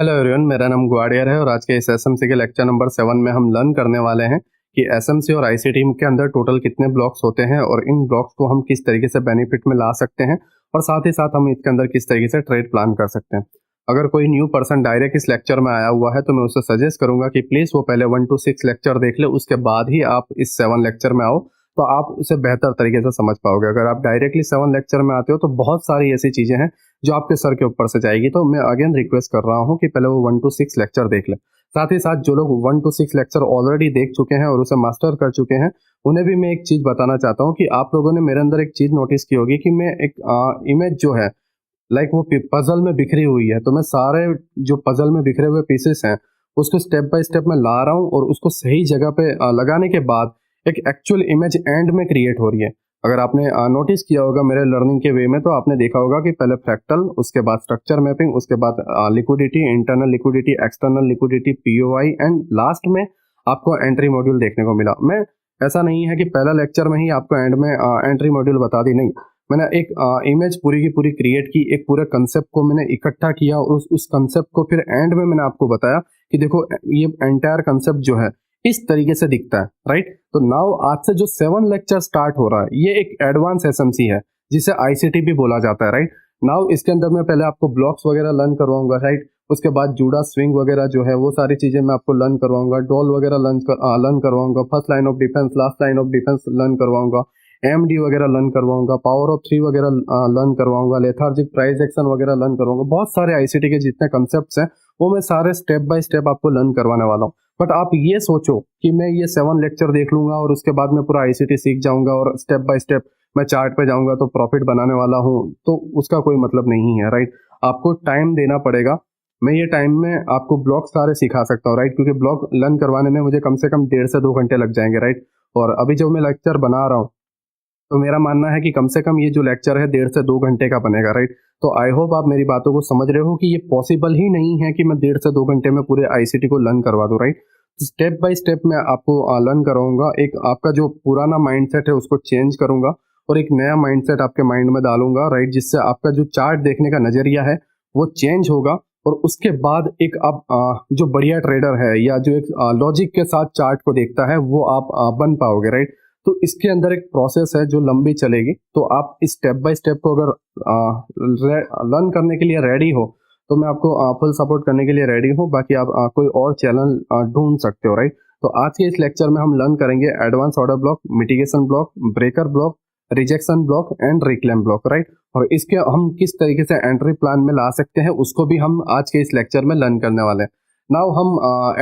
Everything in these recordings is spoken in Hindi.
हेलो एवरीवन, मेरा नाम गुआडियर है और आज के इस एसएमसी के लेक्चर नंबर 7 में हम लर्न करने वाले हैं कि एसएमसी और आईसीटी के अंदर टोटल कितने ब्लॉक्स होते हैं और इन ब्लॉक्स को हम किस तरीके से बेनिफिट में ला सकते हैं और साथ ही साथ हम इसके अंदर किस तरीके से ट्रेड प्लान कर सकते हैं। अगर कोई न्यू पर्सन डायरेक्ट इस लेक्चर में आया हुआ है तो मैं उसे सजेस्ट करूंगा कि प्लीज़ वो पहले 1 to 6 लेक्चर देख ले, उसके बाद ही आप इस 7 लेक्चर में आओ तो आप उसे बेहतर तरीके से समझ पाओगे। अगर आप डायरेक्टली 7 लेक्चर में आते हो तो बहुत सारी ऐसी चीज़ें हैं जो आपके सर के ऊपर से जाएगी, तो मैं अगेन रिक्वेस्ट कर रहा हूँ कि पहले वो 1 to 6 लेक्चर देख ले। साथ ही साथ जो लोग 1 to 6 लेक्चर ऑलरेडी देख चुके हैं और उसे मास्टर कर चुके हैं उन्हें भी मैं एक चीज़ बताना चाहता हूँ कि आप लोगों ने मेरे अंदर एक चीज़ नोटिस की होगी कि मैं एक इमेज जो है लाइक वो पजल में बिखरी हुई है, तो मैं सारे जो पजल में बिखरे हुए पीसेस हैं उसको स्टेप बाय स्टेप में ला रहा हूँ और उसको सही जगह पे लगाने के बाद एक एक्चुअल इमेज एंड में क्रिएट हो रही है। अगर आपने नोटिस किया होगा मेरे लर्निंग के वे में तो आपने देखा होगा कि पहले फ्रैक्टल, उसके बाद स्ट्रक्चर मैपिंग, उसके बाद liquidity, internal liquidity, external liquidity, POI and last में आपको एंट्री मॉड्यूल देखने को मिला। मैं ऐसा नहीं है कि पहला लेक्चर में ही आपको एंड में एंट्री मॉड्यूल बता दी, नहीं, मैंने एक इमेज पूरी की पूरी क्रिएट की, एक पूरे कंसेप्ट को मैंने इकट्ठा किया और उस कंसेप्ट को फिर एंड में मैंने आपको बताया कि देखो ये एंटायर कंसेप्ट जो है इस तरीके से दिखता है, राइट। तो नाउ आज से जो 7 लेक्चर स्टार्ट हो रहा है ये एक एडवांस एसएमसी है जिसे आईसीटी भी बोला जाता है, राइट। नाउ इसके अंदर मैं पहले आपको ब्लॉक्स वगैरह लर्न करवाऊंगा, राइट। उसके बाद जूडा स्विंग वगैरह जो है वो सारी चीजें मैं आपको लर्न करवाऊंगा, डॉल वगैरह लर्न करवाऊंगा, first line of defence, last line of defence learn करवाऊंगा, एमडी वगैरह लर्न करवाऊंगा, पावर ऑफ 3 वगैरह लर्न करवाऊंगा, लेथार्जिक प्राइस एक्शन वगैरह लर्न करवाऊंगा। बहुत सारे आईसीटी के जितने कंसेप्ट्स हैं वो मैं सारे स्टेप बाय स्टेप आपको लर्न करवाने वाला हूँ। बट आप ये सोचो कि मैं ये 7 लेक्चर देख लूंगा और उसके बाद मैं पूरा आईसीटी सीख जाऊंगा और स्टेप बाय स्टेप मैं चार्ट पे जाऊंगा तो प्रॉफिट बनाने वाला हूँ, तो उसका कोई मतलब नहीं है, राइट। आपको टाइम देना पड़ेगा। मैं ये टाइम में आपको ब्लॉक सारे सिखा सकता हूँ, राइट, क्योंकि ब्लॉक लर्न करवाने में मुझे कम से कम 1.5 से 2 घंटे लग जाएंगे, राइट। और अभी जब मैं लेक्चर बना रहा हूँ तो मेरा मानना है कि कम से कम ये जो लेक्चर है 1.5 से 2 घंटे का बनेगा, राइट। तो आई होप आप मेरी बातों को समझ रहे हो कि ये पॉसिबल ही नहीं है कि मैं 1.5 से 2 घंटे में पूरे आईसीटी को लर्न करवा दूं, राइट। स्टेप बाय स्टेप मैं आपको लर्न कराऊंगा। एक आपका जो पुराना माइंडसेट है उसको चेंज करूंगा और एक नया माइंडसेट आपके माइंड में डालूंगा, राइट, जिससे आपका जो चार्ट देखने का नजरिया है वो चेंज होगा और उसके बाद एक आप जो बढ़िया ट्रेडर है या जो एक लॉजिक के साथ चार्ट को देखता है वो आप बन पाओगे, राइट। तो इसके अंदर एक प्रोसेस है जो लंबी चलेगी, तो आप इस स्टेप बाय स्टेप को अगर लर्न करने के लिए रेडी हो तो मैं आपको फुल सपोर्ट करने के लिए रेडी हूँ। बाकी आप कोई और चैनल ढूंढ सकते हो, राइट। तो आज के इस लेक्चर में हम लर्न करेंगे advance order block, mitigation block, breaker block, rejection block and reclaim block, right. और इसके हम किस तरीके से एंट्री प्लान में ला सकते हैं उसको भी हम आज के इस लेक्चर में लर्न करने वाले हैं। नाउ हम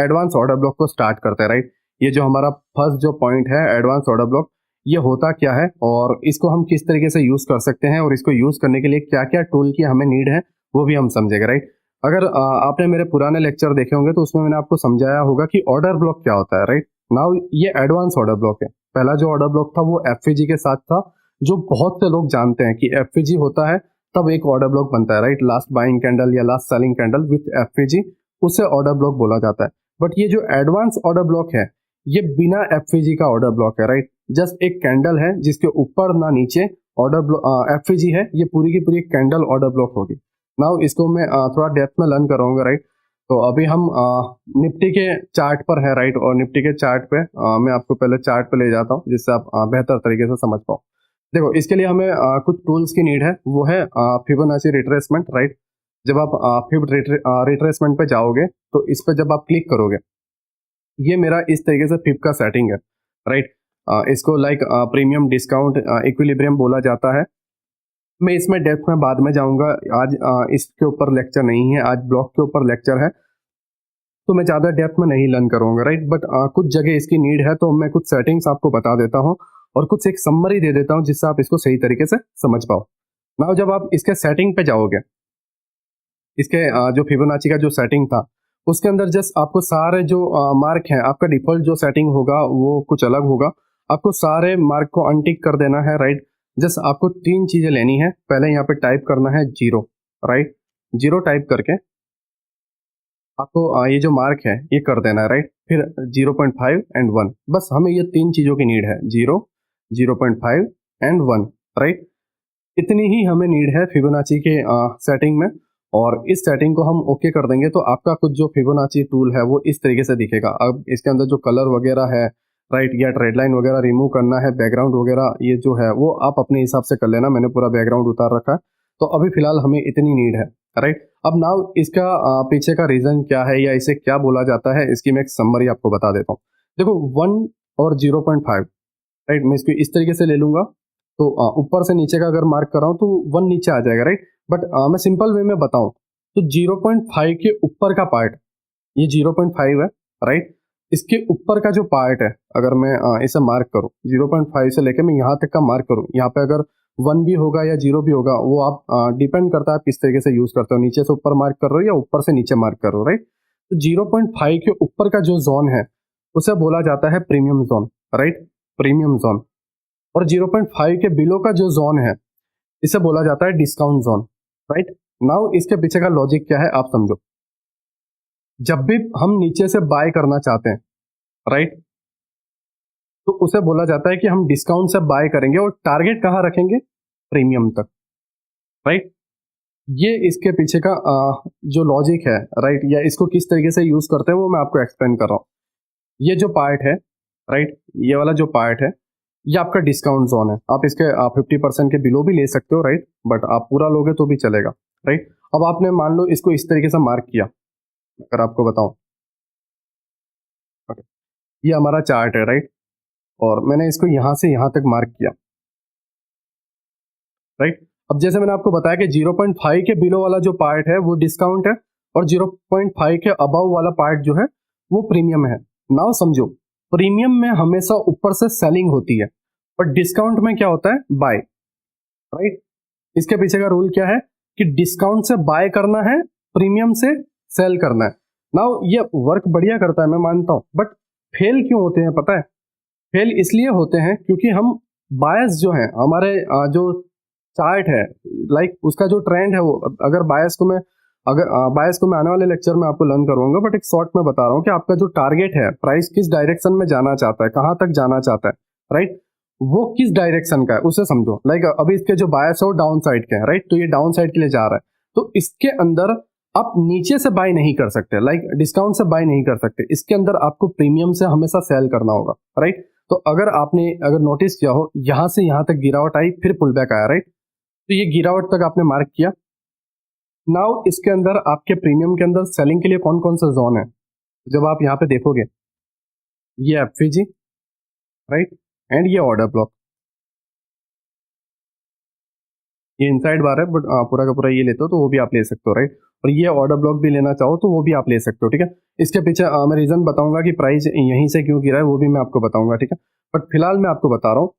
एडवांस ऑर्डर ब्लॉक को स्टार्ट करते हैं, राइट। ये जो हमारा फर्स्ट जो पॉइंट है एडवांस ऑर्डर ब्लॉक, ये होता क्या है और इसको हम किस तरीके से यूज कर सकते हैं और इसको यूज करने के लिए क्या क्या टूल की हमें नीड है वो भी हम समझेंगे, राइट। अगर आपने मेरे पुराने लेक्चर देखे होंगे तो उसमें मैंने आपको समझाया होगा कि ऑर्डर ब्लॉक क्या होता है, राइट। नाउ ये एडवांस ऑर्डर ब्लॉक है। पहला जो ऑर्डर ब्लॉक था वो एफवीजी के साथ था, जो बहुत से लोग जानते हैं कि एफवीजी होता है तब एक ऑर्डर ब्लॉक बनता है, राइट। लास्ट बाइंग कैंडल या last selling candle with FVG, उसे ऑर्डर ब्लॉक बोला जाता है। बट ये जो एडवांस ऑर्डर ब्लॉक है ये बिना एफवीजी का ऑर्डर ब्लॉक है, राइट। जस्ट एक कैंडल है जिसके ऊपर ना नीचे ऑर्डर ब्लॉक एफवीजी है, ये पूरी की पूरी एक कैंडल ऑर्डर ब्लॉक होगी। नाउ इसको मैं थोड़ा डेप्थ में लर्न कराऊंगा, राइट। तो अभी हम निफ्टी के चार्ट पर है, राइट, और निफ्टी के चार्ट पे मैं आपको पहले चार्ट पे ले जाता हूँ जिससे आप बेहतर तरीके से समझ पाओ। देखो इसके लिए हमें कुछ टूल्स की नीड है, वो है फिबोनाची रिट्रेसमेंट, राइट। जब आप रिट्रेसमेंट पे जाओगे तो इस पे जब आप क्लिक करोगे ये मेरा इस तरीके से फिब का सेटिंग है, राइट। इसको लाइक प्रीमियम डिस्काउंट इक्विलिब्रियम बोला जाता है। मैं इसमें डेप्थ में बाद में जाऊंगा, आज इसके ऊपर लेक्चर नहीं है, आज ब्लॉक के ऊपर लेक्चर है तो मैं ज़्यादा डेप्थ में नहीं लर्न करूंगा, राइट। बट कुछ जगह इसकी नीड है तो मैं कुछ सेटिंग्स आपको बता देता हूँ और कुछ एक समरी दे देता हूँ जिससे आप इसको सही तरीके से समझ पाओ। नाउ जब आप इसके सेटिंग पे जाओगे, इसके जो फिबोनाची का जो सेटिंग था उसके अंदर जस्ट आपको सारे जो मार्क हैं, आपका डिफॉल्ट जो सेटिंग होगा वो कुछ अलग होगा, आपको सारे मार्क को अनटिक कर देना है, राइट। जस्ट आपको 3 चीजें लेनी है। पहले यहाँ पे टाइप करना है 0, राइट। 0 टाइप करके आपको ये जो मार्क है ये कर देना है, राइट। फिर 0.5 एंड 1, बस हमें ये 3 चीजों की नीड है, 0, 0.5 एंड 1, राइट। इतनी ही हमें नीड है फिबोनाची के सेटिंग में। और इस सेटिंग को हम ओके कर देंगे तो आपका कुछ जो फिबोनाची टूल है वो इस तरीके से दिखेगा। अब इसके अंदर जो कलर वगैरह है, राइट, या ट्रेड लाइन वगैरह रिमूव करना है, बैकग्राउंड वगैरह ये जो है वो आप अपने हिसाब से कर लेना। मैंने पूरा बैकग्राउंड उतार रखा है, तो अभी फिलहाल हमें इतनी नीड है, राइट। अब नाउ इसका पीछे का रीजन क्या है या इसे क्या बोला जाता है, इसकी मैं एक समरी आपको बता देता हूँ। देखो 1 और 0.5, राइट, मैं इसको इस तरीके से ले लूंगा तो ऊपर से नीचे का अगर मार्क कर रहा हूँ तो 1 नीचे आ जाएगा, राइट। बट मैं सिंपल वे में बताऊं तो 0.5 के ऊपर का पार्ट, ये 0.5 है, राइट। इसके ऊपर का जो पार्ट है अगर मैं इसे मार्क करूं 0.5 से लेके मैं यहाँ तक का मार्क करूं, यहाँ पे अगर 1 भी होगा या 0 भी होगा वो आप डिपेंड करता है आप किस तरीके से यूज करते हो, नीचे से ऊपर मार्क कर रहे हो या ऊपर से नीचे मार्क कर रहे हो, राइट। तो 0.5 के ऊपर का जो जोन है उसे बोला जाता है premium zone, right, premium zone. और 0.5 के बिलो का जो जोन है इसे बोला जाता है डिस्काउंट जोन, राइट। नाउ इसके पीछे का लॉजिक क्या है आप समझो। जब भी हम नीचे से बाय करना चाहते हैं, राइट, तो उसे बोला जाता है कि हम डिस्काउंट से बाय करेंगे और टारगेट कहां रखेंगे, प्रीमियम तक, राइट। ये इसके पीछे का जो लॉजिक है, राइट, या इसको किस तरीके से यूज करते हैं वो मैं आपको एक्सप्लेन कर रहा हूं। ये जो पार्ट है, राइट, ये वाला जो पार्ट है ये आपका डिस्काउंट जोन है। आप इसके 50% के बिलो भी ले सकते हो, राइट, बट आप पूरा लोगे तो भी चलेगा, राइट। अब आपने मान लो इसको इस तरीके से मार्क किया, अगर आपको बताऊं, okay, ये हमारा चार्ट है, राइट, और मैंने इसको यहां से यहां तक मार्क किया, राइट। अब जैसे मैंने आपको बताया कि 0.5 के बिलो वाला जो पार्ट है वो डिस्काउंट है और 0.5 के अबव वाला पार्ट जो है वो प्रीमियम है। नाउ समझो, प्रीमियम में हमेशा ऊपर से सेलिंग होती है और डिस्काउंट में क्या होता है, बाय, राइट। इसके पीछे का रूल क्या है कि डिस्काउंट से बाय करना है, प्रीमियम से सेल करना है। नाउ ये वर्क बढ़िया करता है मैं मानता हूं, बट फेल क्यों होते हैं पता है? फेल इसलिए होते हैं क्योंकि हम बायस जो है हमारे जो चार्ट है, लाइक उसका जो ट्रेंड है वो, अगर बायस को मैं आने वाले लेक्चर में आपको लर्न करूंगा, बट एक शॉर्ट में बता रहा हूँ कि आपका जो टारगेट है, प्राइस किस डायरेक्शन में जाना चाहता है, कहां तक जाना चाहता है, राइट, वो किस डायरेक्शन का है उसे समझो। लाइक अभी इसके जो बायस है वो डाउन साइड के हैं, राइट, तो ये डाउन साइड के लिए जा रहा है, तो इसके अंदर आप नीचे से बाय नहीं कर सकते, लाइक डिस्काउंट से बाय नहीं कर सकते, इसके अंदर आपको प्रीमियम से हमेशा सेल करना होगा, राइट। तो अगर नोटिस किया हो यहां से यहां तक गिरावट आई फिर पुल बैक आया, राइट, तो ये गिरावट तक आपने मार्क किया। नाउ इसके अंदर आपके प्रीमियम के अंदर सेलिंग के लिए कौन कौन सा जोन है, जब आप यहाँ पे देखोगे ये एफवीजी, राइट, एंड ये ऑर्डर ब्लॉक, ये इनसाइड बार है बट पूरा का पूरा ये लेते हो तो वो भी आप ले सकते हो, राइट। और ये ऑर्डर ब्लॉक भी लेना चाहो तो वो भी आप ले सकते हो, ठीक है। इसके पीछे मैं रीजन बताऊंगा कि प्राइस यहीं से क्यों गिरा है वो भी मैं आपको बताऊंगा, ठीक है। बट फिलहाल मैं आपको बता रहा हूँ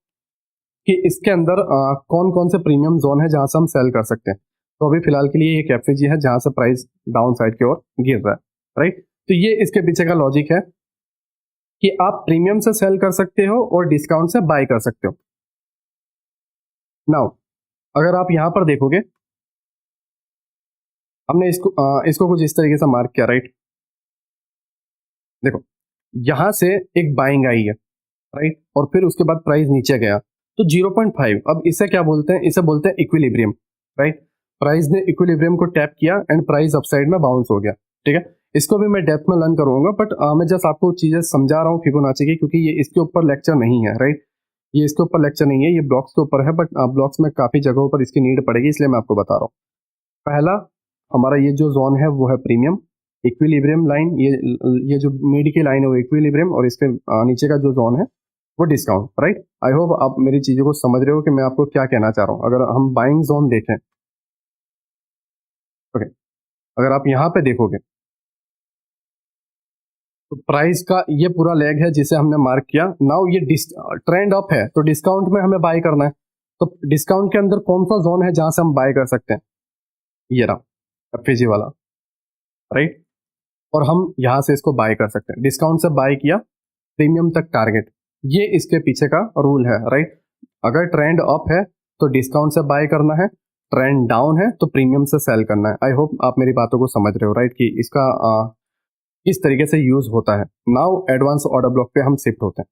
कि इसके अंदर कौन कौन से प्रीमियम जोन है जहां से हम सेल कर सकते हैं। तो अभी फिलहाल के लिए एक एफवीजी है जहां से प्राइस डाउन साइड की ओर गिर रहा है, राइट। तो ये इसके पीछे का लॉजिक है कि आप प्रीमियम से सेल कर सकते हो और डिस्काउंट से बाय कर सकते हो। नाउ अगर आप यहां पर देखोगे हमने इसको कुछ इस तरीके से मार्क किया, राइट। देखो यहां से एक बाइंग आई है, राइट, और फिर उसके बाद प्राइस नीचे गया तो 0.5, अब इसे क्या बोलते हैं, इसे बोलते हैं इक्विलिब्रियम, राइट। प्राइस ने इक्विलिब्रियम को टैप किया एंड प्राइस अपसाइड में बाउंस हो गया, ठीक है। इसको भी मैं डेप्थ में लर्न करूंगा, बट मैं जस्ट आपको चीजें समझा रहा हूँ फिबोनाची की, क्योंकि ये इसके ऊपर लेक्चर नहीं है, राइट, ये इसके ऊपर लेक्चर नहीं है, ये ब्लॉक्स के ऊपर है, बट ब्लॉक्स में काफी जगहों पर इसकी नीड पड़ेगी, इसलिए मैं आपको बता रहा हूँ। पहला हमारा ये जो जोन है वो है प्रीमियम, इक्विलिब्रियम लाइन, ये जो मिड की लाइन है वो इक्विलिब्रियम, और इसके नीचे का जो जोन है वो डिस्काउंट, राइट। आई होप आप मेरी चीजों को समझ रहे हो कि मैं आपको क्या कहना चाह रहा हूँ। अगर हम बाइंग जोन देखें, ओके, अगर आप यहाँ पे देखोगे तो प्राइस का ये पूरा लेग है जिसे हमने मार्क किया। नाउ ये ट्रेंड अप है तो डिस्काउंट में हमें बाय करना है, तो डिस्काउंट के अंदर कौन सा जोन है जहां से हम बाय कर सकते हैं, ये रहा एफएजी वाला, राइट, और हम यहां से इसको बाय कर सकते हैं। डिस्काउंट से बाय किया, प्रीमियम तक टारगेट, ये इसके पीछे का रूल है, राइट। अगर ट्रेंड अप है तो डिस्काउंट से बाय करना है, ट्रेंड डाउन है तो प्रीमियम से सेल करना है। आई होप आप मेरी बातों को समझ रहे हो, राइट, कि इसका किस तरीके से यूज होता है। नाउ एडवांस ऑर्डर ब्लॉक पे हम शिफ्ट होते हैं।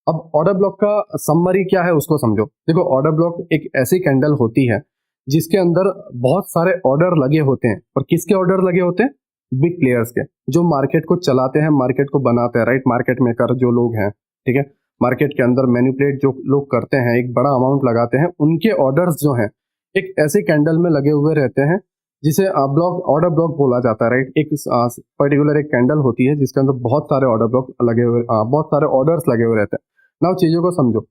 अब ऑर्डर ब्लॉक का समरी क्या है उसको समझो। देखो ऑर्डर ब्लॉक एक ऐसी कैंडल होती है जिसके अंदर बहुत सारे ऑर्डर लगे होते हैं। और किसके ऑर्डर लगे होते हैं? बिग प्लेयर्स के, जो मार्केट को चलाते हैं, मार्केट को बनाते हैं, राइट। मार्केट मेकर जो लोग हैं, ठीक है, मार्केट के अंदर मैनिपुलेट जो लोग करते हैं, एक बड़ा अमाउंट लगाते हैं, उनके ऑर्डर्स जो हैं एक ऐसे कैंडल में लगे हुए रहते हैं जिसे ब्लॉक, ऑर्डर ब्लॉक बोला जाता है, राइट। एक पर्टिकुलर एक कैंडल होती है जिसके अंदर बहुत सारे ऑर्डर ब्लॉक लगे हुए, बहुत सारे ऑर्डर्स लगे हुए रहते हैं। नाउ चीजों को समझो।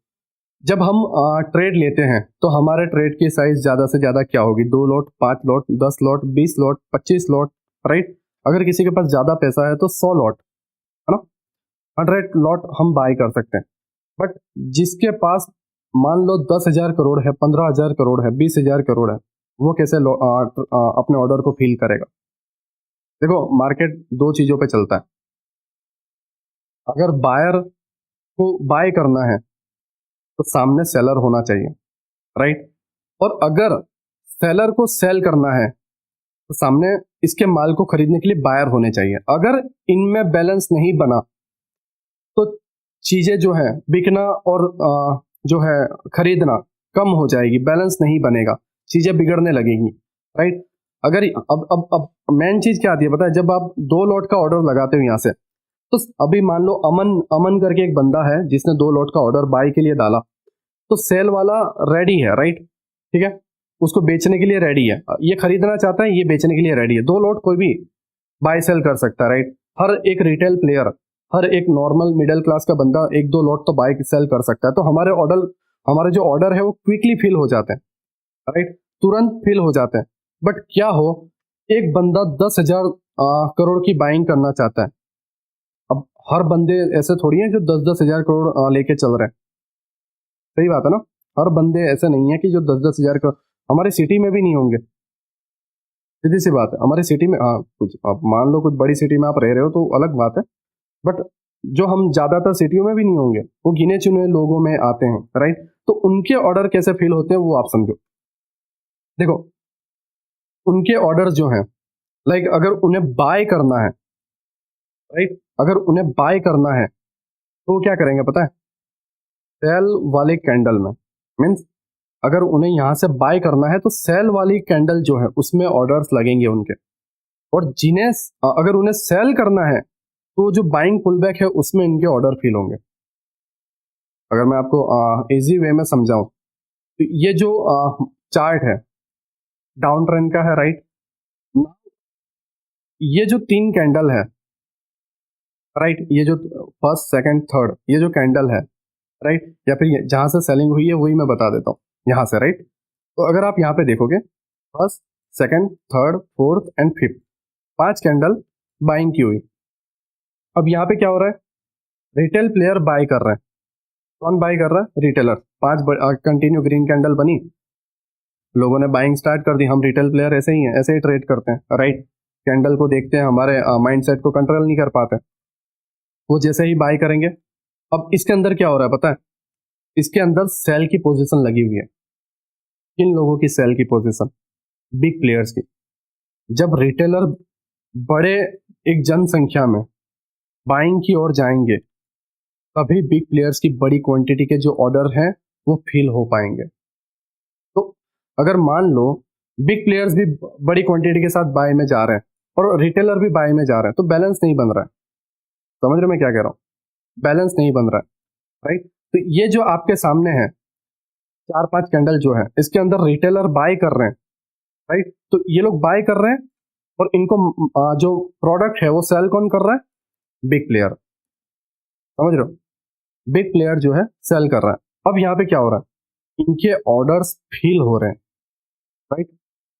जब हम ट्रेड लेते हैं तो हमारे ट्रेड की साइज ज्यादा से ज्यादा क्या होगी? 2 lot, 5 lot, 10 lot, 20 lot, 25 lot, right. अगर किसी के पास ज्यादा पैसा है तो 100 लॉट, है ना, 100 लॉट हम बाय कर सकते हैं। बट जिसके पास मान लो 10,000 करोड़ है, 15,000 करोड़ है, 20,000 करोड़ है, वो कैसे अपने ऑर्डर को फील करेगा? देखो, मार्केट दो चीजों पे चलता है। अगर बायर को बाय करना है तो सामने सेलर होना चाहिए, राइट। और अगर सेलर को सेल करना है तो सामने इसके माल को खरीदने के लिए बायर होने चाहिए। अगर इनमें बैलेंस नहीं बना तो चीजें जो है बिकना और जो है खरीदना कम हो जाएगी, बैलेंस नहीं बनेगा, चीजें बिगड़ने लगेगी, राइट। अगर अब मेन चीज क्या आती है पता है? जब आप 2 लॉट का ऑर्डर लगाते हो यहाँ से, तो अभी मान लो अमन अमन करके एक बंदा है जिसने 2 लॉट का ऑर्डर बाय के लिए डाला, तो सेल वाला रेडी है, राइट, ठीक है, उसको बेचने के लिए रेडी है, ये खरीदना चाहता है, ये बेचने के लिए रेडी है। 2 लॉट कोई भी बाय सेल कर सकता है, राइट। हर एक रिटेल प्लेयर, हर एक नॉर्मल मिडिल क्लास का बंदा 1-2 लॉट तो बाय सेल कर सकता है। तो हमारे जो ऑर्डर है वो क्विकली फिल हो जाते हैं, राइट, तुरंत फिल हो जाते हैं। बट क्या हो, एक बंदा 10,000 करोड़ की बाइंग करना चाहता है। अब हर बंदे ऐसे थोड़ी हैं जो 10-10 हजार करोड़ लेके चल रहे हैं, सही बात है ना। हर बंदे ऐसे नहीं है कि जो 10-10 हजार करोड़, हमारे सिटी में भी नहीं होंगे, सीधी सी बात है। हमारी सिटी में, हाँ, कुछ आप मान लो कुछ बड़ी सिटी में आप रह रहे हो तो अलग बात है, बट जो हम ज्यादातर सिटियों में भी नहीं होंगे, वो गिने चुने लोगों में आते हैं, राइट। तो उनके ऑर्डर कैसे फील होते हैं वो आप समझो। देखो, उनके ऑर्डर जो हैं, लाइक अगर उन्हें बाय करना है, राइट, अगर उन्हें बाय करना है तो वो क्या करेंगे पता है? सेल वाले कैंडल में, मीन्स अगर उन्हें यहां से बाय करना है तो सेल वाली कैंडल जो है उसमें ऑर्डर्स लगेंगे उनके। और जिन्हें अगर उन्हें सेल करना है तो जो बाइंग पुलबैक है उसमें इनके ऑर्डर फिल होंगे। अगर मैं आपको इजी वे में समझाऊं तो ये जो चार्ट है डाउन ट्रेंड का है, राइट। ये जो 3 कैंडल है, राइट, ये जो फर्स्ट सेकंड थर्ड ये जो कैंडल है, राइट, या फिर जहां से सेलिंग हुई है वही मैं बता देता हूँ यहाँ से, राइट। तो अगर आप यहाँ पे देखोगे, first, second, third, fourth and fifth, 5 candle buying की हुई। अब यहाँ पे क्या हो रहा है? रिटेल प्लेयर बाय कर रहे हैं। कौन बाय कर रहा है? रिटेलर। 5 कंटिन्यू ग्रीन कैंडल बनी, लोगों ने बाइंग स्टार्ट कर दी। हम रिटेल प्लेयर ऐसे ही हैं, ऐसे ही ट्रेड करते हैं, राइट। कैंडल को देखते हैं, हमारे माइंडसेट को कंट्रोल नहीं कर पाते, वो जैसे ही बाय करेंगे। अब इसके अंदर क्या हो रहा है पता है? इसके अंदर सेल की पोजीशन लगी हुई है। किन लोगों की सेल की पोजीशन? बिग प्लेयर्स की। जब रिटेलर बड़े एक जनसंख्या में बाइंग की ओर जाएंगे तभी बिग प्लेयर्स की बड़ी क्वांटिटी के जो ऑर्डर हैं वो फिल हो पाएंगे। तो अगर मान लो बिग प्लेयर्स भी बड़ी क्वांटिटी के साथ बाय में जा रहे हैं और रिटेलर भी बाय में जा रहे हैं तो बैलेंस नहीं बन रहा है। समझ रहे मैं क्या कह रहा हूँ? बैलेंस नहीं बन रहा है, राइट। तो ये जो आपके सामने है 4-5 कैंडल जो है इसके अंदर रिटेलर बाय कर रहे हैं, राइट। तो ये लोग बाय कर रहे हैं और इनको जो प्रोडक्ट है वो सेल कौन कर रहा है? Big player. समझ रहे हो? बिग प्लेयर जो है सेल कर रहा है। अब यहाँ पे क्या हो रहा है? इनके ऑर्डर्स फिल हो रहे हैं, राइट।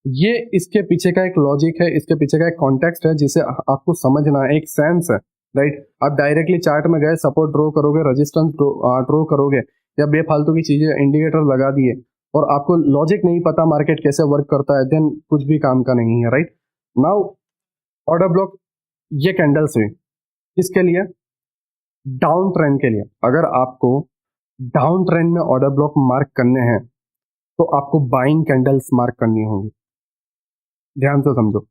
ये इसके पीछे का एक लॉजिक है, इसके पीछे का एक कॉन्टेक्स्ट है जिसे आपको समझना है, एक सेंस है, राइट। आप डायरेक्टली चार्ट में गए, सपोर्ट ड्रॉ करोगे, रेजिस्टेंस ड्रॉ करोगे, या बेफालतू की चीजें इंडिकेटर लगा दिए और आपको लॉजिक नहीं पता मार्केट कैसे वर्क करता है, देन कुछ भी काम का नहीं है, राइट। नाउ ऑर्डर ब्लॉक, ये कैंडल्स हुई किसके लिए? डाउन ट्रेंड के लिए। अगर आपको डाउन ट्रेंड में ऑर्डर ब्लॉक मार्क करने हैं तो आपको बाइंग कैंडल्स मार्क करनी होंगी। ध्यान से समझो।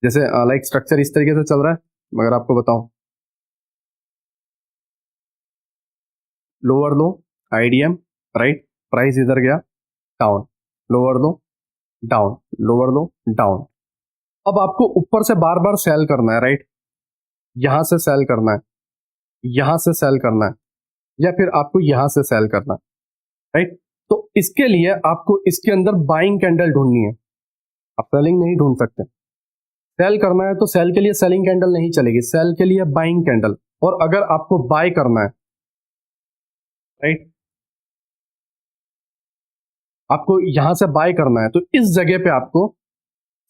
जैसे लाइक स्ट्रक्चर इस तरीके से चल रहा है, मगर आपको बताऊं, लोअर लो, आईडीएम, राइट, प्राइस इधर गया डाउन, लोअर लो, डाउन, लोअर लो, डाउन। अब आपको ऊपर से बार बार सेल करना है, राइट? यहां से सेल करना है, यहां से सेल करना है, या फिर आपको यहां से सेल करना है, राइट? तो इसके लिए आपको इसके अंदर बाइंग कैंडल ढूंढनी है। आप सेलिंग नहीं ढूंढ सकते। सेल करना है तो सेल के लिए सेलिंग कैंडल नहीं चलेगी, सेल के लिए बाइंग कैंडल। और अगर आपको बाय करना है, राइट, आपको यहां से बाय करना है तो इस जगह पे आपको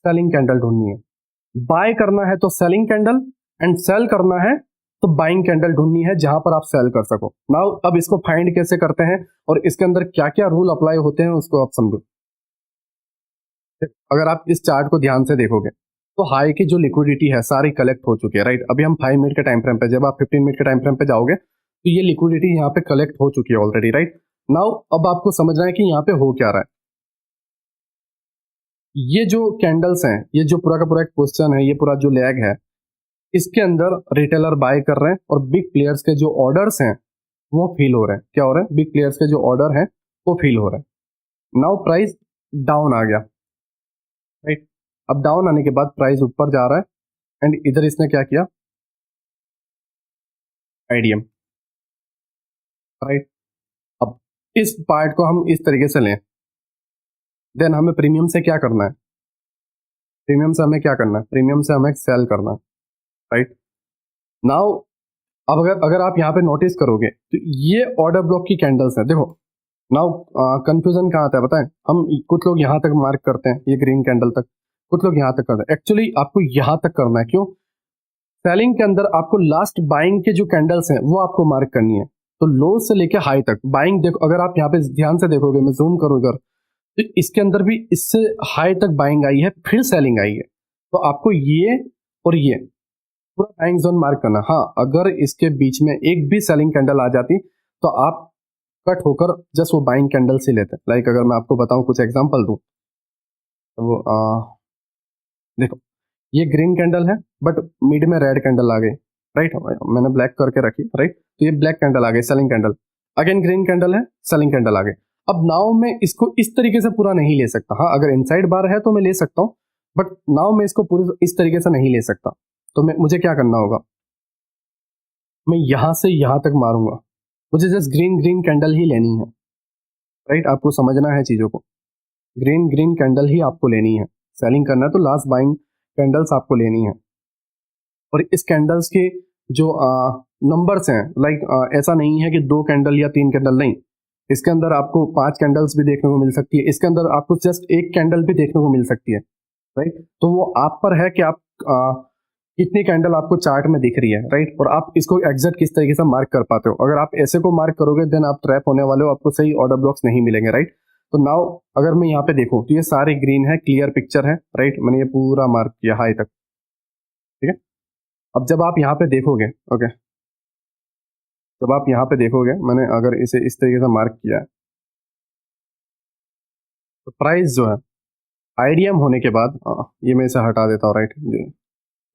सेलिंग कैंडल ढूंढनी है। बाय करना है तो सेलिंग कैंडल, एंड सेल करना है तो बाइंग कैंडल ढूंढनी है जहां पर आप सेल कर सको। नाउ अब इसको फाइंड कैसे करते हैं और इसके अंदर क्या क्या रूल अप्लाई होते हैं उसको आप समझो। अगर आप इस चार्ट को ध्यान से देखोगे तो हाई की जो लिक्विडिटी है सारी कलेक्ट हो चुकी है, राइट? अभी हम 5 मिनट के टाइम फ्रेम पे, जब आप 15 मिनट के टाइम फ्रेम पे जाओगे तो ये लिक्विडिटी यहाँ पे कलेक्ट हो चुकी है ऑलरेडी, राइट? नाउ अब आपको समझना है कि यहाँ पे हो क्या रहा है। ये जो कैंडल्स हैं, ये जो पूरा का पूरा एक क्वेश्चन है, ये पूरा जो लैग है, इसके अंदर रिटेलर बाय कर रहे हैं और बिग प्लेयर्स के जो ऑर्डर्स हैं वो फील हो रहे हैं। क्या हो रहा है? बिग प्लेयर्स के जो ऑर्डर हैं वो फील हो रहे हैं। नाउ प्राइस डाउन आ गया, राइट? अब डाउन आने के बाद प्राइस ऊपर जा रहा है, एंड इधर इसने क्या किया? IDM, right? अब इस पार्ट को हम इस तरीके से लें, देन हमें प्रीमियम से क्या करना है? प्रीमियम से हमें क्या करना है? प्रीमियम से हमें सेल करना है, राइट? नाउ अब अगर अगर आप यहाँ पे नोटिस करोगे तो ये ऑर्डर ब्लॉक की कैंडल्स हैं, देखो। नाउ कंफ्यूजन कहाँ आता है पता है? हम कुछ लोग यहाँ तक मार्क करते हैं, ये ग्रीन कैंडल तक, कुछ लोग यहाँ तक करते हैं। एक्चुअली आपको यहाँ तक करना है। क्यों? सेलिंग के अंदर आपको लास्ट बाइंग के जो कैंडल्स हैं वो आपको मार्क करनी है। तो लो से लेके हाई तक बाइंग देखो, अगर आप यहाँ पे ध्यान से देखोगे, मैं जूम करूँ इधर, तो इसके अंदर भी इससे हाई तक बाइंग आई है, फिर सेलिंग आई है। तो आपको ये और ये पूरा बाइंग जोन मार्क करना। हाँ, अगर इसके बीच में एक भी सेलिंग कैंडल आ जाती तो आप कट होकर जस्ट वो बाइंग कैंडल से लेते। लाइक अगर मैं आपको बताऊं, कुछ एग्जांपल दूं, तो वो देखो, ये ग्रीन कैंडल है बट मिड में रेड कैंडल आ गई, राइट? मैंने ब्लैक करके रखी, राइट? तो ये ब्लैक कैंडल आ गई, selling candle. Again green candle है, सेलिंग कैंडल आ गई। अब नाउ मैं इसको इस तरीके से पूरा नहीं ले सकता। हाँ, अगर इनसाइड बार है तो मैं ले सकता हूँ, बट नाउ मैं इसको पूरे इस तरीके से नहीं ले सकता। तो मुझे क्या करना होगा? मैं यहां से यहां तक मारूंगा, मुझे जस्ट ग्रीन ग्रीन कैंडल ही लेनी है, राइट? आपको समझना है चीजों को। ग्रीन ग्रीन कैंडल ही आपको लेनी है। सेलिंग करना है तो लास्ट बाइंग कैंडल्स आपको लेनी है। और इस कैंडल्स के जो नंबर्स हैं, लाइक ऐसा नहीं है कि 2 कैंडल या 3 कैंडल, नहीं। इसके अंदर आपको 5 कैंडल्स भी देखने को मिल सकती है, इसके अंदर आपको जस्ट एक कैंडल भी देखने को मिल सकती है, राइट? तो वो आप पर है कि आप कितनी कैंडल आपको चार्ट में दिख रही है, राइट? और आप इसको एग्जैक्ट किस तरीके से मार्क कर पाते हो। अगर आप ऐसे को मार्क करोगे देन आप ट्रैप होने वाले हो, आपको सही ऑर्डर ब्लॉक्स नहीं मिलेंगे, राइट? तो नाउ अगर मैं यहाँ पे देखूं तो ये सारे ग्रीन है, क्लियर पिक्चर है, राइट? मैंने ये पूरा मार्क किया हाई तक, ठीक है? अब जब आप यहाँ पे देखोगे, ओके, जब आप यहाँ पे देखोगे, मैंने अगर इसे इस तरीके से मार्क किया है, तो प्राइस जो है आईडीएम होने के बाद ये मैं इसे हटा देता हूँ, राइट?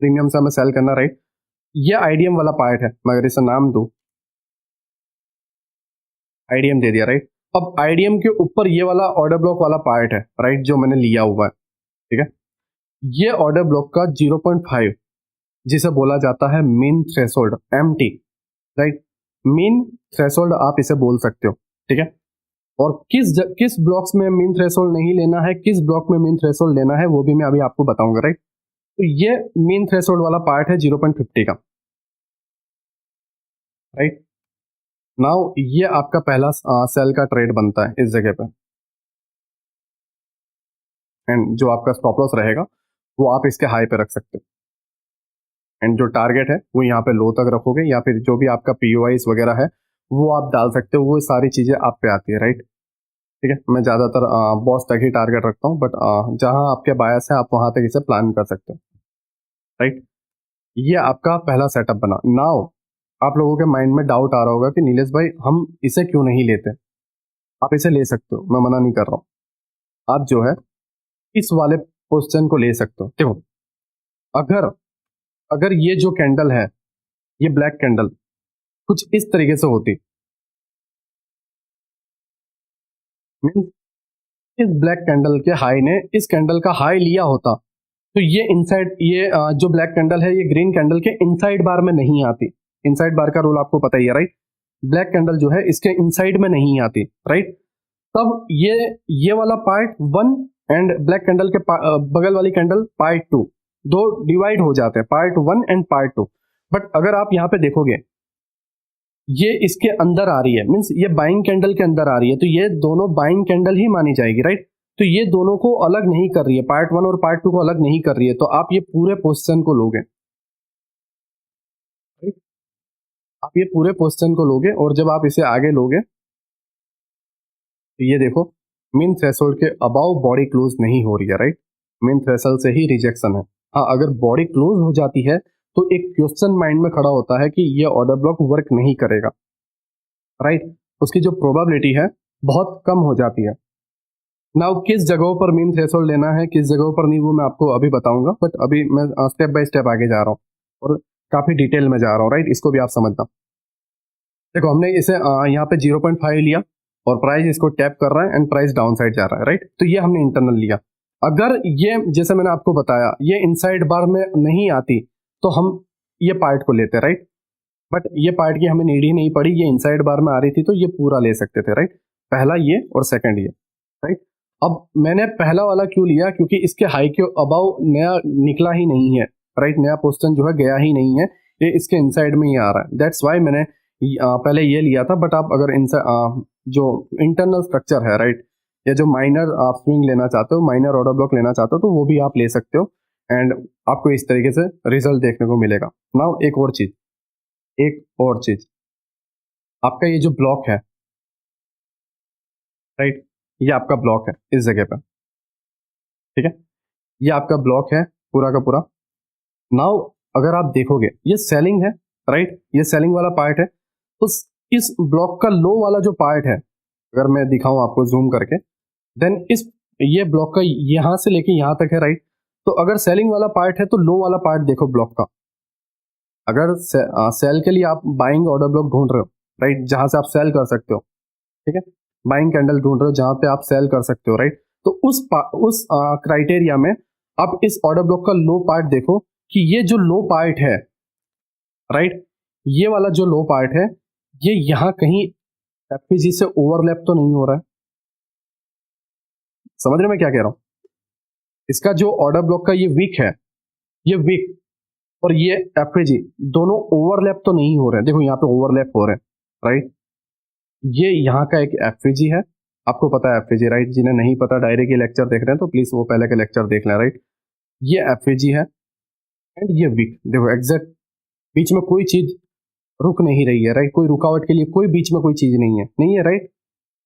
प्रीमियम से हमें सेल करना, राइट? ये आईडीएम वाला पार्ट है, मैं अगर इसे नाम दूं, आईडीएम दे दिया, राइट? अब आईडीएम के ऊपर ये वाला ऑर्डर ब्लॉक वाला पार्ट है, राइट, जो मैंने लिया हुआ है, ठीक है? ये ऑर्डर ब्लॉक का 0.5, जिसे बोला जाता है mean threshold, MT, right? Mean threshold आप इसे बोल सकते हो, ठीक है? और किस ब्लॉक्स में मीन थ्रेशोल्ड नहीं लेना है, किस ब्लॉक में मीन थ्रेशोल्ड लेना है, वो भी मैं अभी आपको बताऊंगा, राइट? तो ये मीन थ्रेशोल्ड वाला पार्ट है 0.50 का, राइट? नाउ ये आपका पहला सेल का ट्रेड बनता है इस जगह पे, एंड जो आपका स्टॉप लॉस रहेगा वो आप इसके हाई पे रख सकते हो, एंड जो टारगेट है वो यहाँ पे लो तक रखोगे, या फिर जो भी आपका पीओआईस वगैरह है वो आप डाल सकते हो। वो सारी चीजें आप पे आती है, राइट? ठीक है, मैं ज्यादातर बॉस तक ही टारगेट रखता हूँ, बट जहां आपके बायस है आप वहां तक इसे प्लान कर सकते हो, राइट? ये आपका पहला सेटअप बना। नाउ आप लोगों के माइंड में डाउट आ रहा होगा कि नीलेश भाई हम इसे क्यों नहीं लेते? आप इसे ले सकते हो, मैं मना नहीं कर रहा हूँ। आप जो है इस वाले पोजीशन को ले सकते हो। देखो, अगर अगर ये जो कैंडल है, ये ब्लैक कैंडल कुछ इस तरीके से होती, मीन्स इस ब्लैक कैंडल के हाई ने इस कैंडल का हाई लिया होता तो ये इनसाइड जो ब्लैक कैंडल है ये ग्रीन कैंडल के इनसाइड बार में नहीं आती। इनसाइड बार का रूल आपको पता ही है, राइट। ब्लैक कैंडल जो है इसके इनसाइड में नहीं आती, राइट। तब ये वाला पार्ट 1 एंड ब्लैक कैंडल के बगल वाली कैंडल पार्ट 2 दो डिवाइड हो जाते हैं, पार्ट 1 एंड पार्ट 2। बट अगर आप यहाँ पे देखोगे ये इसके अंदर आ रही है, मीन्स ये बाइंग कैंडल के अंदर आ रही है, तो ये दोनों बाइंग कैंडल ही मानी जाएगी, राइट। तो ये दोनों को अलग नहीं कर रही है, पार्ट 1 और पार्ट 2 को अलग नहीं कर रही है, तो आप ये पूरे पोजीशन को लोगे, राइट। आप ये पूरे पोजीशन को लोगे और जब आप इसे आगे लोगे तो ये देखो मीन थ्रेशोल्ड के अबाव बॉडी क्लोज नहीं हो रही है, राइट। मीन थ्रेशोल्ड से ही रिजेक्शन है। हाँ, अगर बॉडी क्लोज हो जाती है तो एक क्वेश्चन माइंड में खड़ा होता है कि ये ऑर्डर ब्लॉक वर्क नहीं करेगा, राइट। उसकी जो प्रोबेबिलिटी है बहुत कम हो जाती है। नाउ किस जगहों पर मीन थ्रेशोल्ड लेना है, किस जगहों पर नहीं, वो मैं आपको अभी बताऊंगा, बट अभी मैं स्टेप बाय स्टेप आगे जा रहा हूँ और काफी डिटेल में जा रहा हूँ, राइट। इसको भी आप समझना। देखो हमने इसे यहाँ पे 0.5 लिया और प्राइस इसको टैप कर रहा है एंड प्राइस डाउन साइड जा रहा है, राइट। तो ये हमने इंटरनल लिया। अगर ये जैसे मैंने आपको बताया ये इनसाइड बार में नहीं आती तो हम ये पार्ट को लेते, राइट। बट ये पार्ट की हमें नीड ही नहीं पड़ी, ये इनसाइड बार में आ रही थी तो ये पूरा ले सकते थे, राइट। पहला ये और सेकंड ये, राइट। अब मैंने पहला वाला क्यों लिया, क्योंकि इसके हाई के अबाव नया निकला ही नहीं है, राइट। नया पोजीशन जो है गया ही नहीं है, ये इसके इनसाइड में ही आ रहा है। दैट्स वाई मैंने पहले ये लिया था। बट आप अगर जो इंटरनल स्ट्रक्चर है, राइट, या जो माइनर आप स्विंग लेना चाहते हो, माइनर ऑर्डर ब्लॉक लेना चाहते हो, तो वो भी आप ले सकते हो एंड आपको इस तरीके से रिजल्ट देखने को मिलेगा। नाउ एक और चीज, आपका ये जो ब्लॉक है, राइट, ये आपका ब्लॉक है इस जगह पर, ठीक है। ये आपका ब्लॉक है पूरा का पूरा। नाउ अगर आप देखोगे ये सेलिंग है, राइट, ये सेलिंग वाला पार्ट है। तो इस ब्लॉक का लो वाला जो पार्ट है, अगर मैं दिखाऊं आपको जूम करके, देन ये ब्लॉक का यहां से लेके यहां तक है, राइट। तो अगर सेलिंग वाला पार्ट है तो लो वाला पार्ट देखो ब्लॉक का। अगर सेल के लिए आप बाइंग ऑर्डर ब्लॉक ढूंढ रहे हो, राइट, जहां से आप सेल कर सकते हो, ठीक है, बाइंग कैंडल ढूंढ रहे हो जहां पे आप सेल कर सकते हो, राइट। तो उस क्राइटेरिया में आप इस ऑर्डर ब्लॉक का लो पार्ट देखो कि ये जो लो पार्ट है, राइट, ये वाला जो लो पार्ट है ये यहां कहीं एफपीजी से ओवरलैप तो नहीं हो रहा है। समझ रहे मैं क्या कह रहा हूं? इसका जो ऑर्डर ब्लॉक का ये वीक है, ये वीक और ये एफपीजी दोनों ओवरलैप तो नहीं हो रहे हैं। देखो यहाँ पे ओवरलैप हो रहे हैं, राइट। ये यहाँ का एक एफपीजी है, आपको पता है एफपीजी, राइट। जिन्हें नहीं पता डायरी के लेक्चर देख रहे हैं तो प्लीज वो पहले के लेक्चर देख लें, राइट। ये एफपीजी है एंड ये वीक। देखो एग्जैक्ट बीच में कोई चीज रुक नहीं रही है, राइट। कोई रुकावट के लिए कोई बीच में कोई चीज नहीं है, राइट।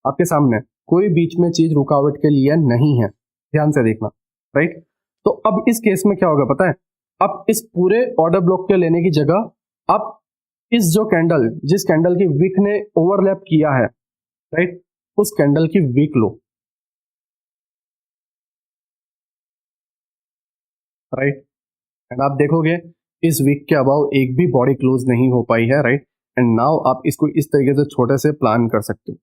आपके सामने कोई बीच में चीज रुकावट के लिए नहीं है, ध्यान से देखना, राइट। तो अब इस केस में क्या होगा पता है, अब इस पूरे ऑर्डर ब्लॉक के लेने की जगह आप इस जो कैंडल, जिस कैंडल की विक ने ओवरलैप किया है, राइट, उस कैंडल की विक लो, राइट। एंड आप देखोगे इस वीक के अबाव एक भी बॉडी क्लोज नहीं हो पाई है, राइट। एंड नाउ आप इसको इस तरीके से छोटे से प्लान कर सकते हो।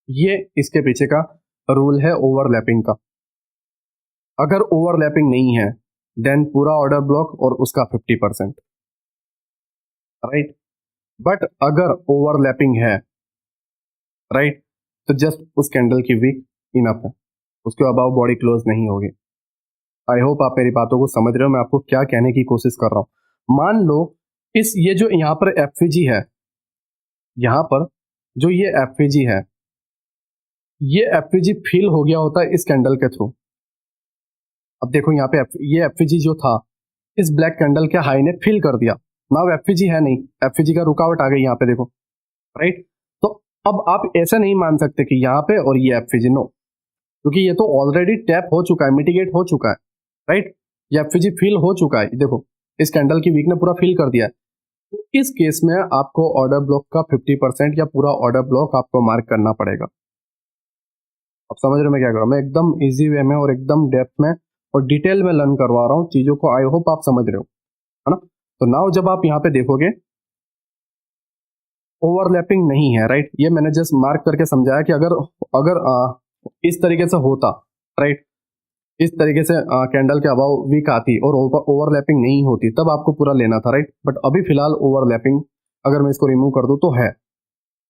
ये इसके पीछे का रूल है ओवरलैपिंग का। अगर ओवरलैपिंग नहीं है देन पूरा ऑर्डर ब्लॉक और उसका 50%, राइट। बट अगर ओवरलैपिंग है, राइट, तो जस्ट उस कैंडल की वीक इनफ है, उसके अबाव बॉडी क्लोज नहीं होगी। आई होप आप मेरी बातों को समझ रहे हो, मैं आपको क्या कहने की कोशिश कर रहा हूं। मान लो ये जो यहाँ पर एफवीजी है, यहाँ पर जो ये एफवीजी है, ये एफवीजी फिल हो गया होता है इस कैंडल के थ्रू। अब देखो यहाँ पे ये एफवीजी जो था इस ब्लैक कैंडल के हाई ने फिल कर दिया। नाउ एफवीजी है नहीं, एफवीजी का रुकावट आ गई यहाँ पे देखो, राइट। तो अब आप ऐसा नहीं मान सकते कि यहाँ पे और ये एफवीजी, नो, क्योंकि ये तो ऑलरेडी टैप हो चुका है, मिटिगेट हो चुका है, राइट। ये एफवीजी फिल हो चुका है, देखो इस कैंडल की वीक ने पूरा फिल कर दिया है। तो इस केस में आपको ऑर्डर ब्लॉक का 50% या पूरा ऑर्डर ब्लॉक आपको मार्क करना पड़ेगा। अब समझ रहे हो मैं क्या कर रहा हूँ? मैं एकदम इजी वे में और एकदम डेप्थ में और डिटेल में लर्न करवा रहा हूँ चीजों को। आई होप आप समझ रहे हो, है ना। तो नाउ जब आप यहाँ पे देखोगे ओवरलैपिंग नहीं है, राइट। ये मैंने जस्ट मार्क करके समझाया कि अगर अगर इस तरीके से होता, राइट, इस तरीके से कैंडल के अबाव वीक आती और ओवरलैपिंग नहीं होती तब आपको पूरा लेना था, राइट। बट अभी फिलहाल ओवरलैपिंग, अगर मैं इसको रिमूव कर दूं तो है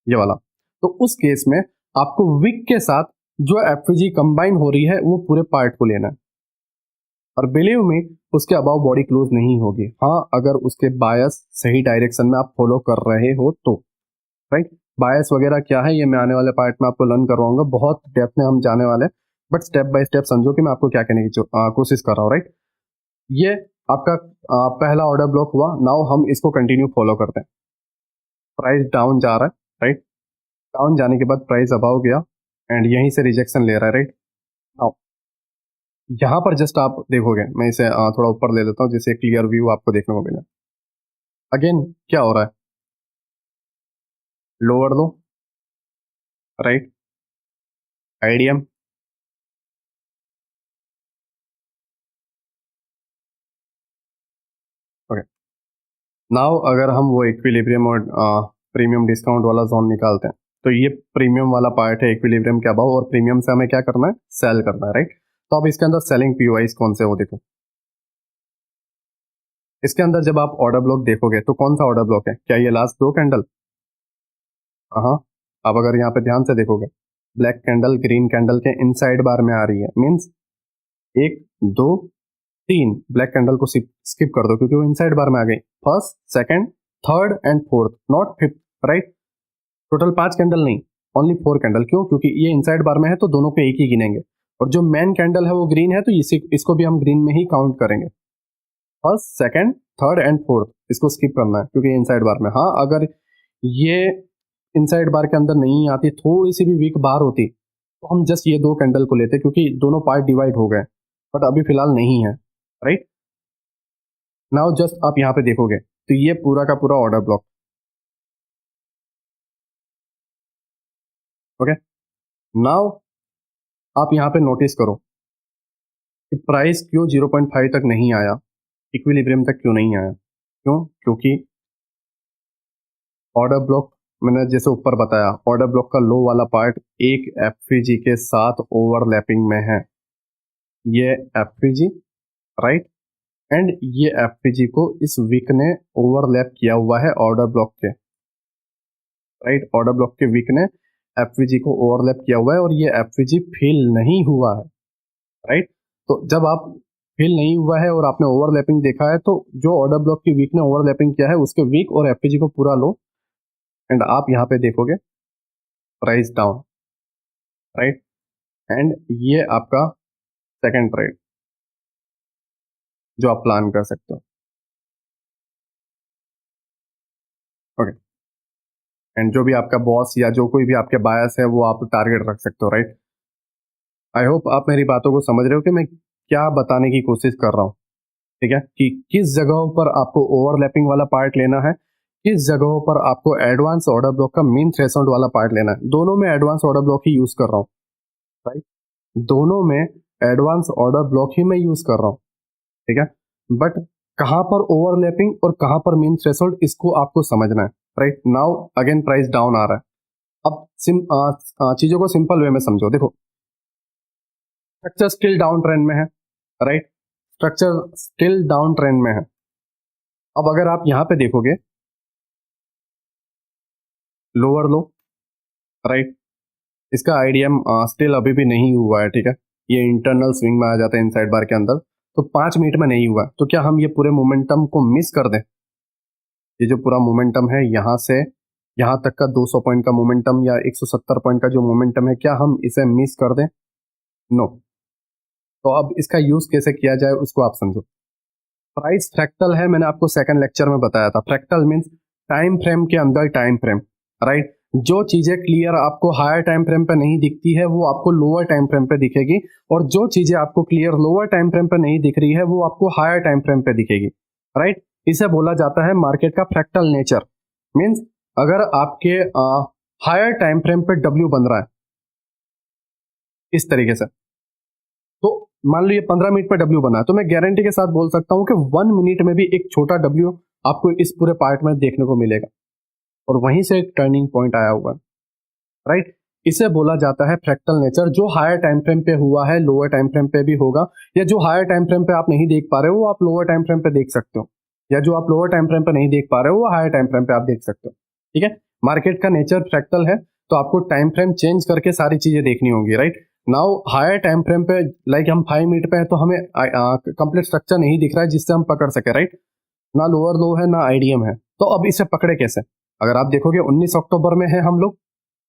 ये वाला, तो उस केस में आपको विक के साथ जो एफवीजी कंबाइन हो रही है वो पूरे पार्ट को लेना है, और बिलीव मी उसके अबाव बॉडी क्लोज नहीं होगी। हाँ, अगर उसके बायस सही डायरेक्शन में आप फॉलो कर रहे हो तो, राइट। बायस वगैरह क्या है ये मैं आने वाले पार्ट में आपको लर्न करवाऊंगा, बहुत डेप्थ में हम जाने वाले हैं, बट स्टेप बाय स्टेप समझो कि मैं आपको क्या कहने की कोशिश कर रहा हूँ, राइट। ये आपका पहला ऑर्डर ब्लॉक हुआ। नाउ हम इसको कंटिन्यू फॉलो करते हैं। प्राइस डाउन जा रहा है, राइट। डाउन जाने के बाद प्राइस अबाव गया एंड यहीं से रिजेक्शन ले रहा है, राइट। नाउ यहाँ पर जस्ट आप देखोगे, मैं इसे थोड़ा ऊपर ले लेता हूँ जिससे क्लियर व्यू आपको देखने को मिले। अगेन क्या हो रहा है, लोअर लो, राइट, आईडीएम, ओके। नाउ अगर हम वो इक्विलिब्रियम और प्रीमियम डिस्काउंट वाला जोन निकालते हैं, तो ये प्रीमियम वाला पार्ट है इक्विलिब्रियम के अबाव, और प्रीमियम से हमें क्या करना है, सेल करना है, राइट। तो अब इसके अंदर सेलिंग पीओआईज कौन से हो, देखो इसके अंदर जब आप ऑर्डर ब्लॉक देखोगे तो कौन सा ऑर्डर ब्लॉक है, क्या ये लास्ट दो कैंडल? हाँ। अब अगर यहाँ पे ध्यान से देखोगे, ब्लैक कैंडल ग्रीन कैंडल के इनसाइड बार में आ रही है, मीन्स एक, दो, तीन, ब्लैक कैंडल को स्किप कर दो क्योंकि वो इनसाइड बार में आ गई। First, second, third and fourth, not fifth, right. Total 5 candle नहीं, ओनली 4 कैंडल। क्यों? क्योंकि ये इनसाइड बार में है तो दोनों को एक ही गिनेंगे, और जो मेन कैंडल है वो ग्रीन है तो इसको भी हम ग्रीन में ही काउंट करेंगे। First, second, third and fourth इसको स्किप करना है क्योंकि इनसाइड बार में। हाँ, अगर ये इनसाइड बार के अंदर नहीं आती, थोड़ी सी भी वीक बार होती, तो हम जस्ट ये दो कैंडल को लेते क्योंकि दोनों पार्ट डिवाइड हो गए, बट अभी फिलहाल नहीं है, राइट। नाउ जस्ट आप यहाँ पे देखोगे तो ये पूरा का पूरा ऑर्डर ब्लॉक, ओके। नाउ आप यहाँ पे नोटिस करो कि प्राइस क्यों 0.5 तक नहीं आया, इक्विलिब्रियम तक क्यों नहीं आया? क्यों? क्योंकि ऑर्डर ब्लॉक, मैंने जैसे ऊपर बताया, ऑर्डर ब्लॉक का लो वाला पार्ट एक एफवीजी के साथ ओवरलैपिंग में है। ये एफवीजी, राइट, एंड ये एफवीजी को इस वीक ने ओवरलैप किया हुआ है ऑर्डर ब्लॉक के, राइट। ऑर्डर ब्लॉक के वीक ने एफवीजी को ओवरलैप किया हुआ है और ये एफवीजी फेल नहीं हुआ है, राइट। तो जब आप फेल नहीं हुआ है और आपने ओवरलैपिंग देखा है, तो जो ऑर्डर ब्लॉक की वीक ने ओवरलैपिंग किया है उसके वीक और एफवीजी को पूरा लो, एंड आप यहाँ पे देखोगे प्राइस डाउन, राइट, एंड ये आपका सेकंड ट्रेड जो आप प्लान कर सकते हो, ओके। एंड जो भी आपका बॉस या जो कोई भी आपके बायस है वो आप टारगेट रख सकते हो, राइट। आई होप आप मेरी बातों को समझ रहे हो कि मैं क्या बताने की कोशिश कर रहा हूँ, ठीक है, कि किस जगहों पर आपको ओवरलैपिंग वाला पार्ट लेना है, किस जगहों पर आपको एडवांस ऑर्डर ब्लॉक का मेन थ्रेशोल्ड वाला पार्ट लेना है। दोनों में एडवांस ऑर्डर ब्लॉक ही यूज कर रहा हूँ, राइट, दोनों में एडवांस ऑर्डर ब्लॉक ही मैं यूज कर रहा हूँ, ठीक है। बट कहां पर ओवरलैपिंग और कहां पर मेन थ्रेशोल्ड इसको आपको समझना है, right. Now again price down आ रहा है। अब चीजों को सिंपल वे में समझो, देखो स्ट्रक्चर स्टिल डाउन ट्रेंड में है, right, structure still down trend में है। अब अगर आप यहां पे देखोगे लोअर लो, राइट, इसका आईडीएम स्टिल अभी भी नहीं हुआ है, ठीक है। ये इंटरनल स्विंग में आ जाता है इनसाइड बार के अंदर, तो 5 मिनट में नहीं हुआ, तो क्या हम ये पूरे मोमेंटम को मिस कर दें? ये जो पूरा मोमेंटम है यहाँ से यहाँ तक का 200 पॉइंट का मोमेंटम या 170 पॉइंट का जो मोमेंटम है, क्या हम इसे मिस कर दें? नो। तो अब इसका यूज कैसे किया जाए उसको आप समझो। प्राइस फ्रैक्टल है, मैंने आपको सेकंड लेक्चर में बताया था। फ्रैक्टल मींस टाइम फ्रेम के अंदर टाइम फ्रेम, राइट। जो चीजें क्लियर आपको हायर टाइम फ्रेम पे नहीं दिखती है वो आपको लोअर टाइम फ्रेम पे दिखेगी, और जो चीजें आपको क्लियर लोअर टाइम फ्रेम पे नहीं दिख रही है वो आपको हायर टाइम फ्रेम पे दिखेगी, राइट। इसे बोला जाता है मार्केट का फ्रैक्टल नेचर। मींस अगर आपके हायर टाइम फ्रेम पे डब्ल्यू बन रहा है इस तरीके से, तो मान लो ये 15 मिनट पे डब्ल्यू बना है, तो मैं गारंटी के साथ बोल सकता हूं कि 1 मिनट में भी एक छोटा डब्ल्यू आपको इस पूरे पार्ट में देखने को मिलेगा, और वहीं से एक टर्निंग पॉइंट आया हुआ है, राइट। इसे बोला जाता है फ्रैक्टल नेचर, जो हायर टाइम फ्रेम पे हुआ है लोअर टाइम फ्रेम पे भी होगा, या जो हायर टाइम फ्रेम पे आप नहीं देख पा रहे हो वो आप लोअर टाइम फ्रेम पे देख सकते हो, या जो आप लोअर टाइम फ्रेम पे नहीं देख पा रहे हो वो हायर टाइम फ्रेम पे आप देख सकते हो। ठीक है, मार्केट का नेचर फ्रैक्टल है, तो आपको टाइम फ्रेम चेंज करके सारी चीजें देखनी होंगी, right. Now higher time frame पे लाइक हम 5 मिनट पे है तो हमें कंप्लीट स्ट्रक्चर नहीं दिख रहा है जिससे हम पकड़ सके, राइट। ना लोअर लो है ना आईडीएम है, तो अब इसे पकड़े कैसे? अगर आप देखोगे 19 अक्टूबर में है, हम लोग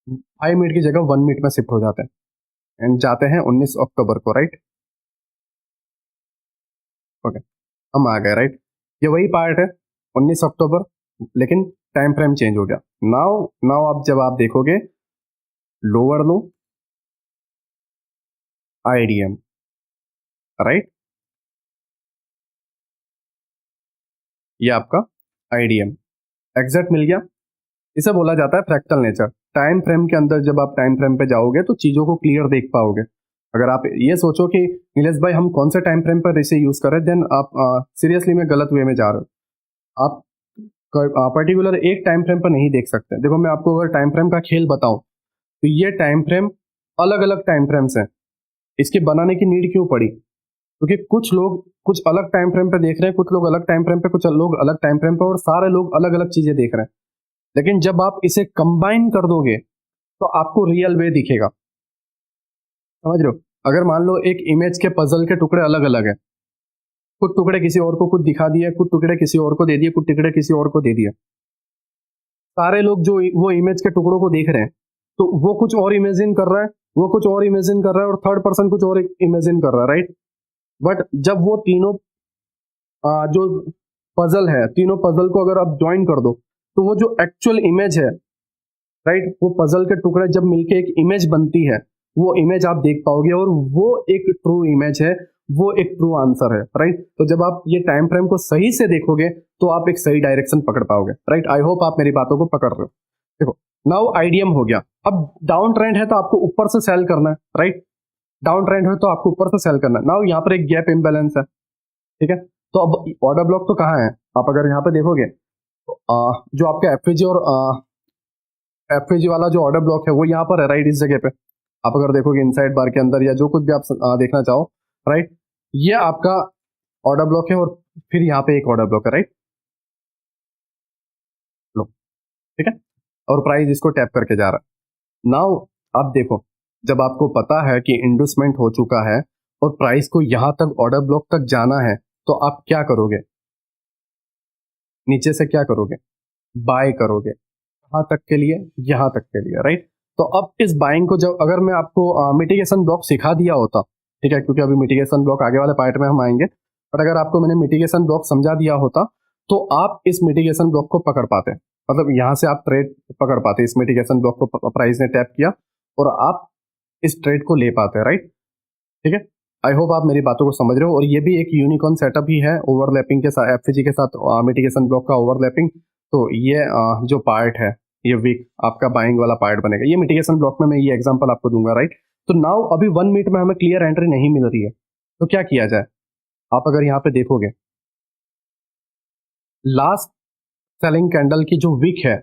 5 मिनट की जगह 1 मिनट में शिफ्ट हो जाते हैं एंड जाते हैं 19 अक्टूबर को, राइट। ओके, हम आ गए, राइट। ये वही पार्ट है 19 अक्टूबर, लेकिन टाइम फ्रेम चेंज हो गया। नाउ नाउ आप जब आप देखोगे लोअर लो आईडीएम, राइट, ये आपका आईडीएम एग्जैक्ट मिल गया। इसे बोला जाता है फ्रैक्टल नेचर। टाइम फ्रेम के अंदर जब आप टाइम फ्रेम पे जाओगे तो चीजों को क्लियर देख पाओगे। अगर आप ये सोचो कि नीलेश भाई हम कौन से टाइम फ्रेम पर इसे यूज करें, देन आप सीरियसली में गलत वे में जा रहे हो। आप पर्टिकुलर एक टाइम फ्रेम पर नहीं देख सकते। देखो मैं आपको अगर टाइम फ्रेम का खेल बताऊं तो ये टाइम फ्रेम अलग अलग टाइम फ्रेम्स हैं। इसके बनाने की नीड क्यों पड़ी? क्योंकि कुछ लोग कुछ अलग टाइम फ्रेम पे देख रहे हैं, कुछ लोग अलग टाइम फ्रेम पे, कुछ लोग अलग टाइम फ्रेम पे, और सारे लोग अलग अलग चीजें देख रहे हैं। लेकिन जब आप इसे कंबाइन कर दोगे तो आपको रियल वे दिखेगा। समझ रहे हो? अगर मान लो एक इमेज के पजल के टुकड़े अलग अलग है, कुछ टुकड़े किसी और को कुछ दिखा दिए, कुछ टुकड़े किसी और को दे दिए, कुछ टुकड़े किसी और को दे दिए, सारे लोग जो वो इमेज के टुकड़ों को देख रहे हैं तो वो कुछ और इमेजिन कर रहा है, वो कुछ और इमेजिन कर रहा है, और थर्ड पर्सन कुछ और इमेजिन कर रहा है, राइट। बट जब वो तीनों जो पजल है, तीनों पजल को अगर आप ज्वाइन कर दो तो वो जो एक्चुअल इमेज है, राइट, वो पजल के टुकड़े जब मिलके एक इमेज बनती है, वो इमेज आप देख पाओगे और वो एक ट्रू इमेज है, वो एक ट्रू आंसर है, राइट। तो जब आप ये टाइम फ्रेम को सही से देखोगे तो आप एक सही डायरेक्शन पकड़ पाओगे, राइट। आई होप आप मेरी बातों को पकड़ रहे हो। देखो नाउ आईडीएम हो गया। अब डाउन ट्रेंड है तो आपको ऊपर से सेल करना है, राइट। डाउन ट्रेंड है तो आपको ऊपर से सेल करना है। नाउ यहाँ पर एक गैप इम्बैलेंस है, ठीक है। तो अब ऑर्डर ब्लॉक तो कहाँ है? आप अगर यहाँ पे देखोगे तो जो आपका एफएजी और एफएजी वाला जो ऑर्डर ब्लॉक है वो यहाँ पर है, राइट, इस जगह पे। आप अगर देखोगे इनसाइड बार के अंदर या जो कुछ भी आप देखना चाहो, राइट, ये आपका ऑर्डर ब्लॉक है, और फिर यहाँ पे एक ऑर्डर ब्लॉक है, राइट। लो, ठीक है, और प्राइस इसको टैप करके जा रहा है। नाउ आप देखो, जब आपको पता है कि इंडूसमेंट हो चुका है और प्राइस को यहां तक ऑर्डर ब्लॉक तक जाना है, तो आप क्या करोगे? नीचे से क्या करोगे? बाय करोगे। कहाँ तक के लिए? यहां तक के लिए, राइट। तो अब इस बाइंग को जब अगर मैं आपको मिटिगेशन ब्लॉक सिखा दिया होता, ठीक है, क्योंकि अभी मिटिगेशन ब्लॉक आगे वाले पार्ट में हम आएंगे, बट अगर आपको मैंने मिटिगेशन ब्लॉक समझा दिया होता तो आप इस मिटिगेशन ब्लॉक को पकड़ पाते। मतलब यहां से आप ट्रेड पकड़ पाते, इस मिटिगेशन ब्लॉक को प्राइस ने टैप किया और आप इस ट्रेड को ले पाते हैं, राइट। ठीक है, आई होप आप मेरी बातों को समझ रहे हो। और ये भी एक यूनिकॉर्न सेटअप ही है, ओवरलैपिंग के साथ, एफजी के साथ मिटिगेशन ब्लॉक का ओवरलैपिंग। तो ये जो पार्ट है, ये वीक आपका बाइंग वाला पार्ट बनेगा। ये मिटिगेशन ब्लॉक में मैं ये एग्जांपल आपको दूंगा, राइट। तो नाउ अभी 1 मिनट में हमें क्लियर एंट्री नहीं मिल रही है, तो क्या किया जाए? आप अगर यहाँ पे देखोगे लास्ट सेलिंग कैंडल की जो विक है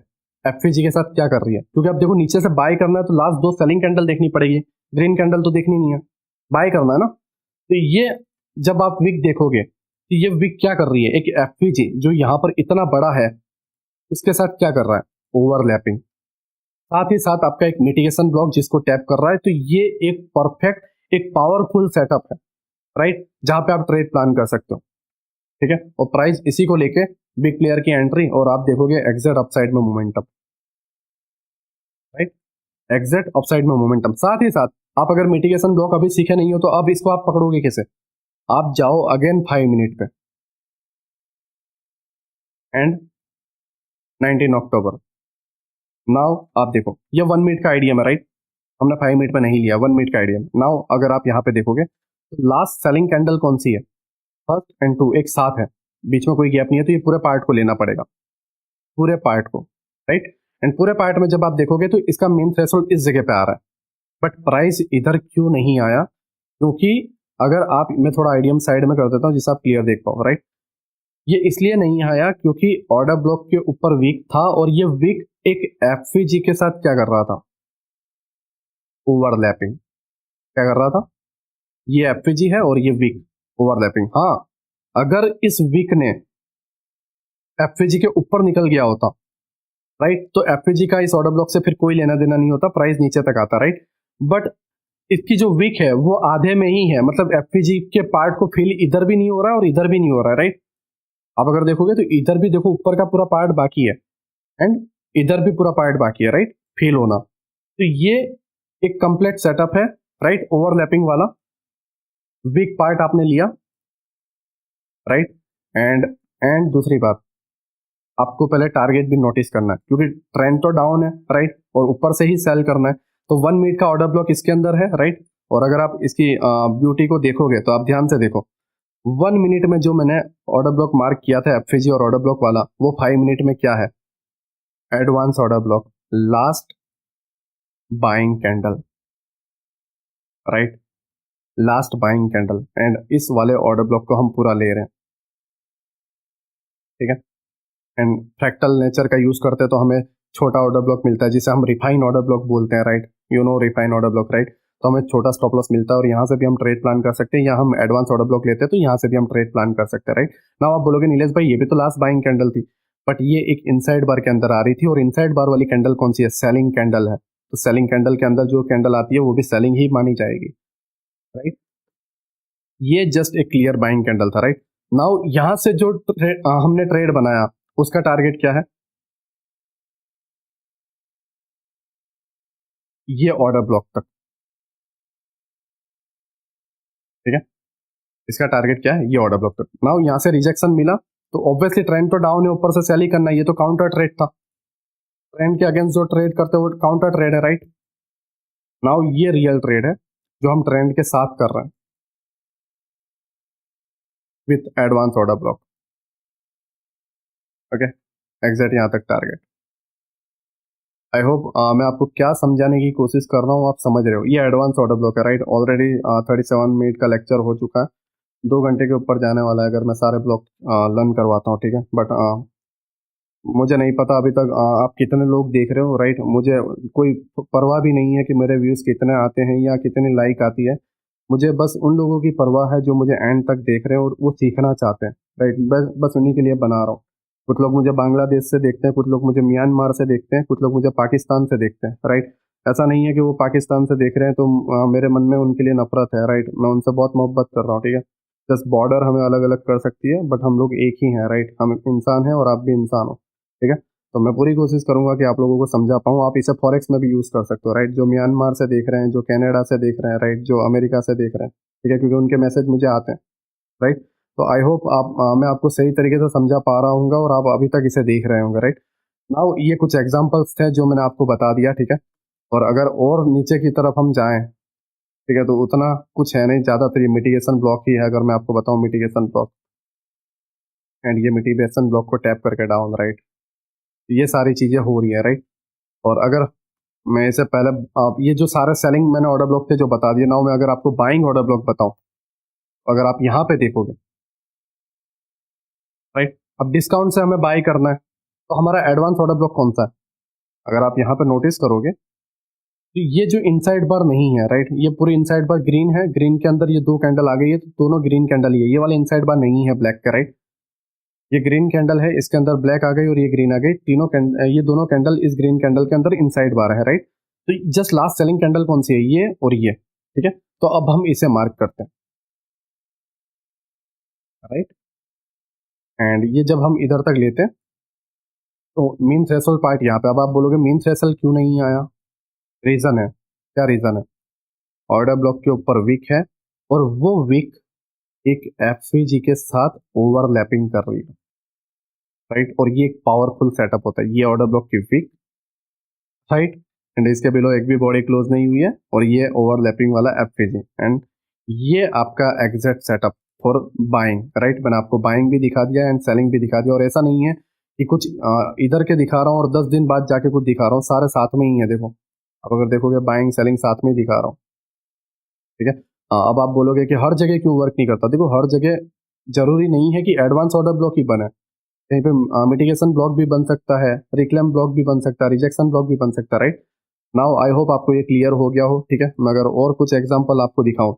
एफजी के साथ क्या कर रही है, क्योंकि आप देखो नीचे से बाय करना है तो लास्ट 2 सेलिंग कैंडल देखनी पड़ेगी, ग्रीन कैंडल तो देखनी नहीं है, बाय करना है ना। तो ये जब आप विक देखोगे तो ये विक क्या कर रही है, एक एफपीजी जो यहाँ पर इतना बड़ा है उसके साथ क्या कर रहा है? ओवरलैपिंग। साथ ही साथ आपका एक मिटिगेशन ब्लॉक जिसको टैप कर रहा है। तो ये एक परफेक्ट एक पावरफुल सेटअप है, राइट, जहां पे आप ट्रेड प्लान कर सकते हो, ठीक है। और प्राइस इसी को लेके बिग प्लेयर की एंट्री, और आप देखोगे एग्जैक्ट अपसाइड में मोमेंटम, राइट, एग्जैक्ट अपसाइड में मोमेंटम। साथ ही साथ आप अगर मिटिगेशन ब्लॉक अभी सीखे नहीं हो तो अब इसको आप पकड़ोगे कैसे? आप जाओ अगेन 5 मिनट पे एंड 19 अक्टूबर। नाउ आप देखो ये 1 मिनट का आइडिया है, राइट। हमने 5 मिनट पे नहीं लिया, 1 मिनट का आइडिया। नाउ अगर आप यहाँ पे देखोगे तो लास्ट सेलिंग कैंडल कौन सी है? फर्स्ट एंड 2 एक साथ है, बीच में कोई गैप नहीं है, तो ये पूरे पार्ट को लेना पड़ेगा, पूरे पार्ट को, राइट। एंड पूरे पार्ट में जब आप देखोगे तो इसका मेन थ्रेशोल्ड इस जगह पे आ रहा है, बट प्राइस इधर क्यों नहीं आया? क्योंकि अगर आप, मैं थोड़ा आइडियम साइड में कर देता हूँ जिससे आप क्लियर देख पाओ, राइट। ये इसलिए नहीं आया क्योंकि ऑर्डर ब्लॉक के ऊपर वीक था और ये वीक एक एफवीजी के साथ क्या कर रहा था, ओवरलैपिंग। क्या कर रहा था, ये एफवीजी है और ये वीक, ओवरलैपिंग। हाँ, अगर इस वीक ने एफवीजी के ऊपर निकल गया होता, राइट, तो एफवीजी का इस ऑर्डर ब्लॉक से फिर कोई लेना देना नहीं होता, प्राइस नीचे तक आता, राइट। बट इसकी जो वीक है वो आधे में ही है, मतलब एफवीजी के पार्ट को फील इधर भी नहीं हो रहा है और इधर भी नहीं हो रहा है, राइट। आप अगर देखोगे तो इधर भी देखो ऊपर का पूरा पार्ट बाकी है एंड इधर भी पूरा पार्ट बाकी है, राइट, फील होना। तो ये एक कंप्लीट सेटअप है, राइट, ओवरलैपिंग वाला। वीक पार्ट आपने लिया, राइट। एंड दूसरी बात, आपको पहले टारगेट भी नोटिस करना है, क्योंकि ट्रेंड तो डाउन है, राइट, और ऊपर से ही सेल करना है। तो 1 मिनट का ऑर्डर ब्लॉक इसके अंदर है, राइट। और अगर आप इसकी ब्यूटी को देखोगे तो आप ध्यान से देखो, 1 मिनट में जो मैंने ऑर्डर ब्लॉक मार्क किया था एफवीजी और ऑर्डर ब्लॉक वाला, वो 5 मिनट में क्या है, advance order block, last buying candle, right, last buying candle. And इस वाले ऑर्डर ब्लॉक को हम पूरा ले रहे हैं, ठीक है। एंड फ्रैक्टल नेचर का यूज करते हैं तो हमें छोटा ऑर्डर ब्लॉक मिलता है, जिसे हम रिफाइन ऑर्डर ब्लॉक बोलते हैं, right, you know refine order block, right. तो हमें छोटा स्टॉप लॉस मिलता है और यहाँ से भी हम ट्रेड प्लान कर सकते हैं, या हम एडवांस ऑर्डर ब्लॉक लेते हैं तो यहाँ से भी हम ट्रेड प्लान कर सकते हैं, राइट। नाउ आप बोलोगे नीलेश भाई ये भी तो लास्ट बाइंग कैंडल थी, बट ये एक इनसाइड बार के अंदर आ रही थी, और इनसाइड बार वाली कैंडल कौन सी है, सेलिंग कैंडल है। तो सेलिंग कैंडल के अंदर जो कैंडल आती है वो भी सेलिंग ही मानी जाएगी, राइट। ये जस्ट एक क्लियर बाइंग कैंडल था, राइट। नाउ यहां से जो हमने ट्रेड बनाया उसका टारगेट क्या है, ये ऑर्डर ब्लॉक तक, ठीक है। इसका टारगेट क्या है, ये ऑर्डर ब्लॉक तक। नाउ यहां से रिजेक्शन मिला तो ऑब्वियसली ट्रेंड तो डाउन है, ऊपर से सेल ही करना है, ये तो काउंटर ट्रेड था। ट्रेंड के अगेंस्ट जो ट्रेड करते हो काउंटर ट्रेड है, राइट। नाउ ये रियल ट्रेड है जो हम ट्रेंड के साथ कर रहे हैं with advance order block, okay. Exact यहां तक टारगेट। आई होप मैं आपको क्या समझाने की कोशिश कर रहा हूँ आप समझ रहे हो। ये एडवांस ऑर्डर ब्लॉक है, राइट। ऑलरेडी 37 मिनट का लेक्चर हो चुका है, 2 घंटे के ऊपर जाने वाला है अगर मैं सारे ब्लॉक लर्न करवाता हूँ, ठीक है। बट मुझे नहीं पता अभी तक आप कितने लोग देख रहे हो, राइट। मुझे कोई परवाह भी नहीं है कि मेरे व्यूज़ कितने आते हैं या कितनी लाइक आती है। मुझे बस उन लोगों की परवाह है जो मुझे एंड तक देख रहे हैं और वो सीखना चाहते हैं, राइट। बस बस उन्हीं के लिए बना रहा हूँ। कुछ लोग मुझे बांग्लादेश से देखते हैं, कुछ लोग मुझे म्यांमार से देखते हैं, कुछ लोग मुझे पाकिस्तान से देखते हैं, राइट। ऐसा नहीं है कि वो पाकिस्तान से देख रहे हैं तो मेरे मन में उनके लिए नफरत है, राइट। मैं उनसे बहुत मोहब्बत कर रहा हूँ, ठीक है। जस्ट बॉर्डर हमें अलग अलग कर सकती है, बट हम लोग एक ही हैं, राइट। हम इंसान हैं और आप भी इंसान हो, ठीक है। तो मैं पूरी कोशिश करूंगा कि आप लोगों को समझा पाऊँ। आप इसे फॉरेक्स में भी यूज़ कर सकते हो, राइट। जो म्यांमार से देख रहे हैं, जो कनाडा से देख रहे हैं, राइट, जो अमेरिका से देख रहे हैं, ठीक है, क्योंकि उनके मैसेज मुझे आते हैं, राइट। तो आई होप आप मैं आपको सही तरीके से समझा पा रहा हूँ और आप अभी तक इसे देख रहे होंगे, राइट। नाउ ये कुछ एग्जाम्पल्स थे जो मैंने आपको बता दिया, ठीक है। और अगर और नीचे की तरफ हम जाएं, ठीक है, तो उतना कुछ है नहीं, ज़्यादातर ये मिटिगेशन ब्लॉक ही है। अगर मैं आपको बताऊं मिटिगेशन ब्लॉक, एंड ये मिटिगेशन ब्लॉक को टैप करके डाउन, राइट, ये सारी चीज़ें हो रही है, राइट। और अगर मैं इससे पहले आप ये जो सारे सेलिंग मैंने ऑर्डर ब्लॉक थे जो बता दिए, नाउ मैं अगर आपको बाइंग ऑर्डर ब्लॉक बताऊं, अगर आप यहाँ पे देखोगे, राइट, अब डिस्काउंट से हमें बाई करना है तो हमारा एडवांस ऑर्डर ब्लॉक कौन सा है, अगर आप यहाँ पे नोटिस करोगे तो ये जो इनसाइड बार नहीं है, राइट, ये पूरी इनसाइड बार ग्रीन है, ग्रीन के अंदर ये 2 कैंडल आ गई है, तो दोनों ग्रीन कैंडल ही है। ये वाला इनसाइड बार नहीं है ब्लैक का, राइट। ये ग्रीन कैंडल है, इसके अंदर ब्लैक आ गई और ये ग्रीन आ गई, ये दोनों कैंडल इस ग्रीन कैंडल के अंदर इनसाइड बार है, राइट। तो जस्ट लास्ट सेलिंग कैंडल कौन सी है, ये और ये, ठीक है। तो अब हम इसे मार्क करते हैं, राइट। एंड ये जब हम इधर तक लेते हैं तो मीन थ्रेशोल्ड पार्ट यहाँ पे। अब आप बोलोगे मीन थ्रेशोल्ड क्यों नहीं आया, रीजन है, क्या रीजन है, ऑर्डर ब्लॉक के ऊपर वीक है और वो वीक एक एफवीजी के साथ ओवरलैपिंग कर रही है, राइट। और ये एक पावरफुल सेटअप होता है, ये ऑर्डर ब्लॉक की वीक, राइट। एंड इसके बिलो एक भी बॉडी क्लोज नहीं हुई है और ये ओवरलैपिंग वाला एफवीजी, एंड ये आपका exact setup for buying, right. मैंने आपको बाइंग भी दिखा दिया एंड सेलिंग भी दिखा दिया, और ऐसा नहीं है कि कुछ इधर के दिखा रहा हूँ और 10 दिन बाद जाके कुछ दिखा रहा हूँ, सारे साथ में ही है। देखो अब अगर देखोगे बाइंग सेलिंग साथ में ही दिखा रहा हूँ, ठीक है। अब आप बोलोगे कि हर जगह क्यों वर्क नहीं करता, देखो हर जगह जरूरी नहीं है कि एडवांस ऑर्डर ब्लॉक ही बने, कहीं पे मिटिगेशन ब्लॉक भी बन सकता है, रिक्लेम ब्लॉक भी बन सकता है, रिजेक्शन ब्लॉक भी बन सकता है, राइट। नाउ आई होप आपको ये क्लियर हो गया हो, ठीक है। मैं अगर और कुछ एग्जांपल आपको दिखाऊं,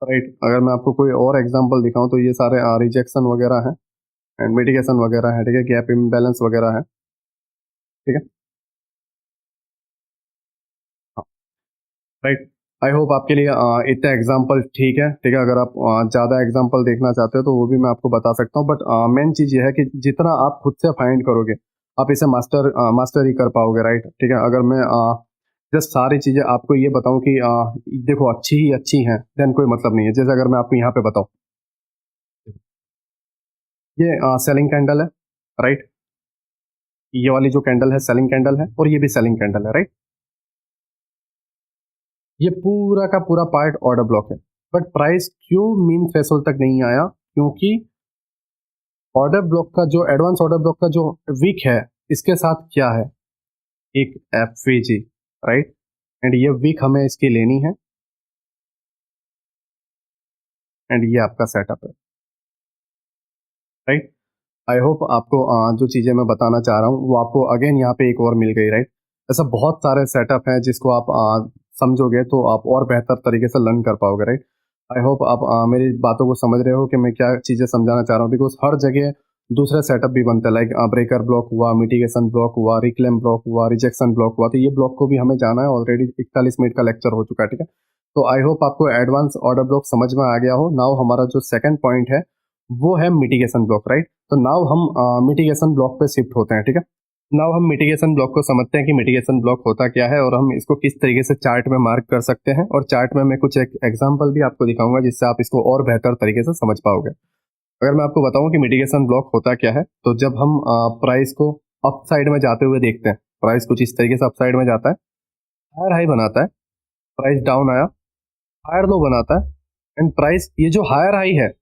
राइट, अगर मैं आपको कोई और एग्जांपल दिखाऊं तो ये सारे रिजेक्शन वगैरह हैं एंड मिटिगेशन वगैरह है, ठीक है, गैप इम्बैलेंस वगैरह है, ठीक है। राइट, आई होप आपके लिए इतना एग्जाम्पल ठीक है, ठीक है। अगर आप ज़्यादा एग्जाम्पल देखना चाहते हो तो वो भी मैं आपको बता सकता हूँ, बट मेन चीज़ ये है कि जितना आप खुद से फाइंड करोगे आप इसे मास्टर ही कर पाओगे, राइट, ठीक है। अगर मैं जस्ट सारी चीज़ें आपको ये बताऊं कि देखो अच्छी ही अच्छी हैं, देन कोई मतलब नहीं है। जैसे अगर मैं आपको यहाँ पे बताऊँ, ये सेलिंग कैंडल है, राइट, ये वाली जो कैंडल है सेलिंग कैंडल है और ये भी सेलिंग कैंडल है, राइट। ये पूरा का पूरा पार्ट ऑर्डर ब्लॉक है, बट प्राइस क्यों मीन थ्रेशोल्ड तक नहीं आया? क्योंकि ऑर्डर ब्लॉक का जो एडवांस ऑर्डर ब्लॉक का जो वीक है, इसके साथ क्या है, एक एफवीजी, राइट। एंड ये वीक हमें इसकी लेनी है एंड ये आपका सेटअप है, राइट। आई होप आपको जो चीज़ें मैं बताना चाह रहा हूँ वो आपको अगेन यहाँ पे एक और मिल गई, राइट। ऐसा बहुत सारे सेटअप हैं जिसको आप समझोगे तो आप और बेहतर तरीके से लर्न कर पाओगे, राइट। आई होप आप मेरी बातों को समझ रहे हो कि मैं क्या चीज़ें समझाना चाह रहा हूँ, बिकॉज हर जगह दूसरा सेटअप भी बनता है, लाइक ब्रेकर ब्लॉक हुआ, मिटिगेशन ब्लॉक हुआ, रिक्लेम ब्लॉक हुआ, रिजेक्शन ब्लॉक हुआ। तो ये ब्लॉक को भी हमें जाना है, ऑलरेडी 41 मिनट का लेक्चर हो चुका है, ठीक है। तो आई होप आपको एडवांस ऑर्डर ब्लॉक समझ में आ गया हो। नाउ हमारा जो सेकंड पॉइंट है वो है मिटिगेशन ब्लॉक, राइट। तो नाउ हम मिटिगेशन ब्लॉक पे शिफ्ट होते हैं, ठीक है। नाउ हम मिटिगेशन ब्लॉक को समझते हैं कि मिटिगेशन ब्लॉक होता क्या है और हम इसको किस तरीके से चार्ट में मार्क कर सकते हैं, और चार्ट में मैं कुछ एक एग्जांपल भी आपको दिखाऊंगा जिससे आप इसको और बेहतर तरीके से समझ पाओगे। अगर मैं आपको बताऊं कि मिटिगेशन ब्लॉक होता क्या है, तो जब हम प्राइस को अप साइड में जाते हुए देखते हैं, प्राइस कुछ इस तरीके से अप साइड में जाता है, हायर हाई बनाता है, प्राइस डाउन आया, हायर लो बनाता है, एंड प्राइस ये जो हायर हाई है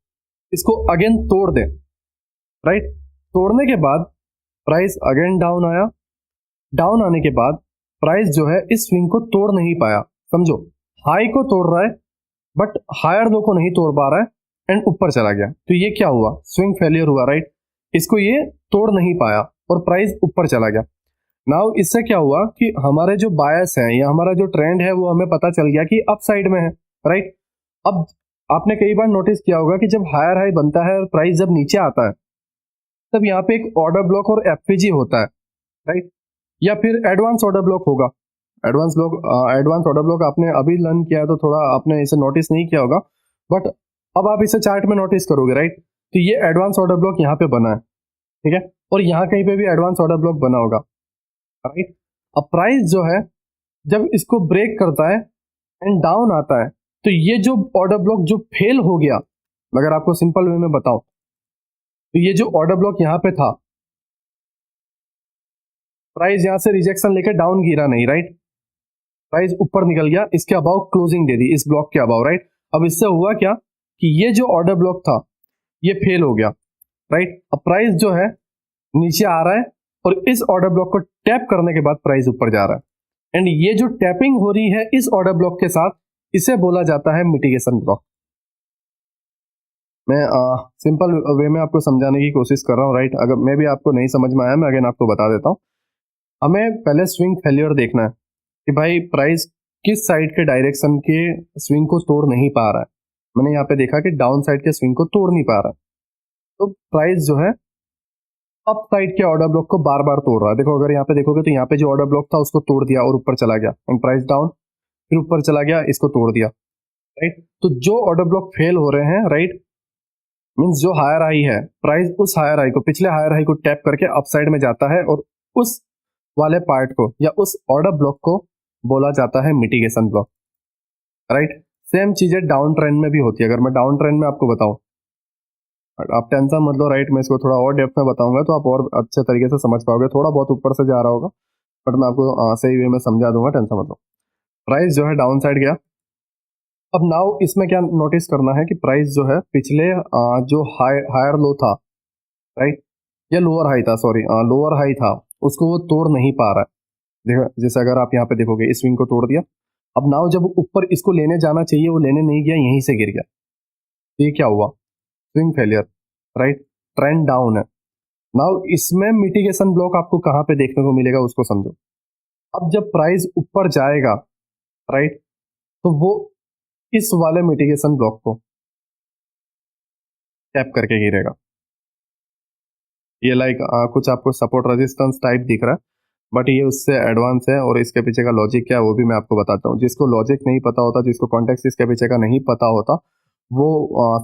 इसको अगेन तोड़ दे, राइट। तोड़ने के बाद प्राइस अगेन डाउन आया, डाउन आने के बाद प्राइस जो है इस स्विंग को तोड़ नहीं पाया, समझो, हाई को तोड़ रहा है बट हायर लो को नहीं तोड़ पा रहा है एंड ऊपर चला गया। तो ये क्या हुआ, स्विंग फेलियर हुआ, राइट। इसको ये तोड़ नहीं पाया और प्राइस ऊपर चला गया। नाउ इससे क्या हुआ कि हमारे जो बायस हैं या हमारा जो ट्रेंड है वो हमें पता चल गया कि अप साइड में है, राइट। अब आपने कई बार नोटिस किया होगा कि जब हायर हाई बनता है और प्राइस जब नीचे आता है तब यहाँ पे एक ऑर्डर ब्लॉक और एफपीजी होता है, राइट, या फिर एडवांस ऑर्डर ब्लॉक होगा। एडवांस ऑर्डर ब्लॉक आपने अभी लर्न किया है तो थोड़ा आपने इसे नोटिस नहीं किया होगा, बट अब आप इसे चार्ट में नोटिस करोगे, राइट। तो ये एडवांस ऑर्डर ब्लॉक यहाँ पे बना है, ठीक है, और यहाँ कहीं पे भी एडवांस ऑर्डर ब्लॉक बना होगा, राइट। अब प्राइस जो है जब इसको ब्रेक करता है एंड डाउन आता है तो ये जो ऑर्डर ब्लॉक जो फेल हो गया, अगर आपको सिंपल वे में बताऊं तो ये जो ऑर्डर ब्लॉक यहाँ पे था, प्राइस यहां से रिजेक्शन लेकर डाउन गिरा नहीं, राइट, प्राइस ऊपर निकल गया, इसके अबाउ क्लोजिंग दे दी, इस ब्लॉक के अबाउ, राइट। अब इससे हुआ क्या कि ये जो ऑर्डर ब्लॉक था ये फेल हो गया, राइट। अब प्राइस जो है नीचे आ रहा है और इस ऑर्डर ब्लॉक को टैप करने के बाद प्राइस ऊपर जा रहा है, एंड ये जो टैपिंग हो रही है इस ऑर्डर ब्लॉक के साथ इसे बोला जाता है मिटिगेशन ब्लॉक। मैं सिंपल वे में आपको समझाने की कोशिश कर रहा हूँ, राइट। अगर मैं भी आपको नहीं समझ में आया मैं अगेन आपको बता देता हूँ। हमें पहले स्विंग फेलियर देखना है कि भाई प्राइस किस साइड के डायरेक्शन के स्विंग को तोड़ नहीं पा रहा है। मैंने यहाँ पे देखा कि डाउन साइड के स्विंग को तोड़ नहीं पा रहा है, तो प्राइस जो है अप साइड के ऑर्डर ब्लॉक को बार बार तोड़ रहा है। देखो अगर यहाँ पे देखोगे तो यहाँ पे जो ऑर्डर ब्लॉक था उसको तोड़ दिया और ऊपर चला गया, एंड प्राइस डाउन, फिर ऊपर चला गया, इसको तोड़ दिया, राइट। तो जो ऑर्डर ब्लॉक फेल हो रहे हैं, राइट, मीन्स जो हायर हाई है प्राइस उस हायर हाई को, पिछले हायर हाई को टैप करके अप साइड में जाता है और उस वाले पार्ट को या उस ऑर्डर ब्लॉक को बोला जाता है मिटिगेशन ब्लॉक, राइट। सेम चीजें डाउन ट्रेंड में भी होती है। अगर मैं डाउन ट्रेंड में आपको बताऊं, आप टेंशन मत लो, राइट, मैं इसको थोड़ा और डेप्थ में बताऊंगा तो आप और अच्छे तरीके से समझ पाओगे। थोड़ा बहुत ऊपर से जा रहा होगा बट मैं आपको सही वे में समझा दूंगा, टेंशन मत लो। प्राइस जो है डाउन साइड गया। अब नाउ इसमें क्या नोटिस करना है कि प्राइस जो है पिछले जो हायर लो था, राइट, या लोअर हाई था, सॉरी लोअर हाई था, उसको वो तोड़ नहीं पा रहा है। देखो जैसे अगर आप यहाँ पे देखोगे इस स्विंग को तोड़ दिया, अब नाउ जब ऊपर इसको लेने जाना चाहिए वो लेने नहीं गया, यहीं से गिर गया। तो ये क्या हुआ, swing failure, right, trend down है। नाउ इसमें मिटिगेशन ब्लॉक आपको कहाँ पे देखने को मिलेगा उसको समझो। अब जब प्राइस ऊपर जाएगा, राइट, तो वो इस वाले मिटिगेशन ब्लॉक को टैप करके गिरेगा। ये लाइक कुछ आपको सपोर्ट रेजिस्टेंस टाइप दिख रहा है, बट ये उससे एडवांस है और इसके पीछे का लॉजिक क्या है वो भी मैं आपको बताता हूँ। जिसको लॉजिक नहीं पता होता, जिसको कॉन्टेक्स्ट इसके पीछे का नहीं पता होता, वो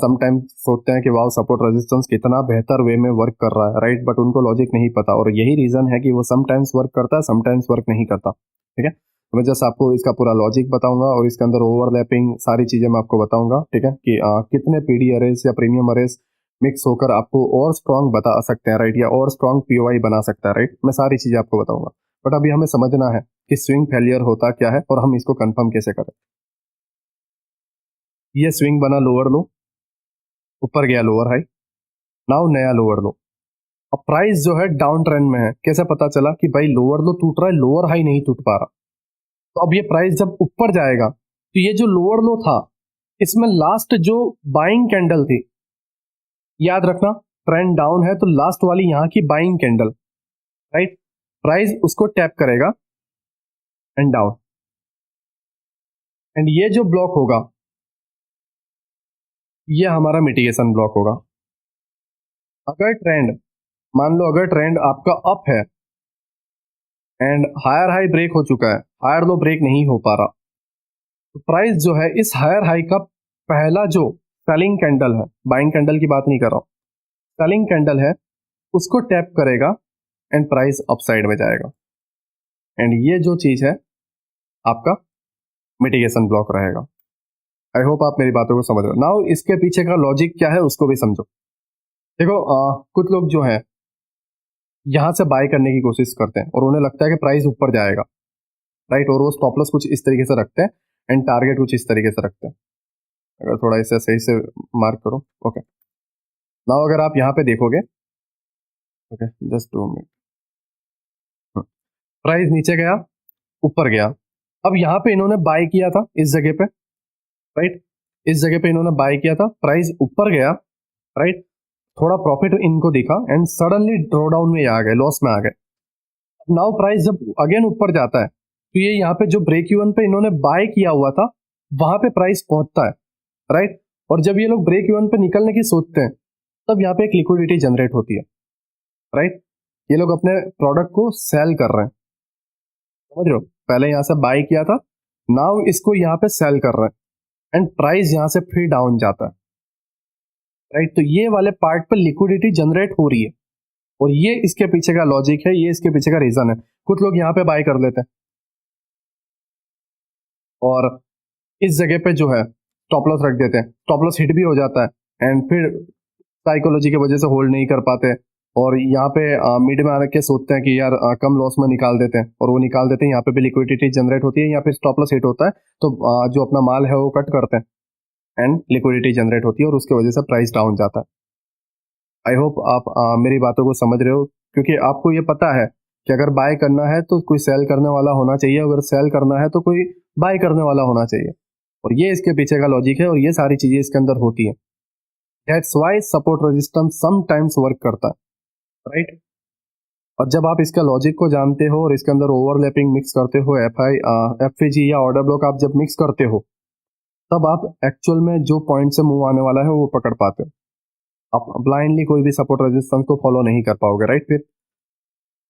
समटाइम्स सोचते हैं कि वाह सपोर्ट रेजिस्टेंस कितना बेहतर वे में वर्क कर रहा है, राइट, बट उनको लॉजिक नहीं पता और यही रीजन है कि वो समटाइम्स वर्क करता है, समटाइम्स वर्क नहीं करता। ठीक है, तो मैं जस्ट आपको इसका पूरा लॉजिक बताऊंगा और इसके अंदर ओवरलैपिंग सारी चीजें मैं आपको बताऊंगा। ठीक है, कि कितने पीडी अरेज या प्रीमियम अरेज मिक्स होकर आपको और स्ट्रॉन्ग बता सकते हैं, राइट, या और स्ट्रॉन्ग पीओआई बना सकता है, राइट, मैं सारी चीजें आपको बताऊंगा। बट अभी हमें समझना है कि स्विंग फेलियर होता क्या है और हम इसको कंफर्म कैसे करें। ये स्विंग बना लोअर लो, ऊपर गया लोअर हाई, नाउ नया लोअर लो। अब प्राइस जो है डाउन ट्रेंड में है। कैसे पता चला कि भाई लोअर लो टूट रहा है, लोअर हाई नहीं टूट पा रहा। तो अब ये प्राइस जब ऊपर जाएगा तो ये जो लोअर लो था इसमें लास्ट जो बाइंग कैंडल थी, याद रखना ट्रेंड डाउन है तो लास्ट वाली यहां की बाइंग कैंडल, राइट, प्राइस उसको टैप करेगा एंड डाउन, एंड ये जो ब्लॉक होगा ये हमारा मिटिगेशन ब्लॉक होगा। अगर ट्रेंड, मान लो अगर ट्रेंड आपका अप है एंड हायर हाई ब्रेक हो चुका है, हायर लो ब्रेक नहीं हो पा रहा, तो प्राइस जो है इस हायर हाई का पहला जो सेलिंग कैंडल है, बाइंग कैंडल की बात नहीं कर रहा हूं, सेलिंग कैंडल है, उसको टैप करेगा एंड प्राइस अपसाइड में जाएगा। एंड ये जो चीज है आपका मिटिगेशन ब्लॉक रहेगा। आई होप आप मेरी बातों को समझ रहे हो। नाउ इसके पीछे का लॉजिक क्या है उसको भी समझो। देखो कुछ लोग जो है यहां से बाय करने की कोशिश करते हैं और उन्हें लगता है कि प्राइस ऊपर जाएगा, राइट, और वो स्टॉप लॉस कुछ इस तरीके से रखते हैं एंड टारगेट कुछ इस तरीके से रखते हैं। अगर थोड़ा इसे सही से मार्क करो, ओके। नाउ अगर आप यहाँ पे देखोगे, ओके, जस्ट 2 मिनट, प्राइस नीचे गया, ऊपर गया। अब यहाँ पे इन्होंने बाय किया था इस जगह पे, राइट, इस जगह पे इन्होंने बाय किया था, प्राइस ऊपर गया, राइट, थोड़ा प्रॉफिट इनको दिखा एंड सडनली ड्रॉ डाउन में आ गए, लॉस में आ गए। नाउ प्राइस जब अगेन ऊपर जाता है तो ये यहाँ पे जो ब्रेक इवन पे इन्होंने बाय किया हुआ था वहां पे प्राइस पहुंचता है, राइट, और जब ये लोग ब्रेक इवन पे निकलने की सोचते हैं तब यहाँ पे एक लिक्विडिटी जनरेट होती है, राइट, ये लोग अपने प्रोडक्ट को सेल कर रहे हैं, समझ रहे हो, पहले यहाँ से बाय किया था, नाउ इसको यहाँ पे सेल कर रहे हैं एंड प्राइस यहाँ से फिर डाउन जाता है, राइट, तो ये वाले पार्ट पे लिक्विडिटी जनरेट हो रही है और ये इसके पीछे का लॉजिक है, ये इसके पीछे का रीजन है। कुछ लोग यहाँ पे बाय कर लेते हैं और इस जगह पे जो है स्टॉप लॉस रख देते हैं, स्टॉप लॉस हिट भी हो जाता है एंड फिर साइकोलॉजी की वजह से होल्ड नहीं कर पाते और यहाँ पे मिड में आके सोचते हैं कि यार कम लॉस में निकाल देते हैं और वो निकाल देते हैं, यहाँ पे भी लिक्विडिटी जनरेट होती है, यहाँ पे स्टॉप लॉस हिट होता है तो जो अपना माल है वो कट करते हैं एंड लिक्विडिटी जनरेट होती है और उसकी वजह से प्राइस डाउन जाता है। आई होप आप मेरी बातों को समझ रहे हो, क्योंकि आपको ये पता है कि अगर बाय करना है तो कोई सेल करने वाला होना चाहिए, अगर सेल करना है तो कोई बाय करने वाला होना चाहिए, और ये इसके पीछे का लॉजिक है और ये सारी चीजें इसके अंदर होती है। That's why support resistance sometimes work करता है, राइट, और जब आप इसका लॉजिक को जानते हो और इसके अंदर ओवरलैपिंग मिक्स करते हो, एफआईजी या ऑर्डर ब्लॉक आप जब मिक्स करते हो तब आप एक्चुअल में जो पॉइंट से मूव आने वाला है वो पकड़ पाते हो। आप ब्लाइंडली कोई भी सपोर्ट रेजिस्टेंस को फॉलो नहीं कर पाओगे, राइट। फिर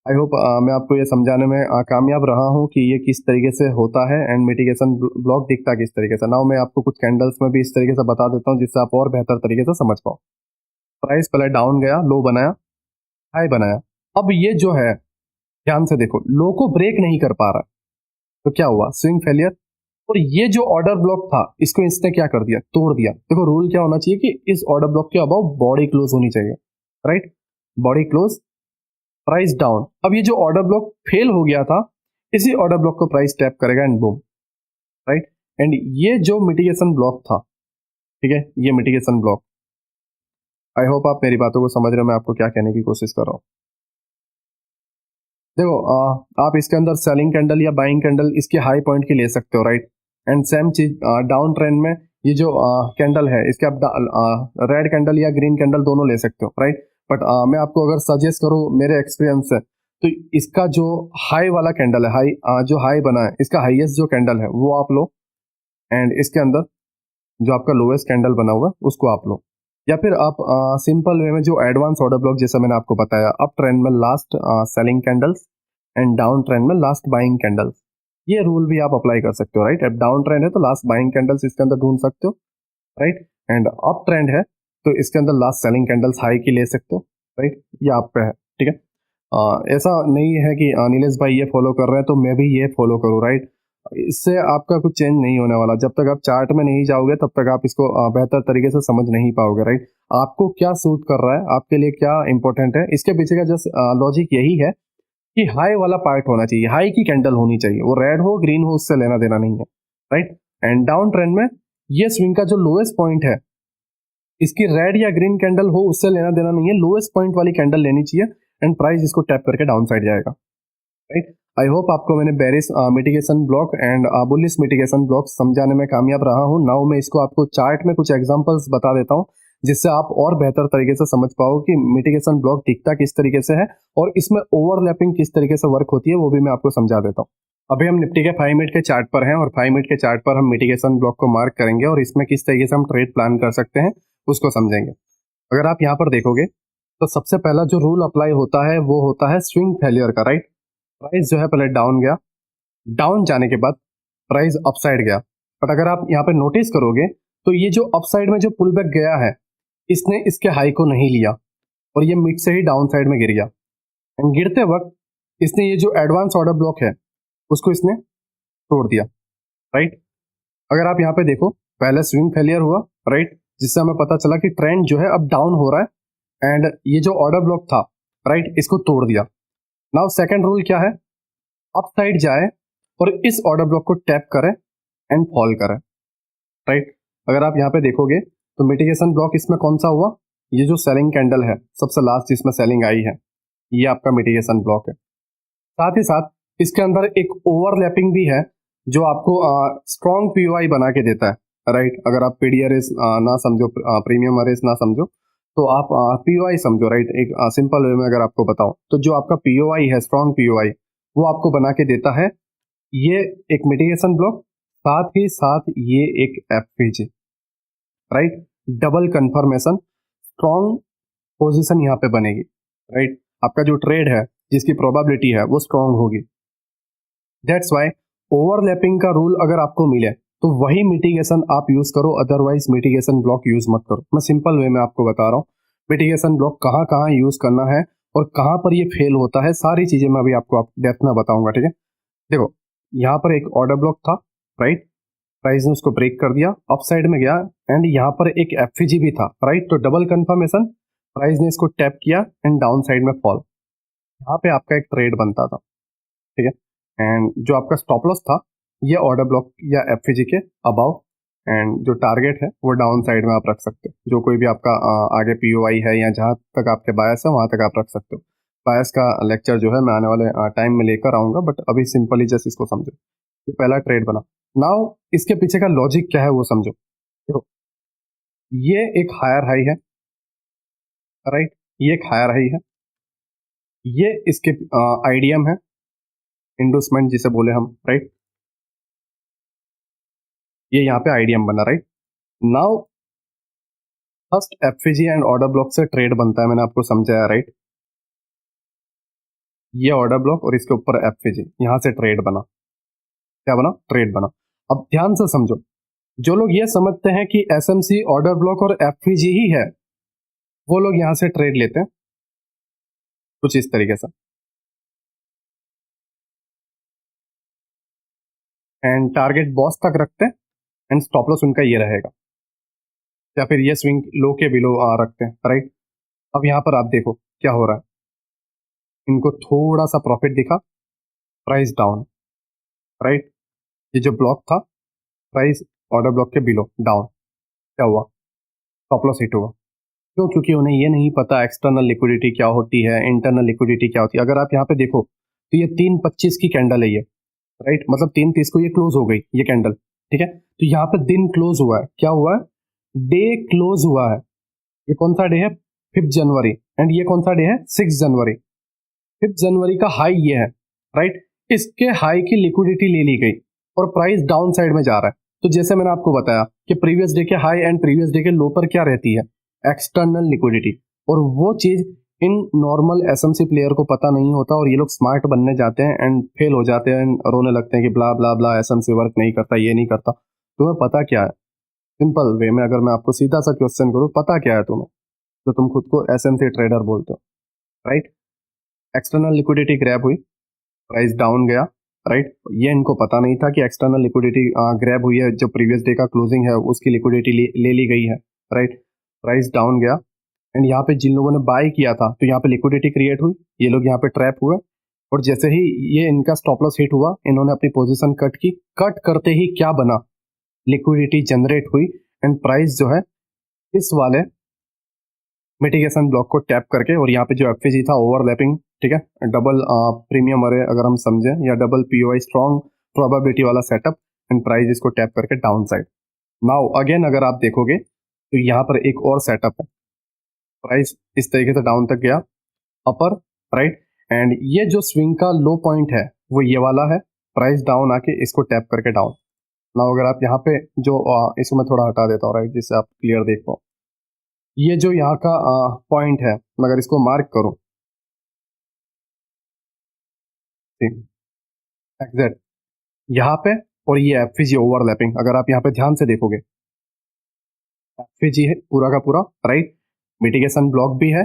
आई होप मैं आपको ये समझाने में कामयाब रहा हूँ कि ये किस तरीके से होता है एंड मिटिगेशन ब्लॉक दिखता किस तरीके से। नाउ मैं आपको कुछ कैंडल्स में भी इस तरीके से बता देता हूँ जिससे आप और बेहतर तरीके से समझ पाओ। प्राइस पहले डाउन गया, लो बनाया, हाई बनाया, अब ये जो है ध्यान से देखो, लो को ब्रेक नहीं कर पा रहा है, तो क्या हुआ, स्विंग फेलियर। और ये जो ऑर्डर ब्लॉक था इसको इसने क्या कर दिया, तोड़ दिया। देखो रूल क्या होना चाहिए कि इस ऑर्डर ब्लॉक के अबाउ बॉडी क्लोज होनी चाहिए, right, body close, price down. अब ये जो ऑर्डर ब्लॉक फेल हो गया था इसी ऑर्डर ब्लॉक को प्राइस टैप करेगा एंड बूम, राइट, एंड ये जो मिटिगेशन ब्लॉक था, ठीक है, ये मिटिगेशन ब्लॉक, आई होप आप मेरी बातों को समझ रहे हो मैं आपको क्या कहने की कोशिश कर रहा हूँ। देखो आप इसके अंदर सेलिंग कैंडल या बाइंग कैंडल इसके हाई पॉइंट की ले सकते हो, राइट, एंड सेम चीज डाउन ट्रेंड में ये जो कैंडल है इसके आप रेड कैंडल या ग्रीन कैंडल दोनों ले सकते हो, राइट। बट मैं आपको अगर सजेस्ट करूँ मेरे एक्सपीरियंस से, तो इसका जो हाई वाला कैंडल है, जो हाई बना है, इसका हाईएस्ट जो कैंडल है वो आप लो, एंड इसके अंदर जो आपका लोएस्ट कैंडल बना हुआ है उसको आप लो। या फिर आप सिंपल वे में जो एडवांस ऑर्डर ब्लॉक जैसा मैंने आपको बताया, अप ट्रेंड में last selling candles and down trend में लास्ट बाइंग कैंडल्स, ये रूल भी आप अप्लाई कर सकते हो, राइट। अब डाउन ट्रेंड है तो लास्ट बाइंग कैंडल्स इसके अंदर ढूंढ सकते हो, राइट। एंड अप ट्रेंड है तो इसके अंदर लास्ट सेलिंग कैंडल्स हाई की ले सकते हो, राइट। ये आप पे है, ठीक है। ऐसा नहीं है कि नीलेश भाई ये फॉलो कर रहे हैं तो मैं भी ये फॉलो करूँ, राइट। इससे आपका कुछ चेंज नहीं होने वाला। जब तक आप चार्ट में नहीं जाओगे तब तक आप इसको बेहतर तरीके से समझ नहीं पाओगे, राइट। आपको क्या सूट कर रहा है, आपके लिए क्या इंपॉर्टेंट है, इसके पीछे का जस्ट लॉजिक यही है कि हाई वाला पार्ट होना चाहिए, हाई की कैंडल होनी चाहिए, वो रेड हो ग्रीन हो उससे लेना देना नहीं है, राइट। एंड डाउन ट्रेंड में ये स्विंग का जो लोएस्ट पॉइंट है, इसकी रेड या ग्रीन कैंडल हो उससे लेना देना नहीं है, लोएस्ट पॉइंट वाली कैंडल लेनी चाहिए, एंड प्राइस इसको टैप करके डाउन साइड जाएगा, राइट। आई होप आपको मैंने bearish mitigation block and bullish mitigation block समझाने में कामयाब रहा हूँ। नाउ मैं इसको आपको चार्ट में कुछ एग्जांपल्स बता देता हूँ जिससे आप और बेहतर तरीके से समझ पाओ कि मिटिगेशन ब्लॉक दिखता किस तरीके से है और इसमें ओवरलैपिंग किस तरीके से वर्क होती है, वो भी मैं आपको समझा देता हूँ। अभी हम निफ्टी के 5 मिनट के चार्ट पर हैं और 5 मिनट के चार्ट पर हम मिटिगेशन ब्लॉक को मार्क करेंगे और इसमें किस तरीके से हम ट्रेड प्लान कर सकते हैं उसको समझेंगे। अगर आप यहाँ पर देखोगे तो सबसे पहला जो रूल अप्लाई होता है वो होता है स्विंग फेलियर का, राइट। प्राइस जो है पहले डाउन गया, डाउन जाने के बाद प्राइस अपसाइड गया, बट अगर आप यहाँ पे नोटिस करोगे तो ये जो अपसाइड में जो पुल बैक गया है इसने इसके हाई को नहीं लिया और ये मिड से ही डाउन साइड में गिर गया, एंड गिरते वक्त इसने ये जो एडवांस ऑर्डर ब्लॉक है उसको इसने तोड़ दिया, राइट। अगर आप यहाँ पे देखो पहले स्विंग फेलियर हुआ, राइट, जिससे हमें पता चला कि ट्रेंड जो है अब डाउन हो रहा है, एंड ये जो ऑर्डर ब्लॉक था, राइट, इसको तोड़ दिया। नाउ सेकंड रूल क्या है, अप साइड जाए और इस ऑर्डर ब्लॉक को टैप करें एंड फॉल करें, राइट। अगर आप यहाँ पे देखोगे तो मिटिगेशन ब्लॉक इसमें कौन सा हुआ, ये जो सेलिंग कैंडल है सबसे लास्ट जिसमें सेलिंग आई है, ये आपका मिटिगेशन ब्लॉक है। साथ ही साथ इसके अंदर एक ओवरलैपिंग भी है जो आपको स्ट्रॉन्ग पीओआई बना के देता है, राइट। अगर आप पीडीआरएस ना समझो, प्रीमियम आरएस ना समझो, तो आप पीओआई समझो, राइट। एक सिंपल वे में अगर आपको बताऊं तो जो आपका पीओआई है, स्ट्रॉन्ग पीओआई, वो आपको बना के देता है ये एक मिटिगेशन ब्लॉक, साथ ही साथ ये एक FPG, right. Double confirmation, strong position यहाँ पे बनेगी, राइट। आपका जो ट्रेड है जिसकी प्रोबेबिलिटी है वो स्ट्रॉन्ग होगी। दैट्स वाई ओवरलैपिंग का रूल अगर आपको मिले तो वही मिटिगेशन आप यूज करो, अदरवाइज मिटिगेशन ब्लॉक यूज मत करो। मैं सिंपल वे में आपको बता रहा हूँ मिटिगेशन ब्लॉक कहाँ कहाँ यूज करना है और कहाँ पर ये फेल होता है, सारी चीजें मैं अभी आपको डेप्थ में बताऊंगा, ठीक है। देखो यहाँ पर एक ऑर्डर ब्लॉक था, राइट, प्राइस ने उसको ब्रेक कर दिया, अप साइड में गया, एंड यहाँ पर एक एफपीजी भी था, राइट। तो डबल कंफर्मेशन, प्राइस ने इसको टैप किया एंड डाउन साइड में फॉल, यहाँ पे आपका एक ट्रेड बनता था, ठीक है। एंड जो आपका स्टॉप लॉस था ये ऑर्डर ब्लॉक या एफपीजी के अबाव, एंड जो टारगेट है वो डाउन साइड में आप रख सकते हो। जो कोई भी आपका आगे पीओआई है या जहाँ तक आपके बायस है वहाँ तक आप रख सकते हो। बायस का लेक्चर जो है मैं आने वाले टाइम में लेकर आऊँगा, बट अभी सिंपली जस्ट इसको समझो। ये पहला ट्रेड बना। नाउ इसके पीछे का लॉजिक क्या है वो समझो। देखो ये एक हायर हाई है, राइट, ये एक हायर हाई है, ये इसके आईडीएम है, इंडोसमेंट जिसे बोले हम, राइट। ये यहाँ पे आईडीएम बना, right. Now first FPG and order block से ट्रेड बनता है, मैंने आपको समझाया, राइट। ये ऑर्डर ब्लॉक और इसके ऊपर एफपीजी, यहां से ट्रेड बना, क्या बना, ट्रेड बना। अब ध्यान से समझो, जो लोग ये समझते हैं कि एसएमसी ऑर्डर ब्लॉक और एफपीजी ही है, वो लोग यहां से ट्रेड लेते हैं कुछ इस तरीके से, एंड टारगेट बॉस तक रखते हैं, एंड स्टॉप लॉस उनका ये रहेगा, या फिर ये स्विंग लो के बिलो रखते हैं, राइट। अब यहां पर आप देखो क्या हो रहा है, इनको थोड़ा सा प्रॉफिट दिखा, प्राइस डाउन, राइट। ये जो ब्लॉक था प्राइस ऑर्डर ब्लॉक के बिलो डाउन, क्या हुआ, स्टॉप लॉस हिट हुआ। क्यों? क्योंकि उन्हें ये नहीं पता एक्सटर्नल लिक्विडिटी क्या होती है, इंटरनल लिक्विडिटी क्या होती है। अगर आप यहाँ पे देखो तो ये 3:25 की कैंडल है ये, राइट, मतलब 3:30 को ये क्लोज हो गई ये कैंडल, ठीक है। तो यहाँ पे दिन क्लोज हुआ है, क्या हुआ है, डे क्लोज हुआ है। ये कौन सा डे है, 5 जनवरी, एंड ये कौन सा डे है, 6 जनवरी। 5 जनवरी का हाई ये है, राइट। इसके हाई की लिक्विडिटी ले ली गई और प्राइस डाउन साइड में जा रहा है। तो जैसे मैंने आपको बताया कि प्रीवियस डे के हाई एंड प्रीवियस डे के लो पर क्या रहती है, एक्सटर्नल लिक्विडिटी, और वो चीज इन नॉर्मल एसएमसी प्लेयर को पता नहीं होता और ये लोग स्मार्ट बनने जाते हैं एंड फेल हो जाते हैं, रोने लगते हैं कि ब्ला ब्ला ब्ला एसएमसी वर्क नहीं करता, ये नहीं करता। तुम्हें पता क्या है, सिंपल वे में अगर मैं आपको सीधा सा क्वेश्चन करूँ, पता क्या है तुम्हें, तो तुम खुद को एसएमसी ट्रेडर बोलते हो, राइट। एक्सटर्नल लिक्विडिटी ग्रैब हुई, प्राइस डाउन गया, राइट। ये इनको पता नहीं था कि एक्सटर्नल लिक्विडिटी ग्रैब हुई है, जो प्रीवियस डे का क्लोजिंग है उसकी लिक्विडिटी ले ली गई है, राइट। प्राइस डाउन गया एंड यहाँ पे जिन लोगों ने बाय किया था तो यहाँ पे लिक्विडिटी क्रिएट हुई, ये लोग यहाँ पे ट्रैप हुए, और जैसे ही ये इनका स्टॉप लॉस हिट हुआ, इन्होंने अपनी पोजीशन कट की, कट करते ही क्या बना, लिक्विडिटी जनरेट हुई एंड प्राइस जो है इस वाले मिटिगेशन ब्लॉक को टैप करके, और यहाँ पे जो एफएजी था ओवरलैपिंग, ठीक है, डबल प्रीमियम अरे अगर हम समझें, या डबल पीओआई स्ट्रॉन्ग प्रोबेबिलिटी वाला सेटअप, एंड प्राइस इसको टैप करके डाउन साइड। नाउ अगेन अगर आप देखोगे तो यहाँ पर एक और सेटअप है, प्राइस इस तरीके से डाउन तक गया, अपर, राइट, एंड ये जो स्विंग का लो पॉइंट है वो ये वाला है, प्राइस डाउन आके इसको टैप करके डाउन। नाउ अगर आप यहाँ पे जो इसको मैं थोड़ा हटा देता हूँ, राइट, जिससे आप क्लियर देख पाओ, ये जो यहाँ का पॉइंट है, मैं अगर इसको मार्क करूं, एग्जैक्ट यहाँ पे, और ये एफवीजी ओवरलैपिंग, अगर आप यहाँ पे ध्यान से देखोगे, एफवीजी है पूरा का पूरा, राइट, मिटिगेशन ब्लॉक भी है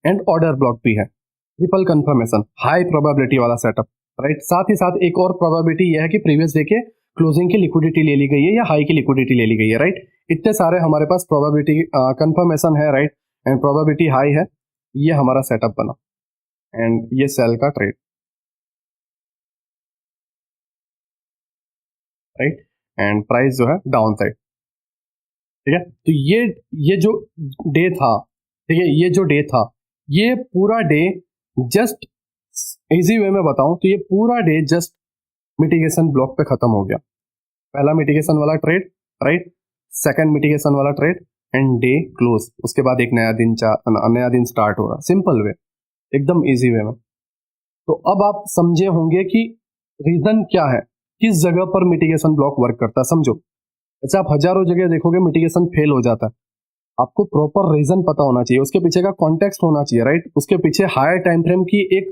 एंड ऑर्डर ब्लॉक भी है, ट्रिपल कंफर्मेशन, हाई प्रोबेबिलिटी वाला सेटअप, राइट। साथ ही साथ एक और प्रोबेबिलिटी यह है कि प्रीवियस डे के क्लोजिंग की लिक्विडिटी ले ली गई है या हाई की लिक्विडिटी ले ली गई है, राइट। इतने सारे हमारे पास प्रोबेबिलिटी कंफर्मेशन है, राइट, एंड प्रोबेबिलिटी हाई है, ये हमारा सेटअप बना एंड ये सेल का ट्रेड, राइट, एंड प्राइस जो है डाउन साइड, ठीक है। तो ये जो डे था, ठीक है, ये जो डे था, ये पूरा डे जस्ट, इजी वे में बताऊं तो ये पूरा डे जस्ट मिटिगेशन ब्लॉक पे खत्म हो गया। पहला मिटिगेशन वाला ट्रेड, राइट, सेकंड मिटिगेशन वाला ट्रेड, एंड डे क्लोज, उसके बाद एक नया दिन स्टार्ट हो रहा, सिंपल वे, एकदम इजी वे में। तो अब आप समझे होंगे कि रीजन क्या है, किस जगह पर मिटिगेशन ब्लॉक वर्क करता है, समझो। जैसे आप हजारों जगह देखोगे मिटिगेशन फेल हो जाता है, आपको प्रॉपर रीजन पता होना चाहिए, उसके पीछे का कॉन्टेक्स्ट होना चाहिए, राइट, उसके पीछे हायर टाइम फ्रेम की एक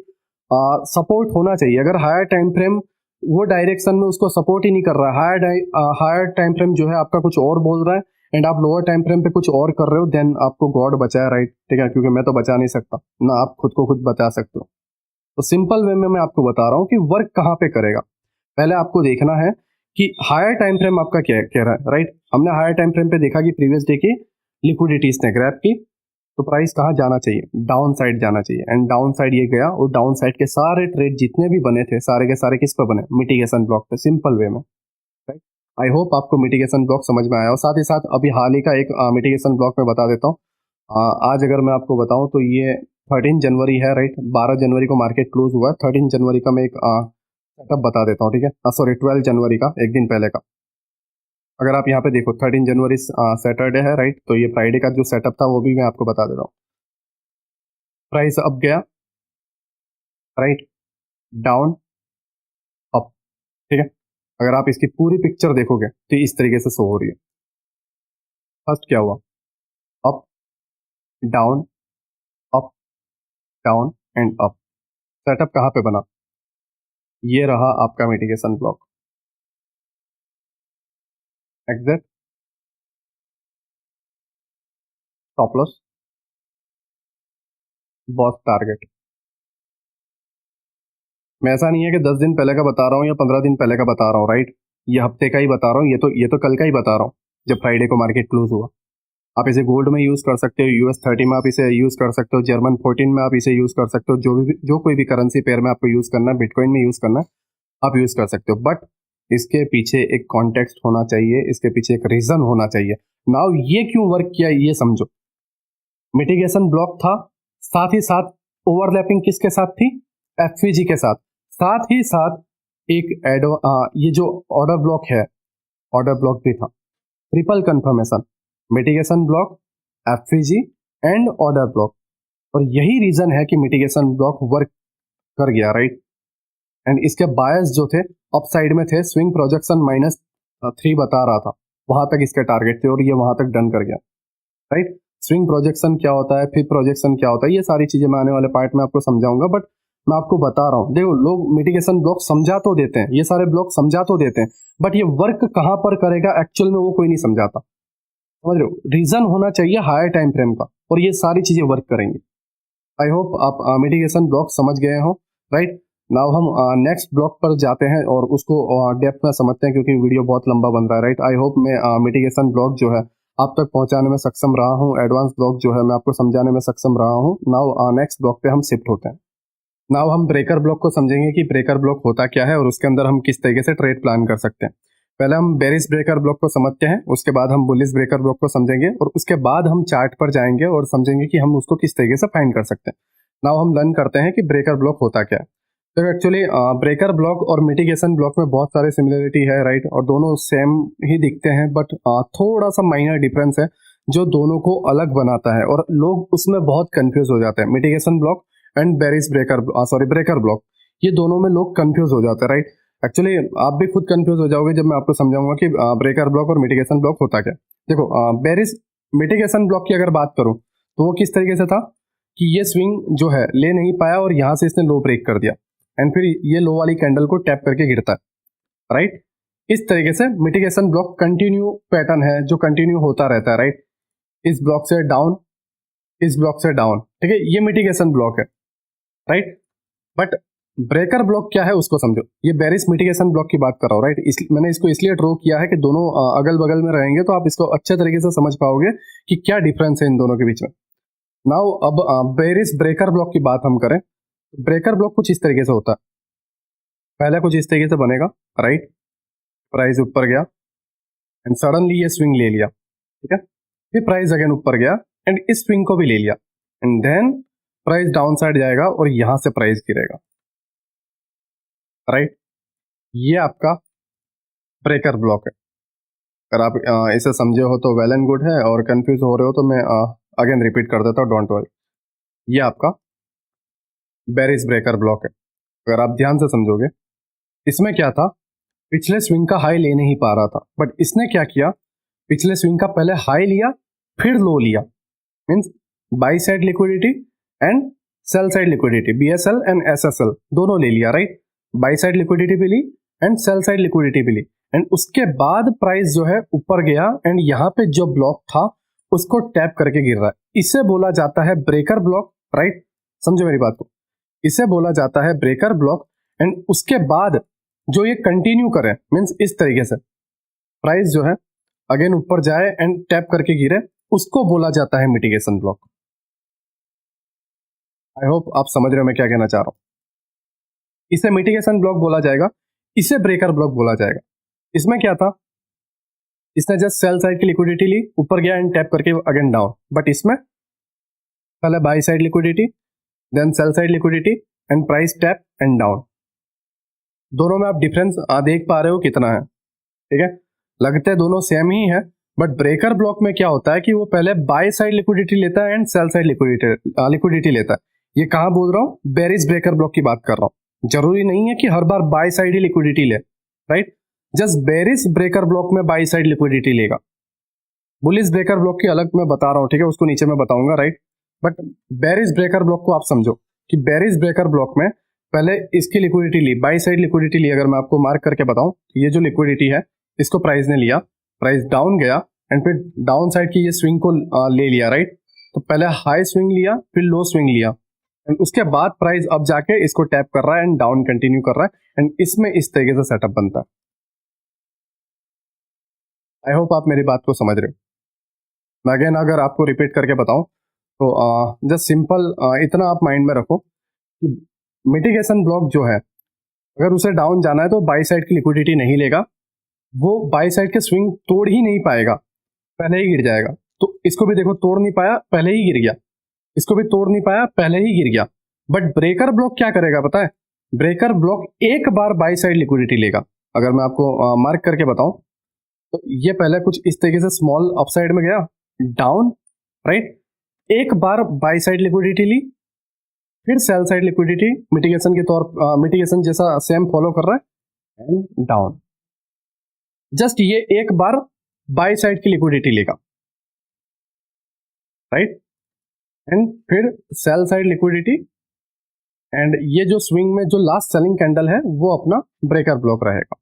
सपोर्ट होना चाहिए। अगर हायर टाइम फ्रेम वो डायरेक्शन में उसको सपोर्ट ही नहीं कर रहा है, हायर टाइम फ्रेम जो है आपका कुछ और बोल रहा है एंड आप लोअर टाइम फ्रेम पे कुछ और कर रहे हो, देन आपको गॉड बचाए, राइट, ठीक है, क्योंकि मैं तो बचा नहीं सकता ना, आप खुद को खुद बचा सकते हो। तो सिंपल वे में मैं आपको बता रहा हूँ कि वर्क कहाँ पे करेगा। पहले आपको देखना है कि हायर टाइम फ्रेम आपका क्या कह रहा है, राइट। हमने हायर टाइम फ्रेम पे देखा कि प्रीवियस डे की लिक्विडिटी इसने ग्रैब की, तो प्राइस कहाँ जाना चाहिए, डाउन साइड जाना चाहिए, एंड डाउन साइड ये गया, और डाउन साइड के सारे ट्रेड जितने भी बने थे सारे के सारे किस पर बने, मिटिगेशन ब्लॉक पे, सिंपल वे में, राइट। आई होप आपको मिटिगेशन ब्लॉक समझ में आया, और साथ ही साथ अभी हाल ही का एक मिटिगेशन ब्लॉक में बता देता हूँ। आज अगर मैं आपको बताऊं तो ये 13 जनवरी है, राइट, 12 जनवरी को मार्केट क्लोज हुआ है, 13 जनवरी का मैं एक सेटअप बता देता हूँ, ठीक है, सॉरी 12 जनवरी का, एक दिन पहले का। अगर आप यहाँ पे देखो 13 जनवरी सैटरडे है, राइट, तो ये फ्राइडे का जो सेटअप था वो भी मैं आपको बता देता हूँ। प्राइस अप गया, राइट, डाउन, अप, ठीक है। अगर आप इसकी पूरी पिक्चर देखोगे तो इस तरीके से शो हो रही है। फर्स्ट क्या हुआ, up, down, up, down and up. Setup कहाँ पे बना, ये रहा आपका mitigation block, exact, stop loss, boss target. मैं ऐसा नहीं है कि 10 दिन पहले का बता रहा हूँ या 15 दिन पहले का बता रहा हूँ, राइट, ये हफ्ते का ही बता रहा हूँ, ये तो कल का ही बता रहा हूँ, जब फ्राइडे को मार्केट क्लोज हुआ। आप इसे गोल्ड में यूज कर सकते हो, US30 में आप इसे यूज कर सकते हो, जर्मन 14 में आप इसे यूज कर सकते हो, जो कोई भी करेंसी पेयर में आपको यूज करना है, बिटकॉइन में यूज करना है, आप यूज कर सकते हो, बट इसके पीछे एक कॉन्टेक्स्ट होना चाहिए, इसके पीछे एक रीजन होना चाहिए। नाउ ये क्यों वर्क किया ये समझो। मिटिगेशन ब्लॉक था, साथ ही साथ ओवरलैपिंग किसके साथ थी, एफवीजी के साथ ही साथ एक ये जो ऑर्डर ब्लॉक है, ऑर्डर ब्लॉक भी था, triple confirmation, mitigation block, FVG and order block. और यही रीजन है कि मिटिगेशन ब्लॉक वर्क कर गया, राइट। एंड इसके बायस जो थे अप साइड में थे, स्विंग प्रोजेक्शन -3 बता रहा था, वहां तक इसके टारगेट थे और ये वहां तक डन कर गया, राइट। स्विंग प्रोजेक्शन क्या होता है, फिर प्रोजेक्शन क्या होता है, ये सारी चीजें मैं आने वाले पार्ट में आपको समझाऊंगा, बट मैं आपको बता रहा हूँ, देखो लोग मिटिगेशन ब्लॉक समझा तो देते हैं, ये सारे ब्लॉक समझा तो देते हैं, बट ये वर्क कहां पर करेगा एक्चुअल में वो कोई नहीं समझाता, समझ रहे हो। रीजन होना चाहिए हायर टाइम फ्रेम का और ये सारी चीजें वर्क करेंगी। आई होप आप मिटिगेशन ब्लॉक समझ गए हो, राइट। नाउ हम नेक्स्ट ब्लॉक पर जाते हैं और उसको डेप्थ में समझते हैं, क्योंकि वीडियो बहुत लंबा बन रहा है, राइट। आई होप मैं मिटिगेशन ब्लॉक जो है आप तक पहुंचाने में सक्षम रहा हूं, एडवांस ब्लॉक जो है मैं आपको समझाने में सक्षम रहा हूं। नाउ नेक्स्ट ब्लॉक पे हम शिफ्ट होते हैं। नाउ हम ब्रेकर ब्लॉक को समझेंगे कि ब्रेकर ब्लॉक होता क्या है और उसके अंदर हम किस तरीके से ट्रेड प्लान कर सकते हैं। पहले हम बेरिश ब्रेकर ब्लॉक को समझते हैं, उसके बाद हम बुलिश ब्रेकर ब्लॉक को समझेंगे और उसके बाद हम चार्ट पर जाएंगे और समझेंगे कि हम उसको किस तरीके से फाइंड कर सकते हैं। नाउ हम लर्न करते हैं कि ब्रेकर ब्लॉक होता क्या है। तो एक्चुअली ब्रेकर ब्लॉक और मिटिगेशन ब्लॉक में बहुत सारे सिमिलरिटी है, राइट, और दोनों सेम ही दिखते हैं, बट थोड़ा सा माइनर डिफरेंस है जो दोनों को अलग बनाता है और लोग उसमें बहुत कंफ्यूज हो जाते हैं। Mitigation block and breaker block, ये दोनों में लोग कंफ्यूज हो जाते हैं, राइट। एक्चुअली आप भी खुद कंफ्यूज हो जाओगे जब मैं आपको समझाऊंगा कि ब्रेकर ब्लॉक और मिटिगेशन ब्लॉक होता क्या। देखो मिटिगेशन ब्लॉक की अगर बात करूं तो वो किस तरीके से था कि ये स्विंग जो है ले नहीं पाया और यहां से इसने लो ब्रेक कर दिया एंड फिर ये लो वाली कैंडल को टैप करके गिरता है, राइट। इस तरीके से मिटिगेशन ब्लॉक कंटिन्यू पैटर्न है जो कंटिन्यू होता रहता है, राइट। इस ब्लॉक से डाउन, इस ब्लॉक से डाउन, ठीक है, ये मिटिगेशन ब्लॉक है, राइट। बट ब्रेकर ब्लॉक क्या है उसको समझो। ये बेरिश मिटिगेशन ब्लॉक की बात कर रहा हूँ, राइट। मैंने इसको इसलिए ड्रॉ किया है कि दोनों अगल बगल में रहेंगे तो आप इसको अच्छे तरीके से समझ पाओगे कि क्या डिफरेंस है इन दोनों के बीच में। नाउ अब बेरिश ब्रेकर ब्लॉक की बात हम करें, ब्रेकर ब्लॉक कुछ इस तरीके से होता है। पहले कुछ इस तरीके से बनेगा, राइट, प्राइस ऊपर गया एंड सडनली ये स्विंग ले लिया, ठीक है, फिर प्राइस अगेन ऊपर गया एंड इस स्विंग को भी ले लिया and then price down side जाएगा और यहां से प्राइस गिरेगा, राइट। ये आपका ब्रेकर ब्लॉक है। अगर आप इसे समझे हो तो वेल एंड गुड है, और कंफ्यूज हो रहे हो तो मैं अगेन रिपीट कर देता हूँ, डोंट वरी। ये आपका बेरिश ब्रेकर ब्लॉक है। अगर आप ध्यान से समझोगे, इसमें क्या था, पिछले स्विंग का हाई ले नहीं पा रहा था, बट इसने क्या किया, पिछले स्विंग का पहले हाई लिया फिर लो लिया, means by side liquidity and cell side liquidity, BSL and SSL दोनों ले लिया, राइट। बाई साइड लिक्विडिटी भी ली एंड सेल साइड लिक्विडिटी भी ली एंड उसके बाद प्राइस जो है ऊपर गया एंड यहाँ पे जो ब्लॉक था उसको टैप करके गिर रहा है। इसे बोला जाता है ब्रेकर ब्लॉक, राइट। समझो मेरी बात को, इसे बोला जाता है ब्रेकर ब्लॉक। एंड उसके बाद जो ये कंटिन्यू करे, मींस इस तरीके से प्राइस जो है अगेन ऊपर जाए एंड टैप करके गिरे, उसको बोला जाता है मिटिगेशन ब्लॉक। आई होप आप समझ रहे हो मैं क्या कहना चाह रहा हूं। इसे मिटिगेशन ब्लॉक बोला जाएगा, इसे ब्रेकर ब्लॉक बोला जाएगा। इसमें क्या था, इसने जस्ट सेल साइड की लिक्विडिटी ली, ऊपर गया एंड टैप करके अगेन डाउन, बट इसमें पहले buy side liquidity then sell side liquidity and price tap and down. दोनों में आप डिफरेंस देख पा रहे हो कितना है, ठीक है, लगते दोनों सेम ही है, बट ब्रेकर ब्लॉक में क्या होता है कि वो पहले बाय साइड लिक्विडिटी लेता है एंड सेल साइड लिक्विडिटी लेता है। ये कहां बोल रहा हूं, बेरिश ब्रेकर ब्लॉक की बात कर रहा हूं। जरूरी नहीं है कि हर बार बाय साइड ही लिक्विडिटी ले, right. Just bearish breaker block में बाय साइड लिक्विडिटी लेगा। बुलिश ब्रेकर ब्लॉक की अलग मैं बता रहा हूं, ठीक है, उसको नीचे मैं बताऊंगा, right. But bearish breaker block को आप समझो कि बेरिश ब्रेकर ब्लॉक में पहले इसकी लिक्विडिटी ली, बाई साइड लिक्विडिटी ली। अगर मैं आपको मार्क करके बताऊं, ये जो लिक्विडिटी है इसको प्राइस ने लिया, प्राइस डाउन गया एंड फिर डाउन साइड की ये स्विंग को ले लिया, राइट। तो पहले हाई स्विंग लिया फिर लो स्विंग लिया एंड उसके बाद प्राइस अब जाके इसको टैप कर रहा है एंड डाउन कंटिन्यू कर रहा है एंड इसमें इस तरीके से सेटअप बनता है। आई होप आप मेरी बात को समझ रहे हो। मैं अगेन अगर आपको रिपीट करके बताऊं तो जस्ट सिंपल इतना आप माइंड में रखो कि मिटिगेशन ब्लॉक जो है अगर उसे डाउन जाना है तो बाई साइड की लिक्विडिटी नहीं लेगा, वो बाई साइड के स्विंग तोड़ ही नहीं पाएगा, पहले ही गिर जाएगा। तो इसको भी देखो, तोड़ नहीं पाया पहले ही गिर गया, इसको भी तोड़ नहीं पाया पहले ही गिर गया। बट ब्रेकर ब्लॉक क्या करेगा पता है, ब्रेकर ब्लॉक एक बार बाई साइड लिक्विडिटी लेगा। अगर मैं आपको मार्क करके बताऊं, तो ये पहले कुछ इस तरीके से स्मॉल अपसाइड में गया, डाउन, राइट, एक बार बाई साइड लिक्विडिटी ली, फिर सेल साइड लिक्विडिटी मिटिगेशन के तौर मिटिगेशन जैसा सेम फॉलो कर रहा है, एंड डाउन। जस्ट ये एक बार बाई साइड की लिक्विडिटी लेगा, राइट, एंड फिर सेल साइड लिक्विडिटी, एंड ये जो स्विंग में जो लास्ट सेलिंग कैंडल है वो अपना ब्रेकर ब्लॉक रहेगा।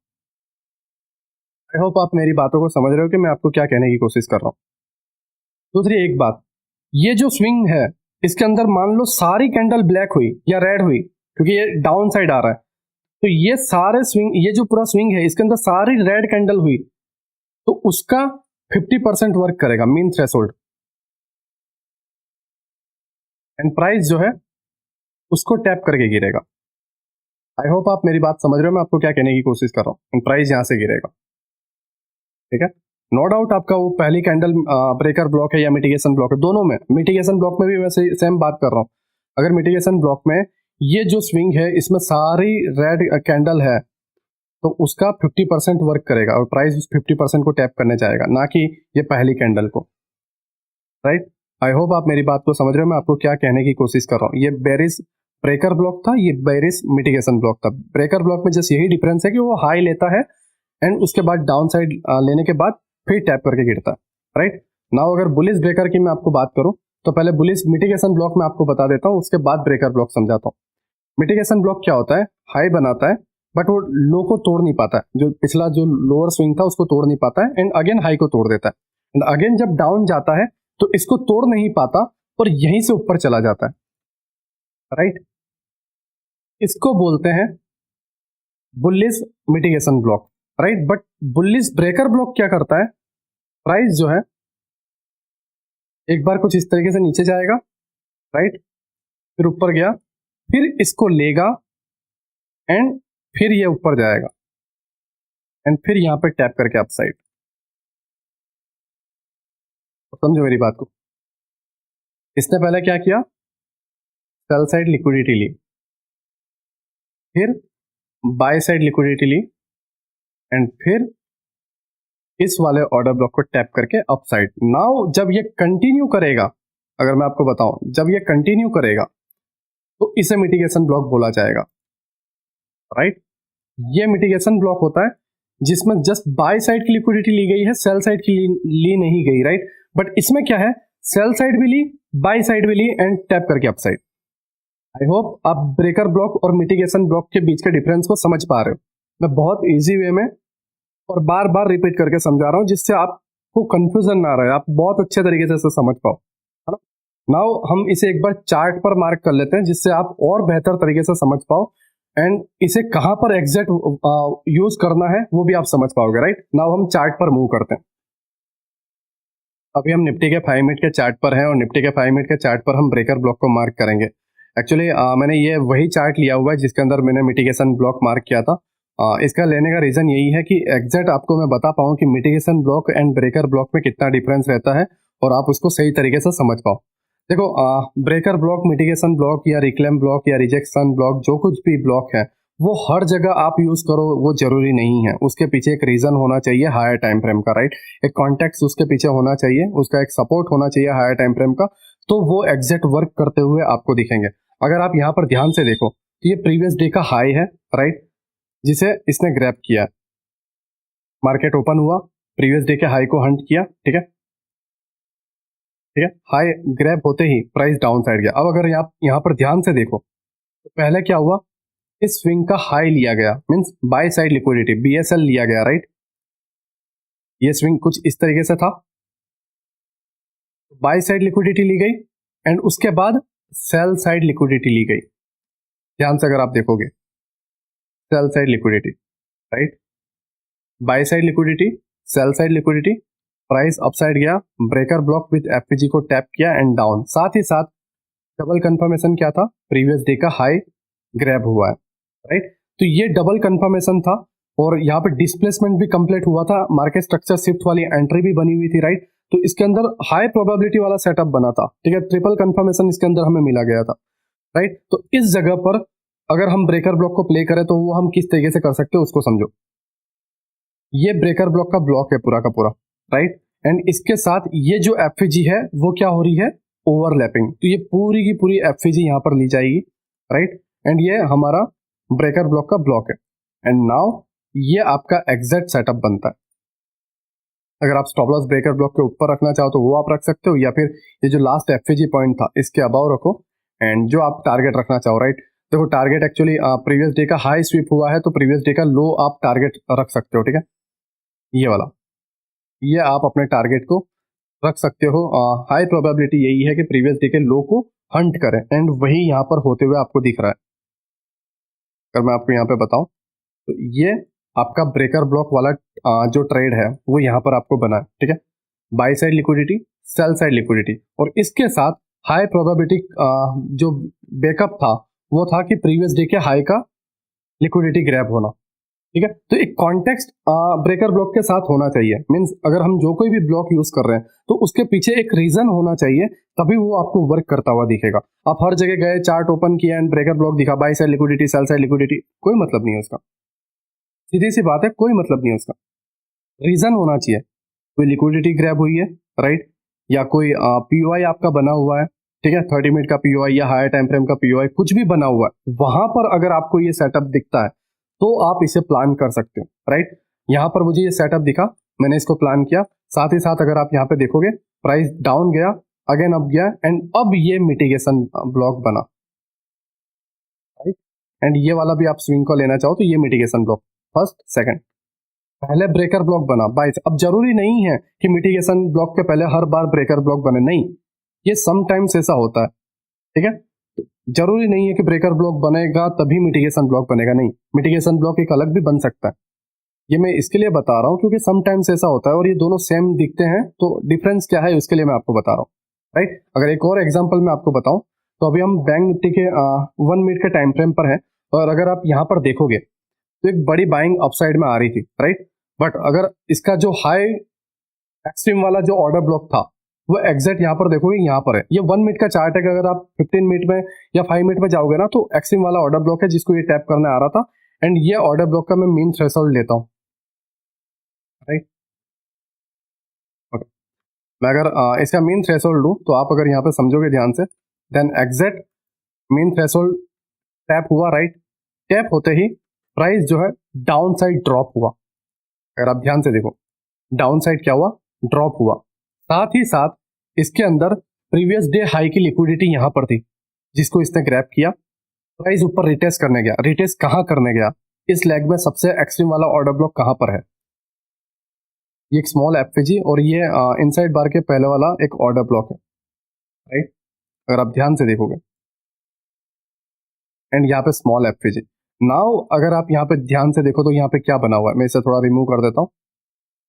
आई होप आप मेरी बातों को समझ रहे हो कि मैं आपको क्या कहने की कोशिश कर रहा हूं। दूसरी एक बात, ये जो स्विंग है इसके अंदर मान लो सारी कैंडल ब्लैक हुई या रेड हुई, क्योंकि ये डाउन साइड आ रहा है, तो ये सारे स्विंग, ये जो पूरा स्विंग है इसके अंदर सारी रेड कैंडल हुई, तो उसका 50% वर्क करेगा मीन थ्रेशोल्ड, एंड प्राइस जो है उसको टैप करके गिरेगा। आई होप आप मेरी बात समझ रहे हो मैं आपको क्या कहने की कोशिश कर रहा हूँ। एंड प्राइस यहां से गिरेगा, ठीक है। नो डाउट आपका वो पहली कैंडल ब्रेकर ब्लॉक है या मिटिगेशन ब्लॉक है, दोनों में, मिटिगेशन ब्लॉक में भी वैसे सेम बात कर रहा हूँ। अगर मिटिगेशन ब्लॉक में ये जो स्विंग है इसमें सारी रेड कैंडल है, तो उसका 50% वर्क करेगा और प्राइस उस 50% को टैप करने जाएगा, ना कि ये पहली कैंडल को, राइट। आई होप आप मेरी बात को समझ रहे हो मैं आपको क्या कहने की कोशिश कर रहा हूँ। ये बेरिस ब्रेकर ब्लॉक था, ये बेरिस मिटिगेशन ब्लॉक था। ब्रेकर ब्लॉक में जस्ट यही डिफरेंस है कि वो हाई लेता है एंड उसके बाद डाउन साइड लेने के बाद फिर टैप करके गिरता है, राइट। नाउ अगर बुलिश ब्रेकर की मैं आपको बात करूं तो पहले बुलिश मिटिगेशन ब्लॉक में आपको बता देता हूं, उसके बाद ब्रेकर ब्लॉक समझाता हूं। मिटिगेशन ब्लॉक क्या होता है, हाई बनाता है बट वो लो को तोड़ नहीं पाता है, जो पिछला जो लोअर स्विंग था उसको तोड़ नहीं पाता है, एंड अगेन हाई को तोड़ देता है, एंड अगेन जब डाउन जाता है तो इसको तोड़ नहीं पाता और यहीं से ऊपर चला जाता है, राइट। इसको बोलते हैं bullish mitigation block, right. But bullish breaker block क्या करता है, प्राइस जो है एक बार कुछ इस तरीके से नीचे जाएगा, राइट, फिर ऊपर गया, फिर इसको लेगा एंड फिर ये ऊपर जाएगा एंड फिर यहां पे टैप करके अप साइड। समझो मेरी बात को। इसने पहले क्या किया, सेल साइड लिक्विडिटी ली, फिर बाय साइड लिक्विडिटी ली, एंड फिर इस वाले ऑर्डर ब्लॉक को टैप करके अप साइड। नाउ जब ये कंटिन्यू करेगा, अगर मैं आपको बताऊं, जब ये कंटिन्यू करेगा तो इसे मिटिगेशन ब्लॉक बोला जाएगा, राइट। ये मिटिगेशन ब्लॉक होता है जिसमें जस्ट बाय साइड की लिक्विडिटी ली गई है, सेल साइड की ली नहीं गई, राइट। बट इसमें क्या है, सेल साइड भी ली, बाय साइड भी ली एंड टैप करके अप साइड। आई होप आप ब्रेकर ब्लॉक और मिटिगेशन ब्लॉक के बीच के डिफरेंस को समझ पा रहे हो। मैं बहुत ईजी वे में और बार बार रिपीट करके समझा रहा हूं जिससे आपको कंफ्यूजन ना रहे, आप बहुत अच्छे तरीके से इसे समझ पाओ, है ना। नाउ हम इसे एक बार चार्ट पर मार्क कर लेते हैं जिससे आप और बेहतर तरीके से समझ पाओ, एंड इसे कहां पर एग्जैक्ट यूज करना है वो भी आप समझ पाओगे, राइट। नाउ हम चार्ट पर मूव करते हैं। अभी हम निफ्टी के 5 मिनट के चार्ट पर हैं और निफ्टी के 5 मिनट के चार्ट पर हम ब्रेकर ब्लॉक को मार्क करेंगे। एक्चुअली मैंने ये वही चार्ट लिया हुआ है जिसके अंदर मैंने मिटिगेशन ब्लॉक मार्क किया था। इसका लेने का रीजन यही है कि एग्जैक्ट आपको मैं बता पाऊँ कि mitigation block and breaker block में कितना डिफरेंस रहता है और आप उसको सही तरीके से समझ पाओ। देखो, ब्रेकर ब्लॉक, मिटिगेशन ब्लॉक या रिक्लेम ब्लॉक या रिजेक्शन ब्लॉक, जो कुछ भी ब्लॉक है वो हर जगह आप यूज करो वो जरूरी नहीं है। उसके पीछे एक रीजन होना चाहिए हायर टाइम फ्रेम का, राइट। एक कॉन्टेक्स्ट उसके पीछे होना चाहिए, उसका एक सपोर्ट होना चाहिए हायर टाइम फ्रेम का, तो वो एग्जैक्ट वर्क करते हुए आपको दिखेंगे। अगर आप यहाँ पर ध्यान से देखो तो ये प्रीवियस डे का हाई है, राइट, जिसे इसने ग्रैब किया। मार्केट ओपन हुआ, प्रीवियस डे के हाई को हंट किया, ठीक है, ठीक है। हाई ग्रैब होते ही प्राइस डाउन साइड गया। अब अगर आप यहाँ पर ध्यान से देखो तो पहले क्या हुआ, इस स्विंग का हाई लिया गया, means by side liquidity BSL लिया गया, राइट। ये स्विंग कुछ इस तरीके से था, बाय साइड लिक्विडिटी ली गई एंड उसके बाद सेल साइड लिक्विडिटी ली गई। ध्यान से अगर आप देखोगे, cell side liquidity, right, bye side liquidity, cell side liquidity, price upside गया, ब्रेकर ब्लॉक विद FPG को टैप किया एंड डाउन। साथ ही साथ डबल कंफर्मेशन क्या था, प्रीवियस डे का हाई ग्रैब हुआ है, राइट। तो ये डबल कंफर्मेशन था और यहाँ पे डिस्प्लेसमेंट भी कंप्लीट हुआ था, मार्केट स्ट्रक्चर शिफ्ट वाली एंट्री भी बनी हुई थी, राइट। तो इसके अंदर हाई प्रोबेबिलिटी वाला सेटअप बना था, ठीक है, ट्रिपल कंफर्मेशन इसके अंदर हमें मिला गया था, राइट। तो इस जगह पर अगर हम ब्रेकर ब्लॉक को प्ले करें तो वो हम किस तरीके से कर सकते हैं उसको समझो। ये ब्रेकर ब्लॉक का ब्लॉक है पूरा का पूरा, राइट। एंड इसके साथ ये जो एफवीजी है वो क्या हो रही है, ओवरलैपिंग। तो ये पूरी की पूरी एफवीजी यहाँ पर ली जाएगी, राइट। एंड ये हमारा ब्रेकर ब्लॉक का ब्लॉक है। एंड नाउ ये आपका एग्जैक्ट सेटअप बनता है। अगर आप स्टॉप लॉस ब्रेकर ब्लॉक के ऊपर रखना चाहो तो वो आप रख सकते हो, या फिर ये जो लास्ट एफवीजी पॉइंट था इसके अबाव रखो। एंड जो आप टारगेट रखना चाहो, राइट। देखो टारगेट एक्चुअली प्रीवियस डे का हाई स्वीप हुआ है तो प्रीवियस डे का लो आप टारगेट रख सकते हो, ठीक है। ये वाला, ये आप अपने टारगेट को रख सकते हो। हाई प्रोबेबिलिटी यही है कि प्रीवियस डे के लो को हंट करें, एंड वही यहाँ पर होते हुए आपको दिख रहा है। अगर मैं आपको यहाँ पे बताऊं तो ये आपका ब्रेकर ब्लॉक वाला जो ट्रेड है वो यहाँ पर आपको बना है, ठीक है। By side liquidity, cell side liquidity, और इसके साथ हाई प्रोबेबिलिटी जो बैकअप था वो था कि प्रीवियस डे के हाई का लिक्विडिटी ग्रैब होना, ठीक है। तो एक कॉन्टेक्स्ट ब्रेकर ब्लॉक के साथ होना चाहिए। मींस अगर हम जो कोई भी ब्लॉक यूज कर रहे हैं तो उसके पीछे एक रीजन होना चाहिए, तभी वो आपको वर्क करता हुआ दिखेगा। आप हर जगह गए, चार्ट ओपन किया एंड ब्रेकर ब्लॉक दिखा, by side liquidity, cell side liquidity, कोई मतलब नहीं है उसका। सीधी सी बात है, कोई मतलब नहीं है उसका। रीजन होना चाहिए, कोई लिक्विडिटी ग्रैब हुई है, राइट, या कोई पीओआई आपका बना हुआ है, ठीक है, 30 मिनट का पीओआई या हायर टाइम फ्रेम का पीओआई, कुछ भी बना हुआ है, वहां पर अगर आपको ये सेटअप दिखता है तो आप इसे प्लान कर सकते हो, राइट। यहाँ पर मुझे ये सेटअप दिखा, मैंने इसको प्लान किया। साथ ही साथ अगर आप यहाँ पे देखोगे प्राइस डाउन गया, अगेन अप गया, एंड अब ये मिटिगेशन ब्लॉक बना, राइट। एंड ये वाला भी आप स्विंग को लेना चाहो तो ये मिटिगेशन ब्लॉक, फर्स्ट सेकंड, पहले ब्रेकर ब्लॉक बना बाय। अब जरूरी नहीं है कि मिटिगेशन ब्लॉक के पहले हर बार ब्रेकर ब्लॉक बने, नहीं, ये समटाइम्स ऐसा होता है, ठीक है। तो जरूरी नहीं है कि ब्रेकर ब्लॉक बनेगा तभी मिटिगेशन ब्लॉक बनेगा, नहीं, मिटिगेशन ब्लॉक एक अलग भी बन सकता है। ये मैं इसके लिए बता रहा हूँ क्योंकि समटाइम्स ऐसा होता है और ये दोनों सेम दिखते हैं, तो डिफरेंस क्या है उसके लिए मैं आपको बता रहा हूँ, राइट। अगर एक और एग्जांपल मैं आपको बताऊं तो अभी हम बैंक निफ्टी के 1 मिनट के टाइम फ्रेम पर है, और अगर आप यहाँ पर देखोगे तो एक बड़ी बाइंग अपसाइड में आ रही थी, राइट। बट अगर इसका जो हाई एक्सट्रीम वाला जो ऑर्डर ब्लॉक था वो एग्जैक्ट यहाँ पर देखोगे, यहाँ पर है। ये 1 मिनट का चार्ट है कि अगर आप 15 मिनट में या 5 मिनट में जाओगे ना तो एक्सट्रीम वाला ऑर्डर ब्लॉक है जिसको ये टैप करने आ रहा था। एंड ये ऑर्डर ब्लॉक का मैं मीन थ्रेशोल्ड लेता हूँ, राइट। ओके, मैं अगर इसका मीन थ्रेशोल्ड लूँ तो आप अगर यहाँ पे समझोगे ध्यान से, then exact mean threshold tap हुआ, राइट। टैप होते ही प्राइस जो है डाउन साइड ड्रॉप हुआ। अगर आप ध्यान से देखो, डाउन साइड क्या हुआ, ड्रॉप हुआ। साथ ही साथ इसके अंदर प्रीवियस डे हाई की लिक्विडिटी यहां पर थी जिसको इसने ग्रैब किया, प्राइस ऊपर रिटेस्ट करने गया। रिटेस्ट कहां करने गया, इस लेग में सबसे एक्सट्रीम वाला ऑर्डर ब्लॉक कहां पर है, ये एक स्मॉल एफवीजी, और ये इनसाइड बार के पहले वाला एक ऑर्डर ब्लॉक है, राइट। अगर आप ध्यान से देखोगे, एंड यहाँ पे स्मॉल एफवीजी। नाउ अगर आप यहाँ पे ध्यान से देखो तो यहाँ पे क्या बना हुआ है, मैं इसे थोड़ा रिमूव कर देता हूँ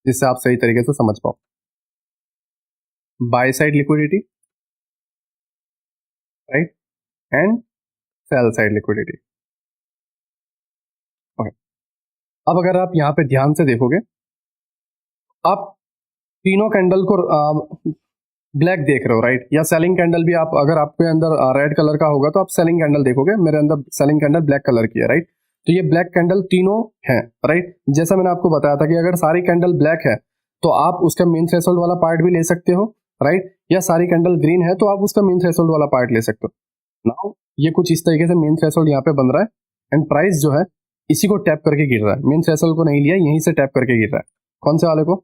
जिससे आप सही तरीके से समझ पाओ। Bye side liquidity, right, and cell side liquidity, okay. अब अगर आप यहाँ पे ध्यान से देखोगे, आप तीनों कैंडल को ब्लैक देख रहे हो, राइट, या सेलिंग कैंडल भी आप, अगर आपके अंदर रेड कलर का होगा तो आप सेलिंग कैंडल देखोगे, मेरे अंदर सेलिंग कैंडल ब्लैक कलर की है, राइट। तो ये ब्लैक कैंडल तीनों हैं, राइट। जैसा मैंने आपको बताया था कि अगर सारी कैंडल ब्लैक है तो आप उसका मेन थ्रेशोल्ड वाला पार्ट भी ले सकते हो, राइट, या सारी कैंडल ग्रीन है तो आप उसका मेन थ्रेशोल्ड वाला पार्ट ले सकते हो। नाउ ये कुछ इस तरीके से मेन थ्रेशोल्ड यहाँ पे बन रहा है, एंड प्राइस जो है इसी को टैप करके गिर रहा है। मेन थ्रेशोल्ड को नहीं लिया, यहीं से टैप करके गिर रहा है। कौन से वाले को,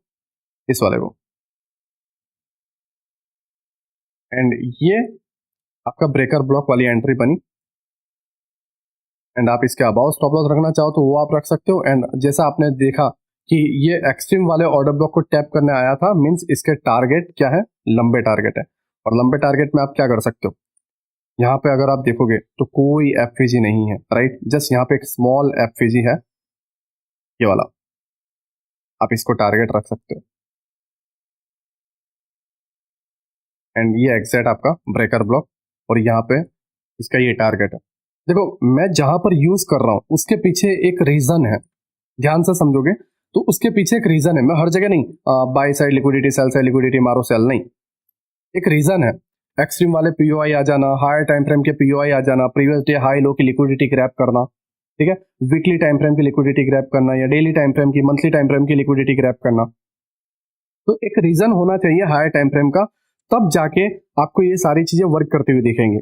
इस वाले को। एंड ये आपका ब्रेकर ब्लॉक वाली एंट्री बनी, एंड आप इसके अबाउ स्टॉप लॉस रखना चाहो तो वो आप रख सकते हो। एंड जैसा आपने देखा कि ये एक्सट्रीम वाले ऑर्डर ब्लॉक को टैप करने आया था, मींस इसके टारगेट क्या है, लंबे टारगेट है। और लंबे टारगेट में आप क्या कर सकते हो, यहाँ पे अगर आप देखोगे तो कोई एफवीजी नहीं है, राइट, जस्ट यहाँ पे एक स्मॉल एफवीजी है, ये वाला, आप इसको टारगेट रख सकते हो। एंड ये एग्जैक्ट आपका ब्रेकर ब्लॉक, और यहाँ पे इसका ये टारगेट है। देखो मैं जहां पर यूज कर रहा हूं उसके पीछे एक रीजन है, ध्यान से समझोगे तो उसके पीछे एक रीजन है। मैं हर जगह नहीं bye side liquidity, cell side liquidity मारो सेल, नहीं, एक रीजन है। एक्सट्रीम वाले पीओआई आ जाना, हायर टाइम फ्रेम के पीओआई आ जाना, प्रीवियस डे हाई लो की लिक्विडिटी ग्रैब करना, ठीक है, वीकली टाइम फ्रेम की लिक्विडिटी ग्रैब करना या डेली टाइम फ्रेम की, मंथली टाइम फ्रेम की लिक्विडिटी ग्रैब करना। तो एक रीजन होना चाहिए हायर टाइम फ्रेम का, तब जाके आपको ये सारी चीजें वर्क करती हुई दिखेंगी।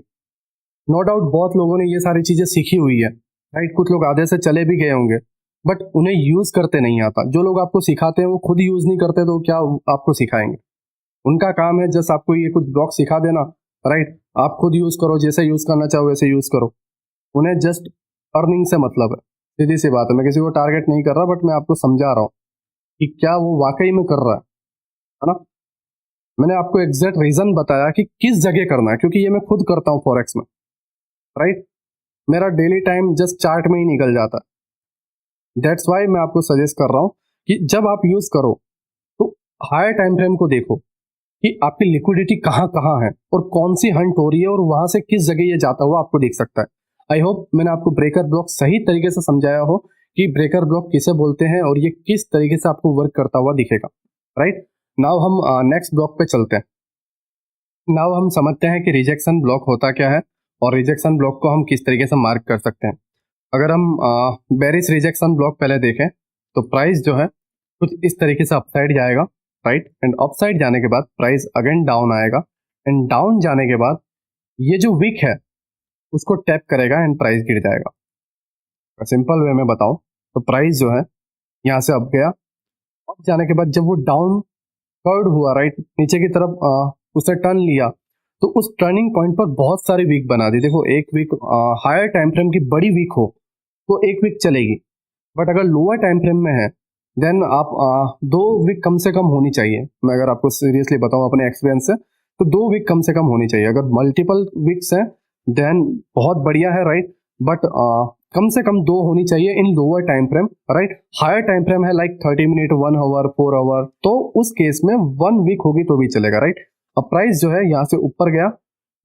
नो डाउट बहुत लोगों ने ये सारी चीजें सीखी हुई है, राइट, कुछ लोग आधे से चले भी गए होंगे, बट उन्हें यूज करते नहीं आता। जो लोग आपको सिखाते हैं वो खुद यूज नहीं करते तो क्या आपको सिखाएंगे। उनका काम है जस्ट आपको ये कुछ ब्लॉक सिखा देना, राइट, आप खुद यूज करो, जैसे यूज करना चाहो वैसे यूज करो। उन्हें जस्ट अर्निंग से मतलब है, सीधी सी बात है। मैं किसी को टारगेट नहीं कर रहा, बट मैं आपको समझा रहा हूँ कि क्या वो वाकई में कर रहा है ना। मैंने आपको एग्जैक्ट रीजन बताया कि किस जगह करना है, क्योंकि ये मैं खुद करता हूँ फॉरेक्स में, राइट। मेरा डेली टाइम जस्ट चार्ट में ही निकल जाता है। दैट्स वाई मैं आपको सजेस्ट कर रहा हूँ कि जब आप यूज करो तो हायर टाइम फ्रेम को देखो कि आपकी लिक्विडिटी कहाँ कहाँ है और कौन सी हंट हो रही है और वहां से किस जगह ये जाता हुआ आपको दिख सकता है। आई होप मैंने आपको ब्रेकर ब्लॉक सही तरीके से समझाया हो कि ब्रेकर ब्लॉक किसे बोलते हैं और ये किस तरीके से आपको वर्क करता हुआ दिखेगा, राइट। नाउ हम नेक्स्ट ब्लॉक पे चलते हैं। नाउ हम समझते हैं कि रिजेक्शन ब्लॉक होता क्या है और रिजेक्शन ब्लॉक को हम किस तरीके से मार्क कर सकते हैं। अगर हम बेरिश रिजेक्शन ब्लॉक पहले देखें तो प्राइस जो है कुछ इस तरीके से अपसाइड जाएगा, राइट, एंड अपसाइड जाने के बाद प्राइस अगेन डाउन आएगा एंड डाउन जाने के बाद ये जो विक है उसको टैप करेगा एंड प्राइस गिर जाएगा। सिंपल वे में बताऊं तो प्राइस जो है यहाँ से अप गया, अप जाने के बाद जब वो डाउन कर्व हुआ, राइट, नीचे की तरफ उसने टर्न लिया, तो उस टर्निंग पॉइंट पर बहुत सारी वीक बना दी। देखो एक वीक हायर टाइम फ्रेम की बड़ी वीक हो तो एक वीक चलेगी, बट अगर लोअर टाइम फ्रेम में है देन आप 2 वीक कम से कम होनी चाहिए। मैं अगर आपको सीरियसली बताऊं अपने एक्सपीरियंस से तो 2 वीक कम से कम होनी चाहिए। अगर मल्टीपल वीक्स हैं देन बहुत बढ़िया है, राइट, बट कम से कम 2 होनी चाहिए in lower time frame, right. Higher time frame है लाइक 30 मिनट, 1 आवर, 4 आवर, तो उस केस में 1 वीक होगी तो भी चलेगा, राइट। अब प्राइस जो है यहाँ से ऊपर गया,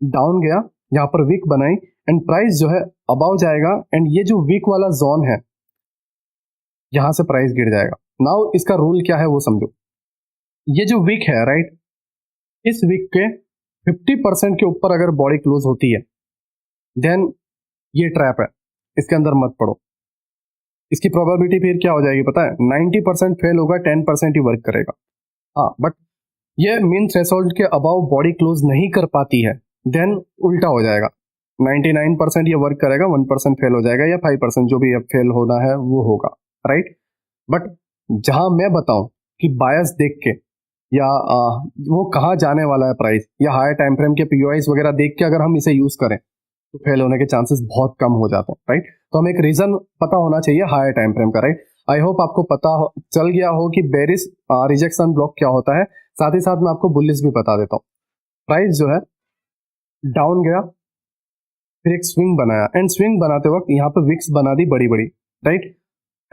डाउन गया, यहाँ पर वीक बनाई एंड प्राइस जो है अबाव जाएगा एंड ये जो वीक वाला जोन है यहां से प्राइस गिर जाएगा। नाउ इसका रूल क्या है वो समझो। ये जो वीक है, राइट, इस वीक के 50% के ऊपर अगर बॉडी क्लोज होती है देन ये ट्रैप है, इसके अंदर मत पड़ो। इसकी प्रोबेबिलिटी फिर क्या हो जाएगी पता है, 90% फेल होगा, 10% ही वर्क करेगा। हाँ, बट ये मीन थ्रेशोल्ड के अबाव बॉडी क्लोज नहीं कर पाती है देन उल्टा हो जाएगा। 99% ये वर्क करेगा, 1% फेल हो जाएगा या 5% जो भी अब फेल होना है वो होगा, राइट। बट जहां मैं बताऊं कि बायस देख के या वो कहाँ जाने वाला है प्राइस या हायर टाइम फ्रेम के पीओआईस वगैरह देख के अगर हम इसे यूज करें तो फेल होने के चांसेस बहुत कम हो जाते हैं, राइट। तो हमें एक रीजन पता होना चाहिए हायर टाइम फ्रेम का, राइट। आई होप आपको पता चल गया हो कि बेरिश रिजेक्शन ब्लॉक क्या होता है। साथ ही साथ मैं आपको बुलिश भी बता देता हूँ। प्राइस जो है डाउन गया, फिर एक स्विंग बनाया एंड स्विंग बनाते वक्त यहाँ पे विक्स बना दी बड़ी बड़ी, राइट,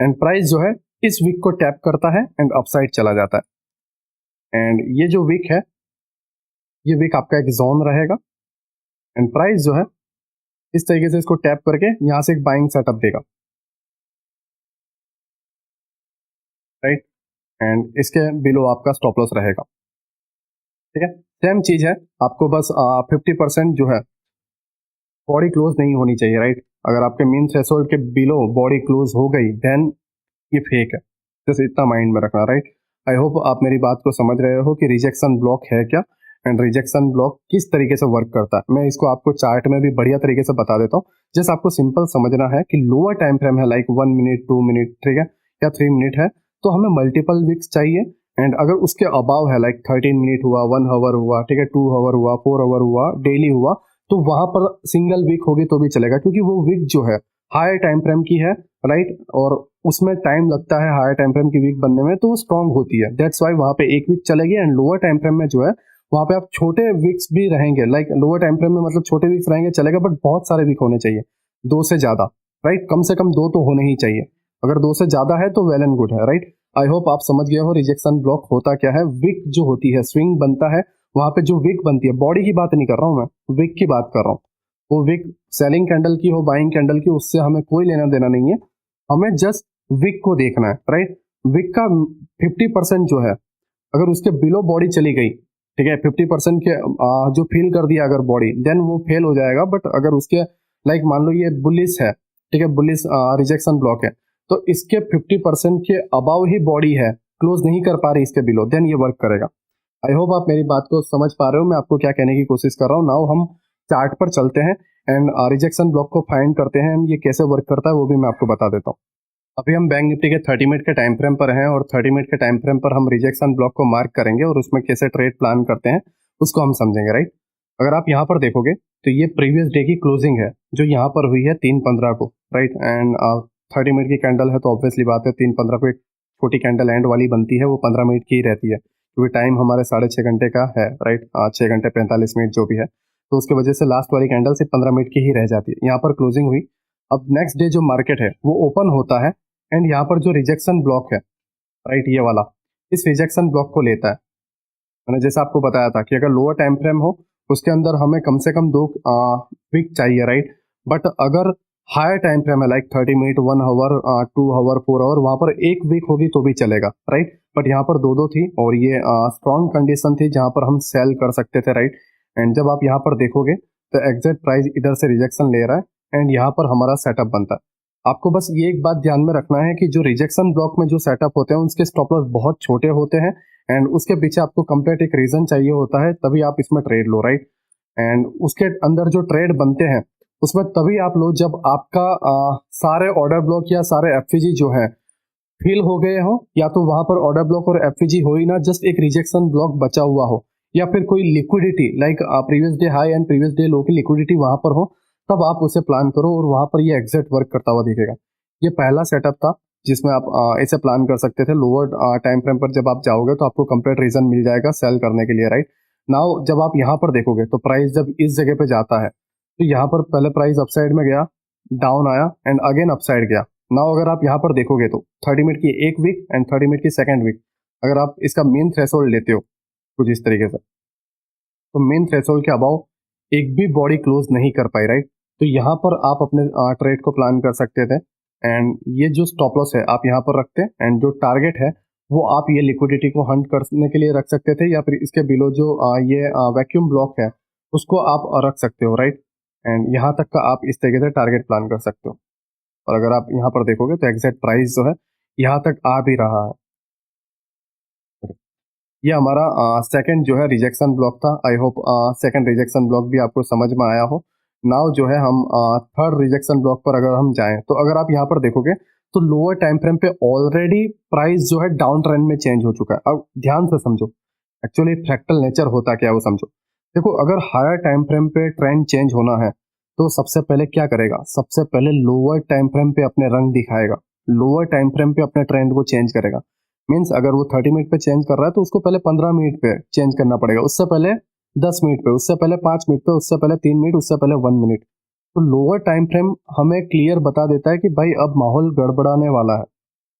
एंड प्राइस जो है इस विक को टैप करता है एंड अपसाइड चला जाता है। एंड ये जो विक है ये विक आपका एक जोन रहेगा एंड प्राइस जो है इस तरीके से इसको टैप करके यहां से एक बाइंग सेटअप देगा, राइट, एंड इसके बिलो आपका स्टॉप लॉस रहेगा, ठीक है। सेम चीज है, आपको बस 50% जो है बॉडी क्लोज नहीं होनी चाहिए, राइट। अगर आपके मीन थ्रेशोल्ड के बिलो बॉडी क्लोज हो गई देन ये फेक है, जैसे इतना माइंड में रखना, राइट। आई होप आप मेरी बात को समझ रहे हो कि रिजेक्शन ब्लॉक है क्या एंड रिजेक्शन ब्लॉक किस तरीके से वर्क करता है। मैं इसको आपको चार्ट में भी बढ़िया तरीके से बता देता हूँ। जैसे आपको सिंपल समझना है कि लोअर टाइम फ्रेम है लाइक 1 मिनट, 2 मिनट, ठीक है, या 3 मिनट है, तो हमें मल्टीपल वीक्स चाहिए। एंड अगर उसके अबाव है लाइक 13 मिनट हुआ, 1 आवर हुआ, ठीक है, 2 आवर हुआ, 4 आवर हुआ, डेली हुआ, तो वहां पर सिंगल वीक होगी तो भी चलेगा, क्योंकि वो वीक जो है हायर टाइम फ्रेम की है, राइट, और उसमें टाइम लगता है हायर टाइम फ्रेम की वीक बनने में, तो वो स्ट्रांग होती है। दैट्स वाई वहां पे एक वीक चलेगी एंड लोअर टाइम फ्रेम में जो है वहां पे आप छोटे वीक्स भी रहेंगे, लाइक लोअर टाइम फ्रेम में मतलब छोटे वीक्स रहेंगे चलेगा, बट बहुत सारे वीक होने चाहिए, 2 से ज्यादा, राइट, कम से कम 2 तो होने ही चाहिए। अगर 2 से ज्यादा है तो वेल एंड गुड है, राइट। आई होप आप समझ गए हो रिजेक्शन ब्लॉक होता क्या है। विक जो होती है, स्विंग बनता है, वहां पे जो विक बनती है, बॉडी की बात नहीं कर रहा हूं मैं, विक की बात कर रहा हूँ। वो विक सेलिंग कैंडल की हो, बाइंग कैंडल की, उससे हमें कोई लेना देना नहीं है, हमें जस्ट विक को देखना है, राइट। विक का 50% जो है अगर उसके बिलो बॉडी चली गई, ठीक है, 50% के जो फील कर दिया अगर बॉडी, देन वो फेल हो जाएगा। बट अगर उसके लाइक मान लो ये बुलिश है ठीक है, बुलिश रिजेक्शन ब्लॉक है, तो इसके 50% के अबाव ही बॉडी है, क्लोज नहीं कर पा रही इसके बिलो, देन ये वर्क करेगा। आई होप आप मेरी बात को समझ पा रहे हो, मैं आपको क्या कहने की कोशिश कर रहा हूँ। नाउ हम चार्ट पर चलते हैं एंड रिजेक्शन ब्लॉक को फाइंड करते हैं एंड ये कैसे वर्क करता है वो भी मैं आपको बता देता हूँ। अभी हम बैंक निफ्टी के 30 मिनट के टाइम फ्रेम पर हैं और 30 मिनट के टाइम फ्रेम पर हम रिजेक्शन ब्लॉक को मार्क करेंगे और उसमें कैसे ट्रेड प्लान करते हैं उसको हम समझेंगे, राइट। अगर आप यहाँ पर देखोगे तो ये प्रीवियस डे की क्लोजिंग है जो यहाँ पर हुई है 3:15 को, राइट। एंड 30 मिनट की कैंडल है तो ऑब्वियसली बात है 3:15 को एक छोटी कैंडल एंड वाली बनती है, वो 15 मिनट की ही रहती है क्योंकि टाइम हमारे 6.5 घंटे का है, राइट। 6 घंटे 45 मिनट जो भी है, तो उसकी वजह से लास्ट वाली कैंडल सिर्फ 15 मिनट की ही रह जाती है। यहाँ पर क्लोजिंग हुई। अब नेक्स्ट डे जो मार्केट है वो ओपन होता है एंड यहाँ पर जो रिजेक्शन ब्लॉक है, राइट, ये वाला, इस रिजेक्शन ब्लॉक को लेता है। मैंने जैसा आपको बताया था कि अगर लोअर टाइम फ्रेम हो उसके अंदर हमें कम से कम 2 वीक चाहिए, राइट। बट अगर हायर टाइम फ्रेम है like 30 minute, 1 hour, 2 hour, 4 hour, वहां पर 1 वीक होगी तो भी चलेगा, राइट। बट यहाँ पर 2 थी और ये स्ट्रॉन्ग कंडीशन थी जहां पर हम सेल कर सकते थे, राइट। एंड जब आप यहाँ पर देखोगे तो एग्जैक्ट प्राइस इधर से रिजेक्शन ले रहा है एंड यहाँ पर हमारा सेटअप बनता है। आपको बस ये एक बात ध्यान में रखना है कि जो रिजेक्शन ब्लॉक में जो सेटअप होते हैं उसके स्टॉप लॉस बहुत छोटे होते हैं एंड उसके पीछे आपको कंप्लीट एक रीजन चाहिए होता है, तभी आप इसमें ट्रेड लो, राइट। एंड उसके अंदर जो ट्रेड बनते हैं उसमें तभी आप लो जब आपका सारे ऑर्डर ब्लॉक या सारे एफईजी जो है फिल हो गए हो, या तो वहां पर ऑर्डर ब्लॉक और एफईजी हो ही ना, जस्ट एक रिजेक्शन ब्लॉक बचा हुआ हो, या फिर कोई liquidity like previous day high and previous day लो की लिक्विडिटी वहां पर हो, तब आप उसे प्लान करो और वहां पर ये एग्जैक्ट वर्क करता हुआ दिखेगा। ये पहला सेटअप था जिसमें आप ऐसे प्लान कर सकते थे। लोअर टाइम फ्रेम पर जब आप जाओगे तो आपको कंप्लीट रीजन मिल जाएगा सेल करने के लिए, राइट। नाउ जब आप यहाँ पर देखोगे तो प्राइस जब इस जगह पे जाता है तो यहाँ पर पहले प्राइस अपसाइड में गया, डाउन आया एंड अगेन अपसाइड गया। नाउ अगर आप यहाँ पर देखोगे तो 30 मिनट की 1 वीक एंड 30 मिनट की 2nd वीक, अगर आप इसका मेन थ्रेशोल्ड लेते हो कुछ इस तरीके से, तो मेन थ्रेशोल्ड के अबाउ एक भी बॉडी क्लोज नहीं कर पाई, राइट। तो यहाँ पर आप अपने ट्रेड को प्लान कर सकते थे एंड ये जो स्टॉप लॉस है आप यहाँ पर रखते एंड जो टारगेट है वो आप ये लिक्विडिटी को हंट करने के लिए रख सकते थे, या फिर इसके बिलो जो ये वैक्यूम ब्लॉक है उसको आप रख सकते हो, राइट। एंड यहाँ तक का आप इस तरीके से टारगेट प्लान कर सकते हो। और अगर आप यहाँ पर देखोगे तो एग्जैक्ट प्राइस जो है यहाँ तक आ भी रहा है। ये हमारा सेकंड जो है रिजेक्शन ब्लॉक था। I hope second rejection block भी आपको समझ में आया हो। नाउ जो है हम थर्ड रिजेक्शन ब्लॉक पर अगर हम जाएं तो अगर आप यहाँ पर देखोगे तो लोअर टाइम फ्रेम पे ऑलरेडी प्राइस जो है डाउन ट्रेंड में चेंज हो चुका है। अब ध्यान से समझो एक्चुअली फ्रैक्टल नेचर होता क्या है वो समझो। देखो अगर हायर टाइम फ्रेम पे ट्रेंड चेंज होना है तो सबसे पहले क्या करेगा, सबसे पहले लोअर टाइम फ्रेम पे अपने रंग दिखाएगा, लोअर टाइम फ्रेम पे अपने ट्रेंड को चेंज करेगा। मीन्स अगर वो 30 मिनट पे चेंज कर रहा है तो उसको पहले 15 मिनट पे चेंज करना पड़ेगा, उससे पहले 10 मिनट पे, उससे पहले 5 मिनट पे, उससे पहले 3 मिनट, उससे पहले 1 मिनट। तो लोअर टाइम फ्रेम हमें क्लियर बता देता है कि भाई अब माहौल गड़बड़ाने वाला है।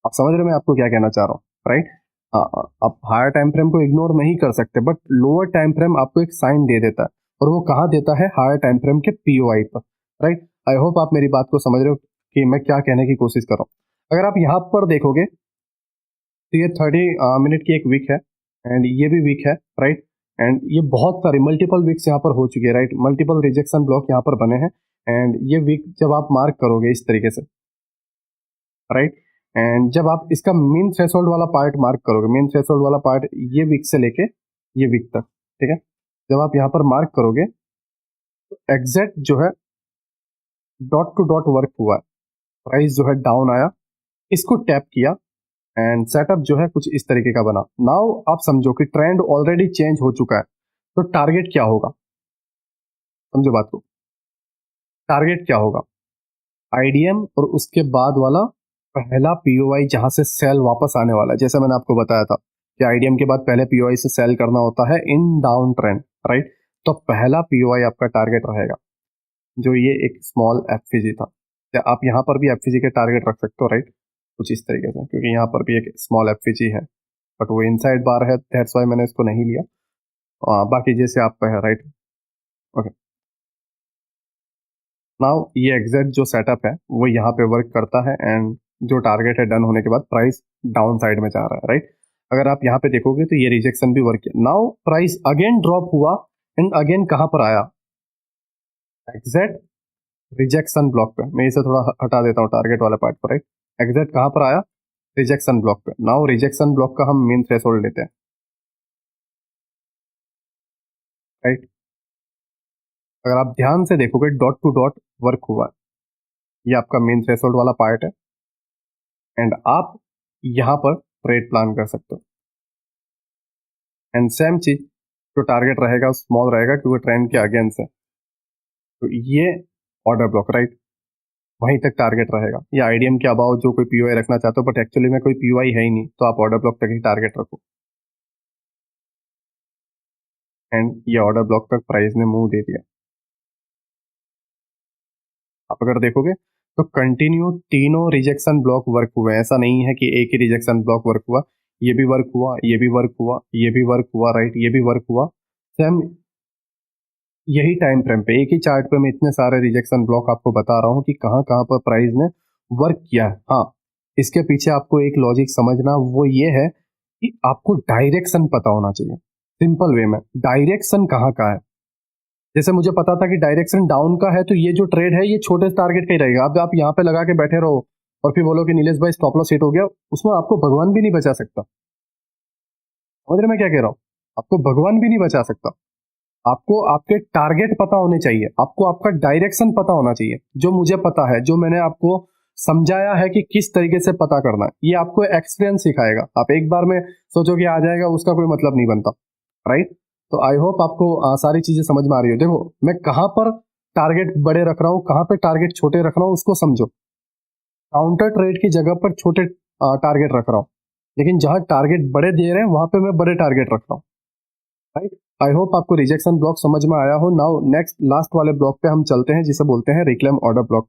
आप समझ रहे हैं मैं आपको क्या कहना चाह रहा हूँ, राइट। आप हायर टाइम फ्रेम को इग्नोर नहीं कर सकते बट लोअर टाइम फ्रेम आपको एक साइन दे देता है, और वो कहाँ देता है, हायर टाइम फ्रेम के पीओआई पर, राइट। आई होप आप मेरी बात को समझ रहे हो कि मैं क्या कहने की कोशिश कर रहा हूँ। अगर आप यहाँ पर देखोगे तो ये 30 मिनट की एक वीक है एंड ये भी वीक है, राइट। एंड ये बहुत सारी मल्टीपल वीक्स यहाँ पर हो चुकी है, राइट। मल्टीपल रिजेक्शन ब्लॉक यहाँ पर बने हैं एंड ये वीक जब आप मार्क करोगे इस तरीके से, राइट। एंड जब आप इसका मेन थ्रेशोल्ड वाला पार्ट मार्क करोगे, मेन थ्रेशोल्ड वाला पार्ट ये वीक से लेके ये वीक तक, ठीक है, जब आप यहाँ पर मार्क करोगे तो एग्जैक्ट जो है डॉट टू डॉट वर्क हुआ है। प्राइस जो है डाउन आया, इसको टैप किया एंड सेटअप जो है कुछ इस तरीके का बना। नाउ आप समझो कि ट्रेंड ऑलरेडी चेंज हो चुका है, तो टारगेट क्या होगा, समझो बात को। टारगेट क्या होगा, आईडीएम और उसके बाद वाला पहला पीओआई जहां से सेल वापस आने वाला है। जैसे मैंने आपको बताया था कि आईडीएम के बाद पहले पीओआई से सेल करना होता है इन डाउन ट्रेंड, राइट। तो पहला पीओआई आपका टारगेट रहेगा जो ये एक स्मॉल एफईजी था। क्या आप यहाँ पर भी एफईजी के टारगेट रख सकते हो, राइट, कुछ इस तरीके से, क्योंकि यहाँ पर भी एक स्मॉल एफईजी है बट वो इनसाइड बार है, दैट्स व्हाई मैंने इसको नहीं लिया। बाकी जैसे आपका है, राइट, ओके। नाउ ये एग्जैक्ट जो सेटअप है वो यहाँ पे वर्क करता है एंड जो टारगेट है डन होने के बाद प्राइस डाउन साइड में जा रहा है, राइट। अगर आप यहाँ पे देखोगे तो ये रिजेक्शन भी वर्क किया। नाउ प्राइस अगेन ड्रॉप हुआ एंड अगेन कहाँ पर आया, एग्जैक्ट रिजेक्शन ब्लॉक पे, मैं इसे थोड़ा हटा देता हूँ टारगेट वाले पार्ट पर, राइट। एग्जैक्ट कहाँ पर आया, रिजेक्शन ब्लॉक पे। नाउ रिजेक्शन ब्लॉक का हम मेन थ्रेशोल्ड लेते हैं, राइट। अगर आप ध्यान से देखोगे डॉट टू डॉट वर्क हुआ है, ये आपका मेन थ्रेशोल्ड वाला पार्ट है, एंड आप यहाँ पर ट्रेड प्लान कर सकते हो। एंड सेम चीज, जो टारगेट रहेगा स्मॉल रहेगा क्योंकि ट्रेंड के अगेंस्ट है, तो ये ऑर्डर ब्लॉक, राइट, वहीं तक टारगेट रहेगा। या आईडीएम के अबाउ जो कोई पीओआई रखना चाहते हो बट एक्चुअली में कोई पीओआई है ही नहीं, तो आप ऑर्डर ब्लॉक तक ही टारगेट रखो। एंड ये ऑर्डर ब्लॉक तक प्राइस ने मुंह दे दिया। आप अगर देखोगे तो कंटिन्यू तीनों रिजेक्शन ब्लॉक वर्क हुए हैं, ऐसा नहीं है कि एक ही रिजेक्शन ब्लॉक वर्क हुआ। ये भी वर्क हुआ, ये भी वर्क हुआ, ये भी वर्क हुआ, राइट, ये भी वर्क हुआ। सेम यही टाइम फ्रेम पे, एक ही चार्ट पे मैं इतने सारे रिजेक्शन ब्लॉक आपको बता रहा हूँ कि कहाँ कहाँ पर प्राइस ने वर्क किया है। हाँ, इसके पीछे आपको एक लॉजिक समझना, वो ये है कि आपको डायरेक्शन पता होना चाहिए। सिंपल वे में डायरेक्शन कहाँ का है, जैसे मुझे पता था कि डायरेक्शन डाउन का है, तो ये जो ट्रेड है ये छोटे टारगेट का ही रहेगा। अब आप यहाँ पे लगा के बैठे रहो और फिर बोलो कि नीलेश भाई स्टॉप लॉस हिट हो गया, उसमें आपको भगवान भी नहीं बचा सकता। समझ रहे मैं क्या कह रहा हूँ, आपको भगवान भी नहीं बचा सकता। आपको आपके टारगेट पता होने चाहिए, आपको आपका डायरेक्शन पता होना चाहिए, जो मुझे पता है, जो मैंने आपको समझाया है कि किस तरीके से पता करना है। ये आपको एक्सपीरियंस सिखाएगा। आप एक बार में सोचो कि आ जाएगा, उसका कोई मतलब नहीं बनता, राइट। तो आई होप आपको सारी चीजें समझ में आ रही हो। देखो मैं कहाँ पर टारगेट बड़े रख रहा हूँ, कहाँ पे टारगेट छोटे रख रहा हूँ, उसको समझो। काउंटर ट्रेड की जगह पर छोटे टारगेट रख रहा हूँ, लेकिन जहां टारगेट बड़े दे रहे हैं वहां पे मैं बड़े टारगेट रख रहा हूँ, राइट। आई होप आपको रिजेक्शन ब्लॉक समझ में आया हो। नाउ नेक्स्ट लास्ट वाले ब्लॉक पे हम चलते हैं, जिसे बोलते हैं रिक्लेम ऑर्डर ब्लॉक।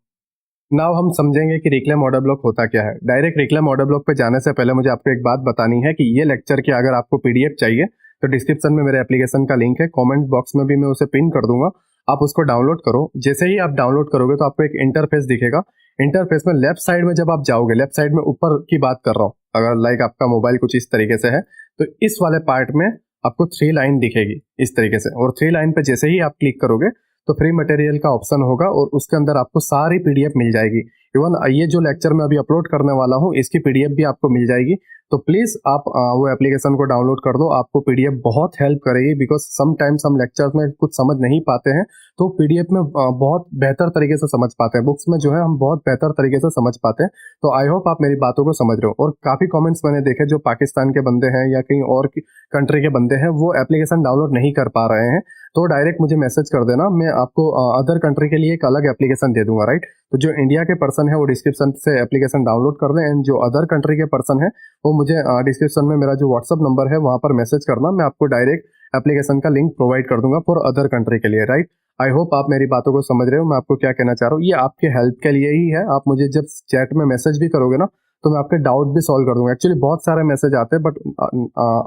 नाउ हम समझेंगे कि रिक्लेम ऑर्डर ब्लॉक होता क्या है। डायरेक्ट रिक्लेम ऑर्डर ब्लॉक पे जाने से पहले मुझे आपको एक बात बतानी है कि ये लेक्चर की अगर आपको पीडीएफ चाहिए तो डिस्क्रिप्शन में मेरे एप्लीकेशन का लिंक है, कमेंट बॉक्स में भी मैं उसे पिन कर दूंगा, आप उसको डाउनलोड करो। जैसे ही आप डाउनलोड करोगे तो आपको एक इंटरफेस दिखेगा। इंटरफेस में लेफ्ट साइड में जब आप जाओगे, लेफ्ट साइड में ऊपर की बात कर रहा हूँ, अगर लाइक आपका मोबाइल कुछ इस तरीके से है तो इस वाले पार्ट में आपको 3 लाइन दिखेगी इस तरीके से, और 3 लाइन पे जैसे ही आप क्लिक करोगे तो फ्री मटेरियल का ऑप्शन होगा और उसके अंदर आपको सारी पीडीएफ मिल जाएगी। इवन ये जो लेक्चर मैं अभी अपलोड करने वाला हूँ इसकी पीडीएफ भी आपको मिल जाएगी। तो प्लीज आप वो एप्लीकेशन को डाउनलोड कर दो, आपको पीडीएफ बहुत हेल्प करेगी। बिकॉज समटाइम्स हम लेक्चर्स में कुछ समझ नहीं पाते हैं तो पीडीएफ में बहुत बेहतर तरीके से समझ पाते हैं। बुक्स में जो है हम बहुत बेहतर तरीके से समझ पाते हैं। तो आई होप आप मेरी बातों को समझ रहे हो। और काफी कमेंट्स मैंने देखे जो पाकिस्तान के बंदे हैं या कहीं और कंट्री के बंदे हैं, वो एप्लीकेशन डाउनलोड नहीं कर पा रहे हैं, तो डायरेक्ट मुझे मैसेज कर देना, मैं आपको अदर कंट्री के लिए एक अलग एप्लीकेशन दे दूंगा, राइट। तो जो इंडिया के पर्सन है वो डिस्क्रिप्शन से एप्लीकेशन डाउनलोड कर दें, एंड जो अदर कंट्री के पर्सन है वो मुझे डिस्क्रिप्शन में मेरा जो व्हाट्सअप नंबर है वहां पर मैसेज करना, मैं आपको डायरेक्ट एप्लीकेशन का लिंक प्रोवाइड कर दूंगा फॉर अदर कंट्री के लिए, राइट। आई होप आप मेरी बातों को समझ रहे हो। मैं आपको क्या कहना चाह रहा हूँ, ये आपके हेल्प के लिए ही है। आप मुझे जब चैट में मैसेज भी करोगे ना तो मैं आपके डाउट भी सॉल्व कर दूंगा। एक्चुअली बहुत सारे मैसेज आते हैं बट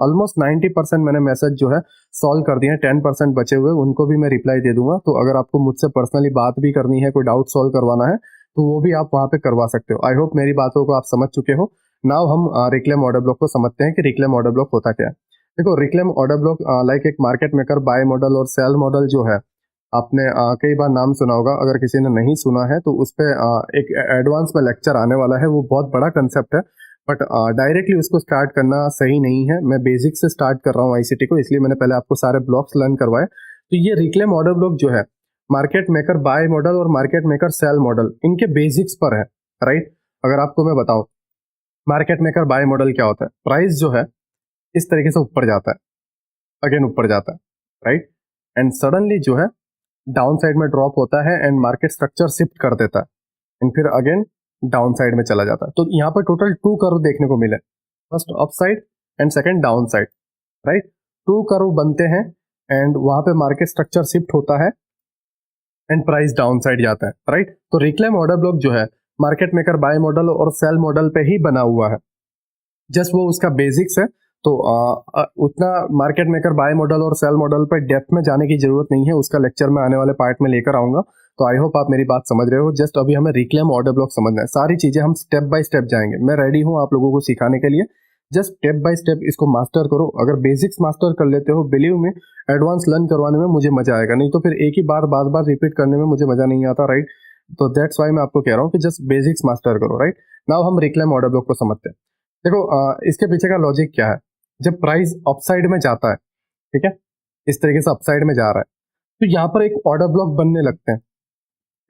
ऑलमोस्ट 90% मैंने मैसेज जो है सॉल्व कर दिए हैं, 10% बचे हुए उनको भी मैं रिप्लाई दे दूंगा। तो अगर आपको मुझसे पर्सनली बात भी करनी है, कोई डाउट सॉल्व करवाना है तो वो भी आप वहाँ पे करवा सकते हो। आई होप मेरी बातों को आप समझ चुके हो। नाउ हम रिक्लेम ऑर्डर ब्लॉक को समझते हैं कि रिक्लेम ऑर्डर ब्लॉक होता क्या है। देखो रिक्लेम ऑर्डर ब्लॉक लाइक एक मार्केट मेकर बाय मॉडल और सेल मॉडल जो है, आपने कई बार नाम सुना होगा। अगर किसी ने नहीं सुना है तो उस पर एक एडवांस में लेक्चर आने वाला है, वो बहुत बड़ा कंसेप्ट है बट डायरेक्टली उसको स्टार्ट करना सही नहीं है। मैं बेसिक से स्टार्ट कर रहा हूँ आईसीटी को, इसलिए मैंने पहले आपको सारे ब्लॉक्स लर्न करवाए। तो ये रिक्लेम ऑर्डर ब्लॉक जो है मार्केट मेकर बाय मॉडल और मार्केट मेकर सेल मॉडल, इनके बेसिक्स पर है, राइट। अगर आपको मैं बताऊं मार्केट मेकर बाय मॉडल क्या होता है, प्राइस जो है इस तरीके से ऊपर जाता है, अगेन ऊपर जाता है, राइट, एंड सडनली जो है डाउन साइड में ड्रॉप होता है एंड मार्केट स्ट्रक्चर शिफ्ट कर देता है एंड फिर अगेन डाउन साइड में चला जाता है। तो यहाँ पर टोटल 2 कर्व देखने को मिले, first up side and second down side, right. 2 curve बनते हैं एंड वहां पे मार्केट स्ट्रक्चर शिफ्ट होता है एंड प्राइस डाउन साइड जाता है, राइट। तो रिक्लेम ऑर्डर ब्लॉक जो है मार्केट मेकर बाय मॉडल और सेल मॉडल पे ही बना हुआ है, जस्ट वो उसका बेसिक्स है। तो उतना मार्केट मेकर बाय मॉडल और सेल मॉडल पर डेप्थ में जाने की जरूरत नहीं है, उसका लेक्चर मैं आने वाले पार्ट में लेकर आऊंगा। तो आई होप आप मेरी बात समझ रहे हो। जस्ट अभी हमें रिक्लेम ऑर्डर ब्लॉक समझना है, सारी चीजें हम स्टेप बाय स्टेप जाएंगे। मैं रेडी हूँ आप लोगों को सिखाने के लिए, जस्ट स्टेप बाय स्टेप इसको मास्टर करो। अगर बेसिक्स मास्टर कर लेते हो, बिलीव में एडवांस लर्न करवाने में मुझे मजा आएगा, नहीं तो फिर एक ही बार बार बार रिपीट करने में मुझे मजा नहीं आता, राइट। तो दैट्स वाई मैं आपको कह रहा हूँ कि जस्ट बेसिक्स मास्टर करो, राइट। नाउ हम रिक्लेम ऑर्डर ब्लॉक को समझते हैं। देखो इसके पीछे का लॉजिक क्या है। जब प्राइस अपसाइड में जाता है, ठीक है, इस तरीके से अपसाइड में जा रहा है, तो यहाँ पर एक ऑर्डर ब्लॉक बनने लगते हैं,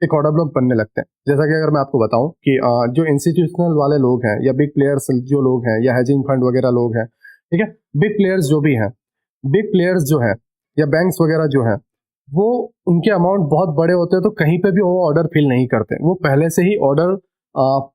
एक ऑर्डर ब्लॉक बनने लगते हैं। जैसा कि अगर मैं आपको बताऊं कि जो इंस्टीट्यूशनल वाले लोग हैं या बिग प्लेयर्स जो लोग हैं या हेजिंग फंड वगैरह लोग हैं, ठीक है, बिग प्लेयर्स जो भी हैं, बिग प्लेयर्स जो हैं या बैंक्स वगैरह जो हैं, वो उनके अमाउंट बहुत बड़े होते हैं, तो कहीं पे भी वो ऑर्डर फिल नहीं करते, वो पहले से ही ऑर्डर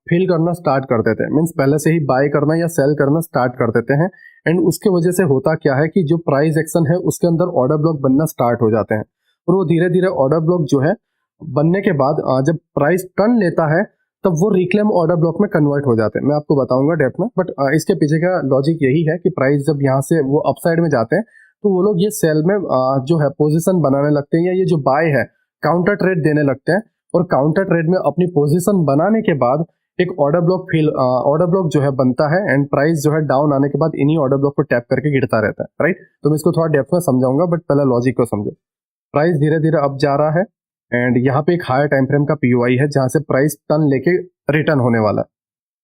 फिल करना स्टार्ट कर देते हैं। मीन्स पहले से ही बाय करना या सेल करना स्टार्ट कर देते हैं। एंड उसके वजह से होता क्या है कि जो प्राइस एक्शन है उसके अंदर ऑर्डर ब्लॉक बनना स्टार्ट हो जाते हैं, और वो धीरे धीरे ऑर्डर ब्लॉक जो है बनने के बाद जब प्राइस टर्न लेता है तब वो रिक्लेम ऑर्डर ब्लॉक में कन्वर्ट हो जाते हैं। मैं आपको बताऊंगा डेप्थ में, बट इसके पीछे का लॉजिक यही है कि प्राइस जब यहाँ से वो अपसाइड में जाते हैं तो वो लोग ये सेल में जो है पोजीशन बनाने लगते हैं, या ये जो बाय है काउंटर ट्रेड देने लगते हैं, और काउंटर ट्रेड में अपनी पोजीशन बनाने के बाद एक ऑर्डर ब्लॉक जो है बनता है, एंड प्राइस जो है डाउन आने के बाद इन्हीं ऑर्डर ब्लॉक को टैप करके गिरता रहता है, राइट। तो मैं इसको थोड़ा डेप्थ में समझाऊंगा, बट पहले लॉजिक को समझो। प्राइस धीरे धीरे अप जा रहा है, एंड यहाँ पे एक हायर टाइम फ्रेम का पीओआई है जहां से प्राइस टर्न लेके रिटर्न होने वाला है।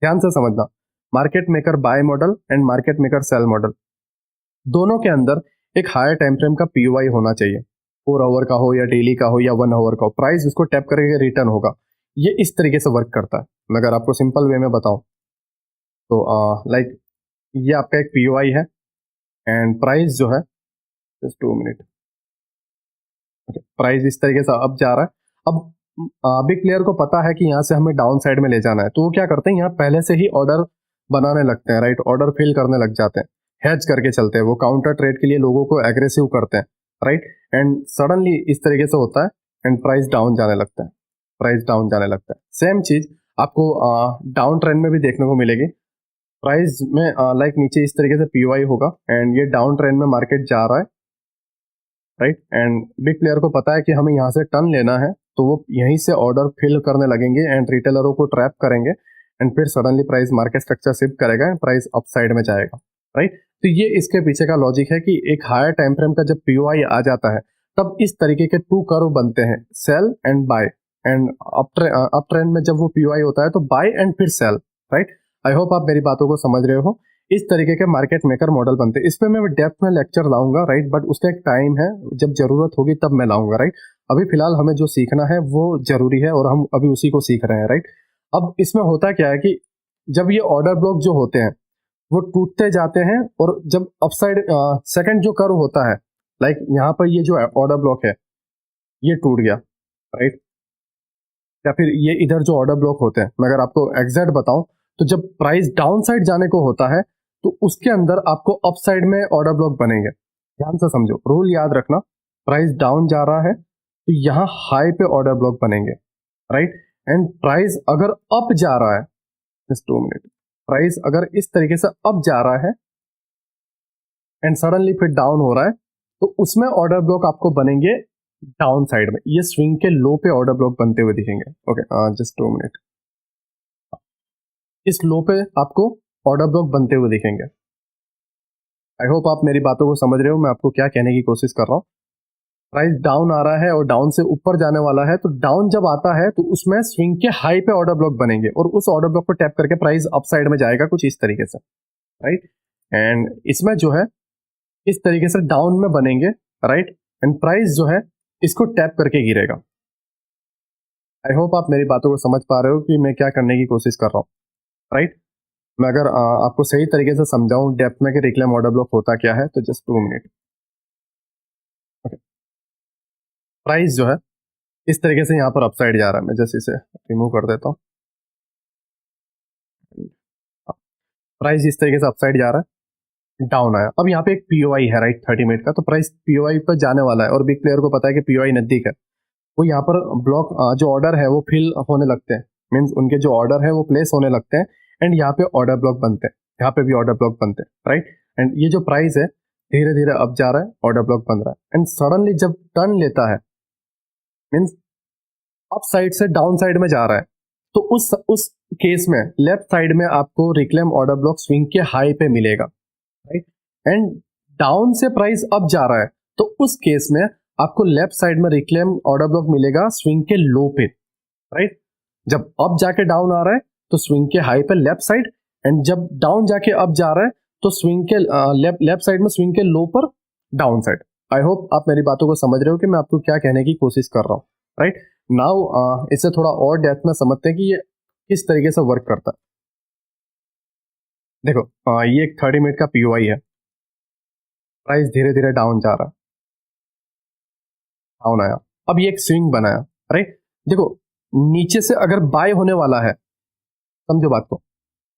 ध्यान से समझना, market maker buy model and market maker sell model दोनों के अंदर एक हायर टाइम फ्रेम का पीओआई होना चाहिए। 4 आवर का हो या डेली का हो या 1 आवर का हो, प्राइस उसको टैप करके रिटर्न होगा। ये इस तरीके से वर्क करता है। मैं अगर आपको सिंपल वे में बताऊं तो लाइक ये आपका एक पीओआई है, एंड प्राइस जो है, जस्ट 2 मिनट, प्राइस इस तरीके से अप जा रहा है। अब बिग प्लेयर को पता है कि यहाँ से हमें डाउन साइड में ले जाना है, तो वो क्या करते हैं, यहाँ पहले से ही ऑर्डर बनाने लगते हैं, राइट। ऑर्डर फिल करने लग जाते हैं, हेज करके चलते हैं, वो काउंटर ट्रेड के लिए लोगों को एग्रेसिव करते हैं, राइट। एंड सडनली इस तरीके से होता है, एंड प्राइस डाउन जाने लगता है, प्राइस डाउन जाने लगता है। सेम चीज आपको डाउन ट्रेंड में भी देखने को मिलेगी। प्राइस में लाइक नीचे इस तरीके से पीओआई होगा, एंड ये डाउन ट्रेंड में मार्केट जा रहा है, राइट। एंड बिग प्लेयर को पता है कि हमें यहाँ से टर्न लेना है, तो वो यहीं से ऑर्डर फिल करने लगेंगे एंड रिटेलरों को ट्रैप करेंगे, एंड फिर suddenly price market structure shift करेगा एंड प्राइस अपसाइड में जाएगा, राइट। तो ये इसके पीछे का लॉजिक है कि एक हायर टाइम फ्रेम का जब पीओआई आ जाता है तब इस तरीके के 2 कर्व बनते हैं, sell and buy. And up trend में जब वो पीओआई होता है तो बाय एंड फिर सेल, राइट। आई होप आप मेरी बातों को समझ रहे हो। इस तरीके के मार्केट मेकर मॉडल बनते हैं। इस पे मैं डेप्थ में लेक्चर लाऊंगा, राइट, बट उसका एक टाइम है, जब जरूरत होगी तब मैं लाऊंगा, राइट। अभी फिलहाल हमें जो सीखना है वो जरूरी है, और हम अभी उसी को सीख रहे हैं, राइट। अब इसमें होता क्या है कि जब ये ऑर्डर ब्लॉक जो होते हैं वो टूटते जाते हैं, और जब अपसाइड सेकंड जो कर्व होता है, लाइक यहाँ पर ये जो ऑर्डर ब्लॉक है ये टूट गया, राइट, या फिर ये इधर जो ऑर्डर ब्लॉक होते हैं, मैं अगर आपको एग्जैक्ट बताऊं तो जब प्राइस डाउन साइड जाने को होता है तो उसके अंदर आपको अप साइड में ऑर्डर ब्लॉक बनेंगे। ध्यान से समझो, रूल याद रखना। प्राइस डाउन जा रहा है तो यहाँ हाई पे ऑर्डर ब्लॉक बनेंगे, राइट। एंड प्राइस अगर अप जा रहा है, जस्ट 2 मिनट, प्राइस अगर इस तरीके से अप जा रहा है एंड सडनली फिर डाउन हो रहा है, तो उसमें ऑर्डर ब्लॉक आपको बनेंगे डाउन साइड में। ये स्विंग के लो पे ऑर्डर ब्लॉक बनते हुए दिखेंगे। ओके, जस्ट 2 मिनट, इस लो पे आपको ऑर्डर ब्लॉक बनते हुए दिखेंगे। आई होप आप मेरी बातों को समझ रहे हो, मैं आपको क्या कहने की कोशिश कर रहा हूँ। प्राइस डाउन आ रहा है और डाउन से ऊपर जाने वाला है, तो डाउन जब आता है तो उसमें स्विंग के हाई पे ऑर्डर ब्लॉक बनेंगे, और उस ऑर्डर ब्लॉक को टैप करके प्राइस अप साइड में जाएगा कुछ इस तरीके से, राइट। एंड इसमें जो है इस तरीके से डाउन में बनेंगे, राइट, एंड प्राइस जो है इसको टैप करके गिरेगा। आई होप आप मेरी बातों को समझ पा रहे हो कि मैं क्या करने की कोशिश कर रहा हूँ, राइट। मैं अगर आपको सही तरीके से समझाऊं डेप्थ में कि रिक्लेम ऑर्डर ब्लॉक होता क्या है, तो जस्ट 2 मिनट। ओके, प्राइस जो है इस तरीके से यहाँ पर अपसाइड जा रहा है, मैं जैसे इसे रिमूव कर देता हूँ। प्राइस इस तरीके से अपसाइड जा रहा है, डाउन आया। अब यहाँ पे एक पीओआई है, राइट, 30 मिनट का, तो प्राइस पीओआई पर जाने वाला है, और बिग प्लेयर को पता है कि पीओआई नजदीक है। वो यहाँ पर ब्लॉक जो ऑर्डर है वो फिल होने लगते हैं, मीन्स उनके जो ऑर्डर है वो प्लेस होने लगते हैं, एंड यहाँ पे ऑर्डर ब्लॉक बनते हैं, यहाँ पे भी ऑर्डर ब्लॉक बनते हैं, राइट। एंड ये जो प्राइस है धीरे धीरे अप जा रहा है, ऑर्डर ब्लॉक बन रहा है, एंड सडनली जब टर्न लेता है, मीन्स अप साइड से डाउन साइड में जा रहा है, तो उस केस में लेफ्ट साइड में आपको रिक्लेम ऑर्डर ब्लॉक स्विंग के हाई पे मिलेगा, राइट। एंड डाउन से प्राइस अप जा रहा है, तो उस केस में आपको लेफ्ट साइड में रिक्लेम ऑर्डर ब्लॉक मिलेगा स्विंग के लो पे, राइट। जब अप जाके डाउन आ रहा है तो स्विंग के हाई पे लेफ्ट साइड, एंड जब डाउन जाके अप जा रहा है तो स्विंग के लेफ्ट साइड में स्विंग के लो पर डाउन साइड। आई होप आप मेरी बातों को समझ रहे हो कि मैं आपको क्या कहने की कोशिश कर रहा हूँ। राइट नाउ इसे थोड़ा और डेप्थ में समझते हैं कि ये किस तरीके से वर्क करता है। देखो ये एक 30 मिनट का पीओआई है, प्राइस धीरे धीरे डाउन जा रहा है, डाउन आया, अब ये एक स्विंग बनाया। राइट देखो नीचे से अगर बाय होने वाला है, समझो बात को,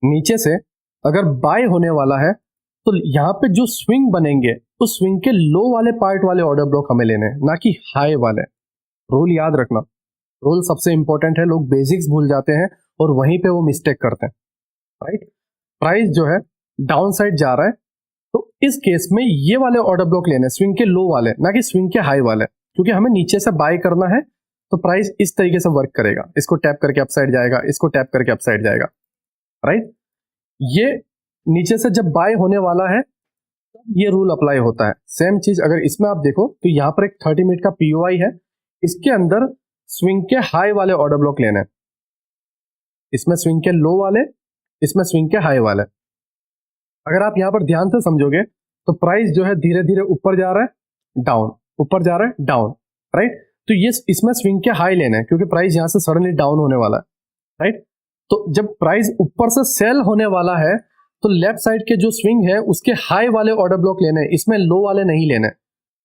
नीचे से अगर बाय होने वाला है तो यहाँ पे जो स्विंग बनेंगे उस स्विंग के लो वाले पार्ट वाले ऑर्डर ब्लॉक हमें लेने हैं, ना कि हाई वाले। रूल याद रखना, रूल सबसे इंपॉर्टेंट है, लोग बेसिक्स भूल जाते हैं और वहीं पे वो मिस्टेक करते हैं। राइट प्राइस जो है डाउन साइड जा रहा है तो इस केस में ये वाले ऑर्डर ब्लॉक लेने, स्विंग के लो वाले, ना कि स्विंग के हाई वाले, क्योंकि हमें नीचे से बाय करना है। तो प्राइस इस तरीके से वर्क करेगा, इसको टैप करके अपसाइड जाएगा, इसको टैप करके अपसाइड जाएगा। राइट ये नीचे से जब बाय होने वाला है ये रूल अप्लाई होता है। सेम चीज अगर इसमें आप देखो तो यहाँ पर एक 30 मिनट का पीओआई है, इसके अंदर स्विंग के हाई वाले ऑर्डर ब्लॉक लेने हैं, इसमें स्विंग के लो वाले, इसमें स्विंग के हाई वाले। अगर आप यहां पर ध्यान से समझोगे तो प्राइस जो है धीरे धीरे ऊपर जा रहा है डाउन, ऊपर जा रहा है डाउन। राइट तो ये इसमें स्विंग के हाई लेने हैं क्योंकि प्राइस यहां से सडनली डाउन होने वाला है। राइट तो जब प्राइस ऊपर से सेल होने वाला है तो लेफ्ट साइड के जो स्विंग है उसके हाई वाले ऑर्डर ब्लॉक लेने हैं, इसमें लो वाले नहीं लेने।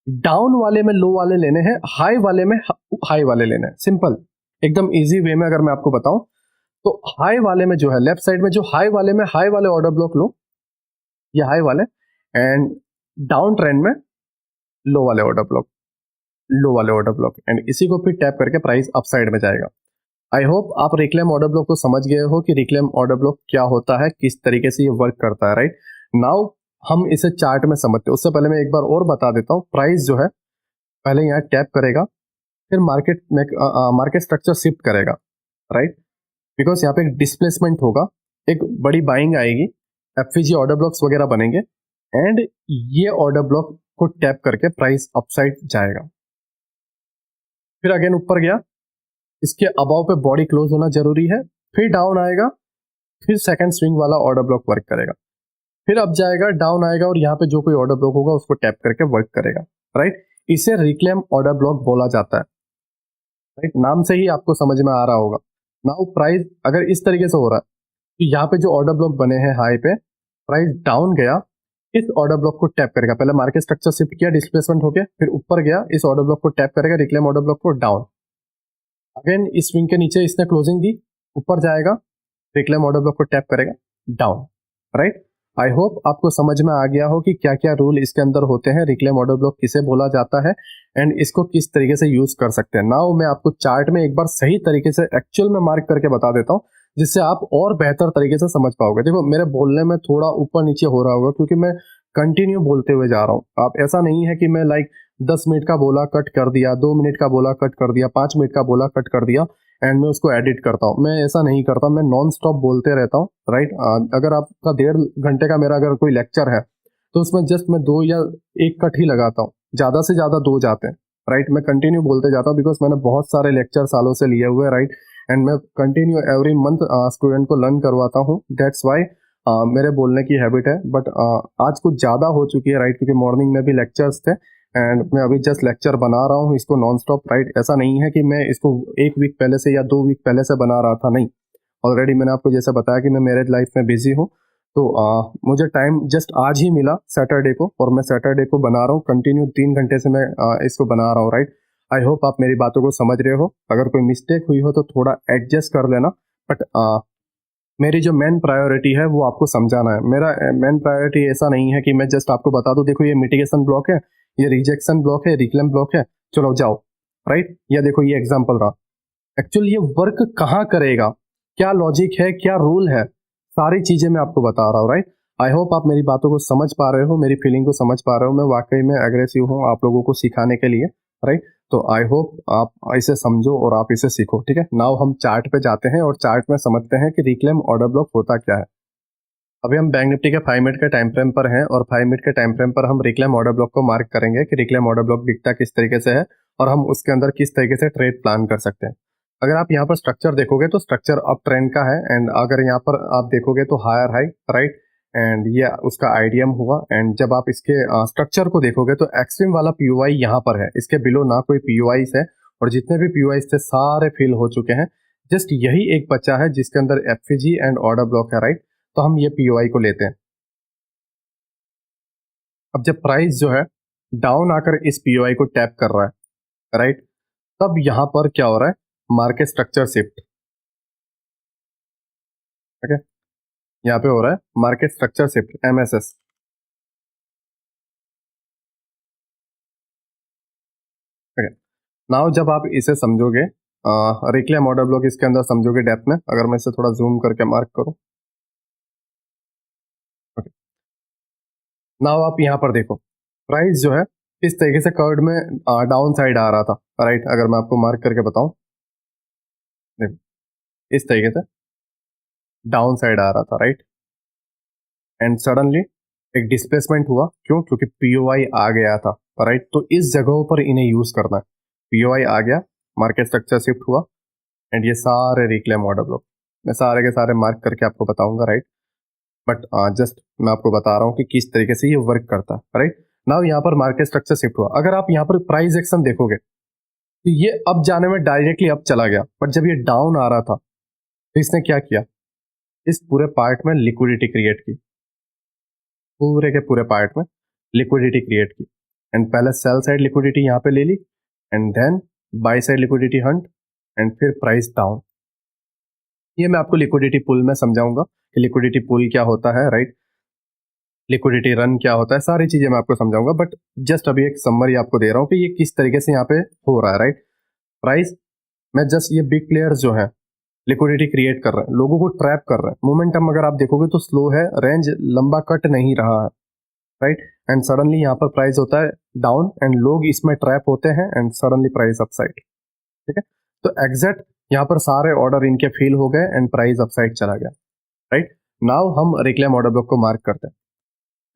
डाउन वाले में लो वाले लेने हैं, हाई वाले में हाई वाले लेने हैं। सिंपल एकदम इजी वे में अगर मैं आपको बताऊं तो हाई वाले में जो है लेफ्ट साइड में जो हाई वाले में हाई वाले ऑर्डर ब्लॉक लो, ये हाई वाले, एंड डाउन ट्रेंड में लो वाले ऑर्डर ब्लॉक, लो वाले ऑर्डर ब्लॉक, एंड इसी को फिर टैप करके प्राइस अप साइड में जाएगा। आई होप आप रिक्लेम ऑर्डर ब्लॉक को समझ गए हो कि रिक्लेम ऑर्डर ब्लॉक क्या होता है, किस तरीके से ये वर्क करता है। राइट नाउ हम इसे चार्ट में समझते हैं, उससे पहले मैं एक बार और बता देता हूँ। प्राइस जो है पहले यहाँ टैप करेगा, फिर मार्केट में मार्केट स्ट्रक्चर शिफ्ट करेगा। राइट बिकॉज यहाँ पे एक डिस्प्लेसमेंट होगा, एक बड़ी बाइंग आएगी, एफपीजी ऑर्डर ब्लॉक्स वगैरह बनेंगे, एंड ये ऑर्डर ब्लॉक को टैप करके प्राइस अपसाइड जाएगा। फिर अगेन ऊपर गया, इसके अबाव पे बॉडी क्लोज होना जरूरी है, फिर डाउन आएगा, फिर सेकंड स्विंग वाला ऑर्डर ब्लॉक वर्क करेगा, फिर अप जाएगा, डाउन आएगा, और यहाँ पे जो कोई ऑर्डर ब्लॉक होगा उसको टैप करके वर्क करेगा। राइट इसे रिक्लेम ऑर्डर ब्लॉक बोला जाता है। राइट नाम से ही आपको समझ में आ रहा होगा। नाउ प्राइस अगर इस तरीके से हो रहा है तो यहाँ पे जो ऑर्डर ब्लॉक बने हैं हाई पे, प्राइस डाउन गया, इस ऑर्डर ब्लॉक को टैप करेगा, पहले मार्केट स्ट्रक्चर शिफ्ट किया, डिस्प्लेसमेंट हो गया, फिर ऊपर गया, इस ऑर्डर ब्लॉक को टैप करेगा, रिक्लेम ऑर्डर ब्लॉक को डाउन, अगेन इस स्विंग के नीचे इसने क्लोजिंग दी, ऊपर जाएगा, रिक्लेम ऑर्डर ब्लॉक को टैप करेगा, डाउन। राइट आई होप आपको समझ में आ गया हो कि क्या क्या रूल इसके अंदर होते हैं, रिक्लेम ऑर्डर ब्लॉक किसे बोला जाता है, एंड इसको किस तरीके से यूज कर सकते हैं। नाउ मैं आपको चार्ट में एक बार सही तरीके से एक्चुअल में मार्क करके बता देता हूँ, जिससे आप और बेहतर तरीके से समझ पाओगे। देखो मेरे बोलने में थोड़ा ऊपर नीचे हो रहा होगा क्योंकि मैं कंटिन्यू बोलते हुए जा रहा हूँ। आप ऐसा नहीं है कि मैं 10 मिनट का बोला कट कर दिया, 2 मिनट का बोला कट कर दिया, 5 मिनट का बोला कट कर दिया, एंड मैं उसको एडिट करता हूँ। मैं ऐसा नहीं करता, मैं नॉन स्टॉप बोलते रहता हूँ। राइट अगर आपका 1.5 घंटे का मेरा अगर कोई लेक्चर है तो उसमें जस्ट मैं 2 या 1 कट ही लगाता हूँ, ज़्यादा से ज़्यादा 2 जाते हैं। राइट मैं कंटिन्यू बोलते जाता हूँ बिकॉज मैंने बहुत सारे लेक्चर सालों से लिए हुए। राइट एंड मैं कंटिन्यू एवरी मंथ स्टूडेंट को लर्न करवाता हूँ, दैट्स वाई मेरे बोलने की हैबिट है। बट आज कुछ ज़्यादा हो चुकी है। राइट क्योंकि मॉर्निंग में भी लेक्चर्स थे एंड मैं अभी जस्ट लेक्चर बना रहा हूँ इसको नॉन स्टॉप। राइट ऐसा नहीं है कि मैं इसको 1 वीक पहले से या 2 वीक पहले से बना रहा था, नहीं। ऑलरेडी मैंने आपको जैसे बताया कि मैं मैरिज लाइफ में बिजी हूँ, तो मुझे टाइम जस्ट आज ही मिला सैटरडे को, और मैं सैटरडे को बना रहा हूँ कंटिन्यू 3 घंटे से मैं इसको बना रहा हूँ। राइट आई होप आप मेरी बातों को समझ रहे हो, अगर कोई मिस्टेक हुई हो तो थोड़ा एडजस्ट कर लेना। बट मेरी जो मेन प्रायोरिटी है वो आपको समझाना है। मेरा मेन प्रायोरिटी ऐसा नहीं है कि मैं जस्ट आपको बता दूं देखो ये मिटिगेशन ब्लॉक है, ये रिजेक्शन ब्लॉक है, रिक्लेम ब्लॉक है, चलो जाओ। राइट या देखो ये एग्जांपल रहा, एक्चुअली ये वर्क कहाँ करेगा, क्या लॉजिक है, क्या रूल है, सारी चीजें मैं आपको बता रहा हूँ। राइट आई होप आप मेरी बातों को समझ पा रहे हो, मेरी फीलिंग को समझ पा रहे हो। मैं वाकई में एग्रेसिव हूँ आप लोगों को सिखाने के लिए। राइट तो आई होप आप इसे समझो और आप इसे सीखो। ठीक है नाउ हम चार्ट पे जाते हैं और चार्ट में समझते हैं कि रिक्लेम ऑर्डर ब्लॉक होता क्या है। अभी हम बैंक निफ्टी के 5 मिनट के टाइम फ्रेम पर हैं और 5 मिनट के टाइम फ्रेम पर हम रिक्लेम ऑर्डर ब्लॉक को मार्क करेंगे कि रिक्लेम ऑर्डर ब्लॉक दिखता किस तरीके से है और हम उसके अंदर किस तरीके से ट्रेड प्लान कर सकते हैं। अगर आप यहाँ पर स्ट्रक्चर देखोगे तो स्ट्रक्चर अप ट्रेंड का है, एंड अगर यहाँ पर आप देखोगे तो हायर हाई, राइट, एंड ये उसका आईडीएम हुआ। एंड जब आप इसके स्ट्रक्चर को देखोगे तो एक्सट्रीम वाला पीयूआई यहाँ पर है, इसके बिलो ना कोई पीयूआईस है, और जितने भी पीयूआईस थे सारे फिल हो चुके हैं। जस्ट यही एक बचा है जिसके अंदर एफपीजी एंड ऑर्डर ब्लॉक है, राइट। तो हम ये पीयूआई को लेते हैं। अब जब प्राइस जो है डाउन आकर इस पीओआई को टैप कर रहा है, राइट, तब यहां पर क्या हो रहा है, मार्केट स्ट्रक्चर शिफ्ट। ठीक है, यहाँ पे हो रहा है मार्केट स्ट्रक्चर शिफ्ट, एमएसएस। ठीक है, नाउ जब आप इसे समझोगे, रिक्लेम ऑर्डर ब्लॉक इसके अंदर समझोगे डेप्थ में, अगर मैं इसे थोड़ा जूम करके मार्क करूं। नाउ आप यहाँ पर देखो, प्राइस जो है इस तरीके से कर्व में डाउन साइड आ रहा था, राइट। अगर मैं आपको मार्क करके बताऊं, देखो इस तरीके से डाउन साइड आ रहा था, राइट। एंड सडनली एक डिस्प्लेसमेंट हुआ, क्यों? क्योंकि पीओआई आ गया था, राइट। तो इस जगहों पर इन्हें यूज करना है। पीओआई आ गया, मार्केट स्ट्रक्चर शिफ्ट हुआ, एंड ये सारे रिक्लेम ऑर्डर ब्लॉक मैं सारे के सारे मार्क करके आपको बताऊंगा, राइट। बट जस्ट मैं आपको बता रहा हूँ कि किस तरीके से ये वर्क करता है, राइट। नाउ यहाँ पर मार्केट स्ट्रक्चर शिफ्ट हुआ, अगर आप यहाँ पर प्राइस एक्शन देखोगे तो ये अप जाने में डायरेक्टली अप चला गया, बट जब ये डाउन आ रहा था तो इसने क्या किया, इस पूरे पार्ट में लिक्विडिटी क्रिएट की, पूरे के पूरे पार्ट में लिक्विडिटी क्रिएट की। एंड पहले सेल साइड लिक्विडिटी यहाँ पे ले ली, and then buy side liquidity hunt, and फिर प्राइस डाउन। ये मैं आपको लिक्विडिटी पुल में समझाऊंगा कि लिक्विडिटी पुल क्या होता है, राइट, लिक्विडिटी रन क्या होता है, सारी चीजें मैं आपको समझाऊंगा। बट जस्ट अभी एक समरी आपको दे रहा हूँ कि ये किस तरीके से यहाँ पे हो रहा है, राइट। प्राइस में जस्ट ये बिग प्लेयर्स जो है लिक्विडिटी क्रिएट कर रहे हैं, लोगों को ट्रैप कर रहे हैं। मोमेंटम अगर आप देखोगे तो स्लो है, रेंज लंबा कट नहीं रहा है, राइट। एंड सडनली यहाँ पर प्राइस होता है डाउन, एंड लोग इसमें ट्रैप होते हैं, एंड सडनली प्राइस अपसाइड। ठीक है, तो एग्जैक्ट यहाँ पर सारे ऑर्डर इनके फिल हो गए, एंड प्राइस अपसाइड चला गया, राइट। नाउ हम रिक्लेम ऑर्डर ब्लॉक को मार्क करते हैं।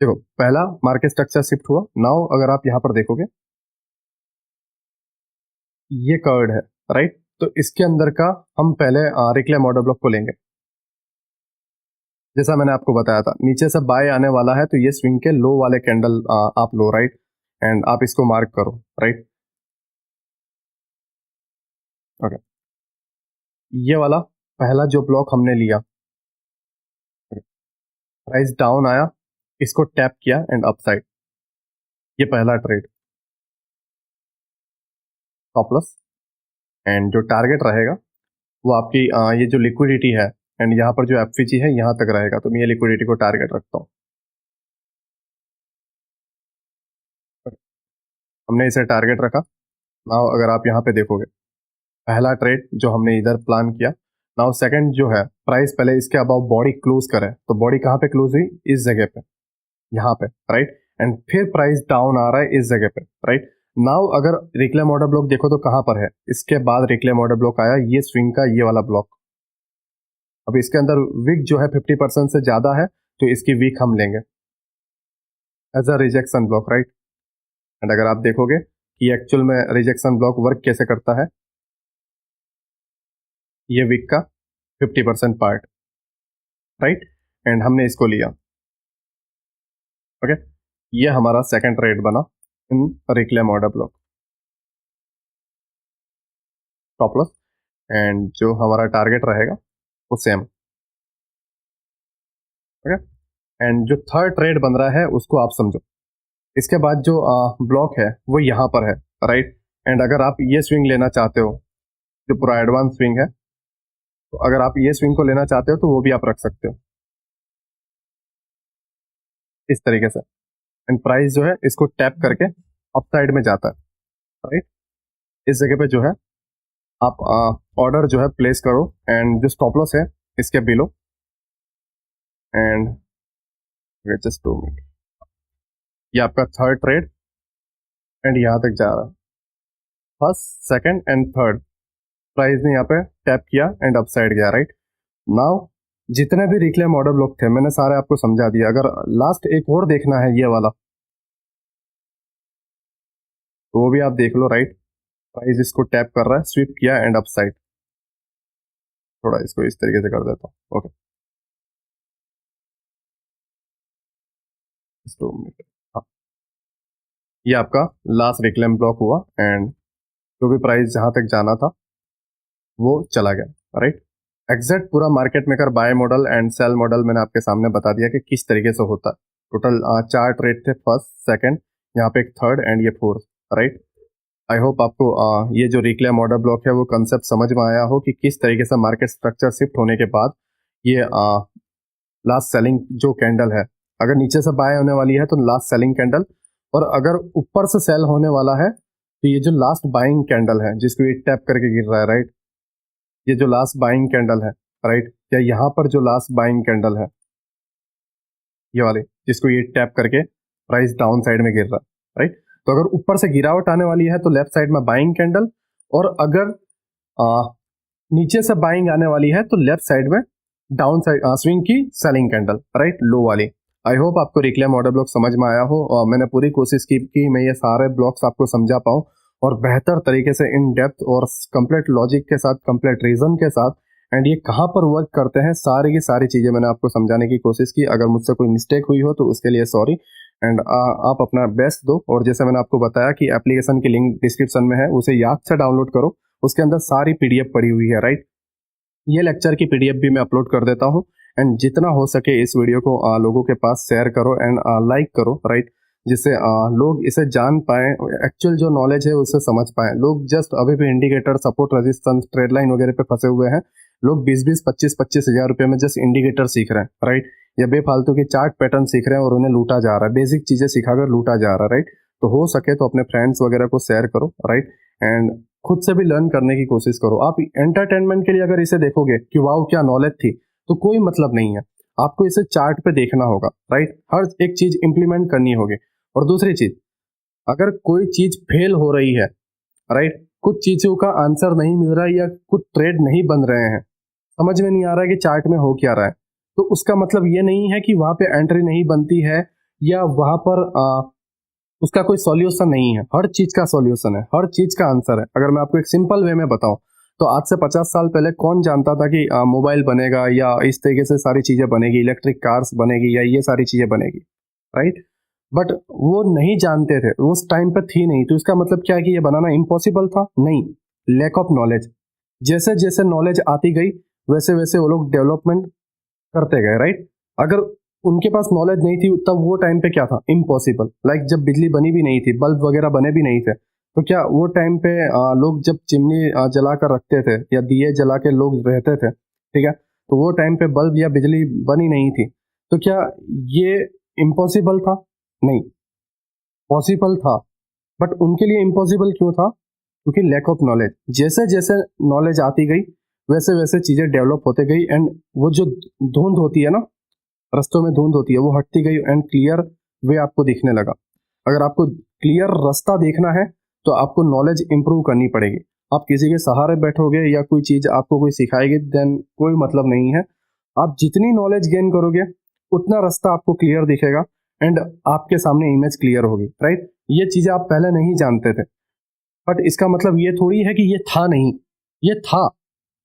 देखो पहला मार्केट स्ट्रक्चर शिफ्ट हुआ। नाउ अगर आप यहाँ पर देखोगे, ये कर्ड है, राइट। तो इसके अंदर का हम पहले रिक्लेम ऑर्डर ब्लॉक को लेंगे। जैसा मैंने आपको बताया था, नीचे से बाय आने वाला है, तो ये स्विंग के लो वाले कैंडल आप लो, राइट, एंड आप इसको मार्क करो, राइट। ओके, ये वाला पहला जो ब्लॉक हमने लिया, प्राइस डाउन आया, इसको टैप किया एंड अपसाइड, ये पहला ट्रेड, स्टॉप लॉस। एंड जो टारगेट रहेगा वो आपकी ये जो लिक्विडिटी है, एंड यहाँ पर जो एफवीजी है यहाँ तक रहेगा, तो मैं ये लिक्विडिटी को टारगेट रखता हूँ। हमने इसे टारगेट रखा। नाउ अगर आप यहाँ पे देखोगे, पहला ट्रेड जो हमने इधर प्लान किया। नाउ सेकंड जो है, प्राइस पहले इसके अबाउ बॉडी क्लोज करे, तो बॉडी कहाँ पे क्लोज हुई, इस जगह पे, यहाँ पे, राइट। एंड फिर प्राइस डाउन आ रहा है इस जगह पे, राइट। नाउ अगर रिक्लेम ऑर्डर ब्लॉक देखो तो कहाँ पर है, इसके बाद रिक्लेम ऑर्डर ब्लॉक आया, ये स्विंग का ये वाला ब्लॉक। अब इसके अंदर विक जो है 50% से ज्यादा है, तो इसकी विक हम लेंगे as a rejection block, right. And अगर आप देखोगे कि एक्चुअल में रिजेक्शन ब्लॉक वर्क कैसे करता है, ये विक का 50% पार्ट, राइट, एंड हमने इसको लिया। ओके, ये हमारा सेकंड ट्रेड बना in reclaim order block, stop loss, and जो हमारा टारगेट रहेगा वो सेम। ओके, एंड जो थर्ड ट्रेड बन रहा है उसको आप समझो। इसके बाद जो ब्लॉक है वो यहाँ पर है, राइट। एंड अगर आप ये स्विंग लेना चाहते हो, जो पूरा एडवांस स्विंग है, तो अगर आप ये स्विंग को लेना चाहते हो तो वो भी आप रख सकते हो इस तरीके से। एंड प्राइस जो है इसको टैप करके अप साइड में जाता है, राइट। इस जगह पे जो है आप ऑर्डर जो है प्लेस करो, एंड जो स्टॉप लॉस है इसके बिलो, एंड जस्ट 2 मिनट, ये आपका थर्ड ट्रेड, एंड यहाँ तक जा रहा है, first second and third. Price ने यहाँ पे टैप किया एंड अप साइड गया, राइट। नाउ जितने भी रिक्लेम ऑर्डर ब्लॉक थे मैंने सारे आपको समझा दिया। अगर लास्ट एक और देखना है ये वाला, तो वो भी आप देख लो, राइट। प्राइस इसको टैप कर रहा है, स्वीप किया एंड अप साइड, थोड़ा इसको इस तरीके से कर देता हूँ। Okay, 2 minute. हाँ, ये आपका लास्ट रिक्लेम ब्लॉक हुआ एंड जो भी प्राइस जहां तक जाना था वो चला गया, राइट। एग्जैक्ट पूरा market maker buy model and sell model मैंने आपके सामने बता दिया कि किस तरीके से होता है। टोटल 4 ट्रेड थे, फर्स्ट, सेकंड, यहाँ पे एक थर्ड एंड ये फोर्थ, राइट। आई होप आपको ये जो रिक्लेम ऑर्डर ब्लॉक है वो कंसेप्ट समझ में आया हो कि किस तरीके से मार्केट स्ट्रक्चर शिफ्ट होने के बाद ये लास्ट सेलिंग जो कैंडल है, अगर नीचे से बाय होने वाली है तो लास्ट सेलिंग कैंडल, और अगर ऊपर से सेल होने वाला है तो ये जो लास्ट बाइंग कैंडल है जिसको ये टैप करके गिर रहा है, राइट। ये जो लास्ट बाइंग कैंडल है, राइट, या यहाँ पर जो लास्ट बाइंग कैंडल है ये वाले जिसको ये टैप करके प्राइस डाउन साइड में गिर रहा है, राइट। तो अगर ऊपर से गिरावट आने वाली है तो लेफ्ट साइड में बाइंग कैंडल, और अगर नीचे से बाइंग आने वाली है तो लेफ्ट साइड में डाउन साइड स्विंग की सेलिंग कैंडल, राइट, लो वाली। आई होप आपको रिक्लेम ऑर्डर ब्लॉक समझ में आया हो, और मैंने पूरी कोशिश की कि मैं ये सारे ब्लॉक्स आपको समझा पाऊँ और बेहतर तरीके से इन डेप्थ और कंप्लीट लॉजिक के साथ, कंप्लीट रीजन के साथ, एंड ये कहाँ पर वर्क करते हैं, सारी की सारी चीज़ें मैंने आपको समझाने की कोशिश की। अगर मुझसे कोई मिस्टेक हुई हो तो उसके लिए सॉरी, एंड आप अपना बेस्ट दो। और जैसे मैंने आपको बताया कि एप्लीकेशन की लिंक डिस्क्रिप्शन में है, उसे याद से डाउनलोड करो, उसके अंदर सारी पीडीएफ पड़ी हुई है, राइट। ये लेक्चर की पीडीएफ भी मैं अपलोड कर देता हूँ, एंड जितना हो सके इस वीडियो को लोगों के पास शेयर करो एंड लाइक करो, राइट, जिससे लोग इसे जान पाएं, एक्चुअल जो नॉलेज है उसे समझ पाएं। लोग जस्ट अभी भी indicator, support, resistance, trade line वगैरह पे फंसे हुए हैं। लोग 20-20, 25-25 हज़ार रुपये में जस्ट इंडिकेटर सीख रहे हैं, राइट, या बेफालतू के चार्ट पैटर्न सीख रहे हैं और उन्हें लूटा जा रहा है, बेसिक चीजें सिखाकर लूटा जा रहा है, राइट। तो हो सके तो अपने फ्रेंड्स वगैरह को शेयर करो, राइट, एंड खुद से भी लर्न करने की कोशिश करो। आप एंटरटेनमेंट के लिए अगर इसे देखोगे कि वाओ क्या नॉलेज थी, तो कोई मतलब नहीं है। आपको इसे चार्ट पे देखना होगा, राइट, हर एक चीज इंप्लीमेंट करनी होगी। और दूसरी चीज, अगर कोई चीज फेल हो रही है, राइट, कुछ चीजों का आंसर नहीं मिल रहा है या कुछ ट्रेड नहीं बन रहे हैं, समझ में नहीं आ रहा है कि चार्ट में हो क्या रहा है, तो उसका मतलब ये नहीं है कि वहां पे एंट्री नहीं बनती है या वहां पर उसका कोई सॉल्यूशन नहीं है। हर चीज का सॉल्यूशन है, हर चीज का आंसर है। अगर मैं आपको एक सिंपल वे में बताऊं तो आज से 50 साल पहले कौन जानता था कि मोबाइल बनेगा या इस तरीके से सारी चीजें बनेगी, इलेक्ट्रिक कार्स बनेगी या ये सारी चीजें बनेगी, राइट। बट वो नहीं जानते थे, उस टाइम पे थी नहीं, तो इसका मतलब क्या है कि ये बनाना इम्पॉसिबल था? नहीं, लैक ऑफ नॉलेज। जैसे जैसे नॉलेज आती गई वैसे वैसे वो लोग डेवलपमेंट करते गए, राइट। अगर उनके पास नॉलेज नहीं थी तब वो टाइम पे क्या था? इम्पॉसिबल। लाइक जब बिजली बनी भी नहीं थी, बल्ब वगैरह बने भी नहीं थे, तो क्या वो टाइम पे लोग जब चिमनी जला कर रखते थे या दिए जला के लोग रहते थे, ठीक है, तो वो टाइम पे बल्ब या बिजली बनी नहीं थी, तो क्या ये इम्पॉसिबल था? नहीं, पॉसिबल था। बट उनके लिए इम्पॉसिबल क्यों था? क्योंकि लैक ऑफ नॉलेज। जैसे जैसे नॉलेज आती गई वैसे वैसे चीजें डेवलप होते गई, एंड वो जो धुंध होती है ना, रस्तों में धुंध होती है, वो हटती गई एंड क्लियर वे आपको दिखने लगा। अगर आपको क्लियर रास्ता देखना है तो आपको नॉलेज इंप्रूव करनी पड़ेगी। आप किसी के सहारे बैठोगे या कोई चीज आपको कोई सिखाएगी, देन कोई मतलब नहीं है। आप जितनी नॉलेज गेन करोगे उतना रास्ता आपको क्लियर दिखेगा एंड आपके सामने इमेज क्लियर होगी, राइट। ये चीजें आप पहले नहीं जानते थे, बट इसका मतलब ये थोड़ी है कि ये था नहीं, ये था,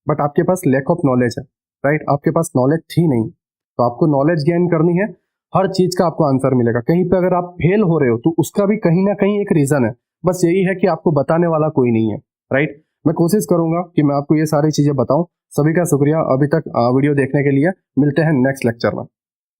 बट आपके पास लैक ऑफ नॉलेज है, राइट। आपके पास नॉलेज थी नहीं, तो आपको नॉलेज गेन करनी है। हर चीज का आपको आंसर मिलेगा। कहीं पे अगर आप फेल हो रहे हो तो उसका भी कहीं ना कहीं एक रीजन है, बस यही है कि आपको बताने वाला कोई नहीं है, राइट। मैं कोशिश करूंगा कि मैं आपको ये सारी चीजें बताऊं। सभी का शुक्रिया अभी तक वीडियो देखने के लिए। मिलते हैं नेक्स्ट लेक्चर में।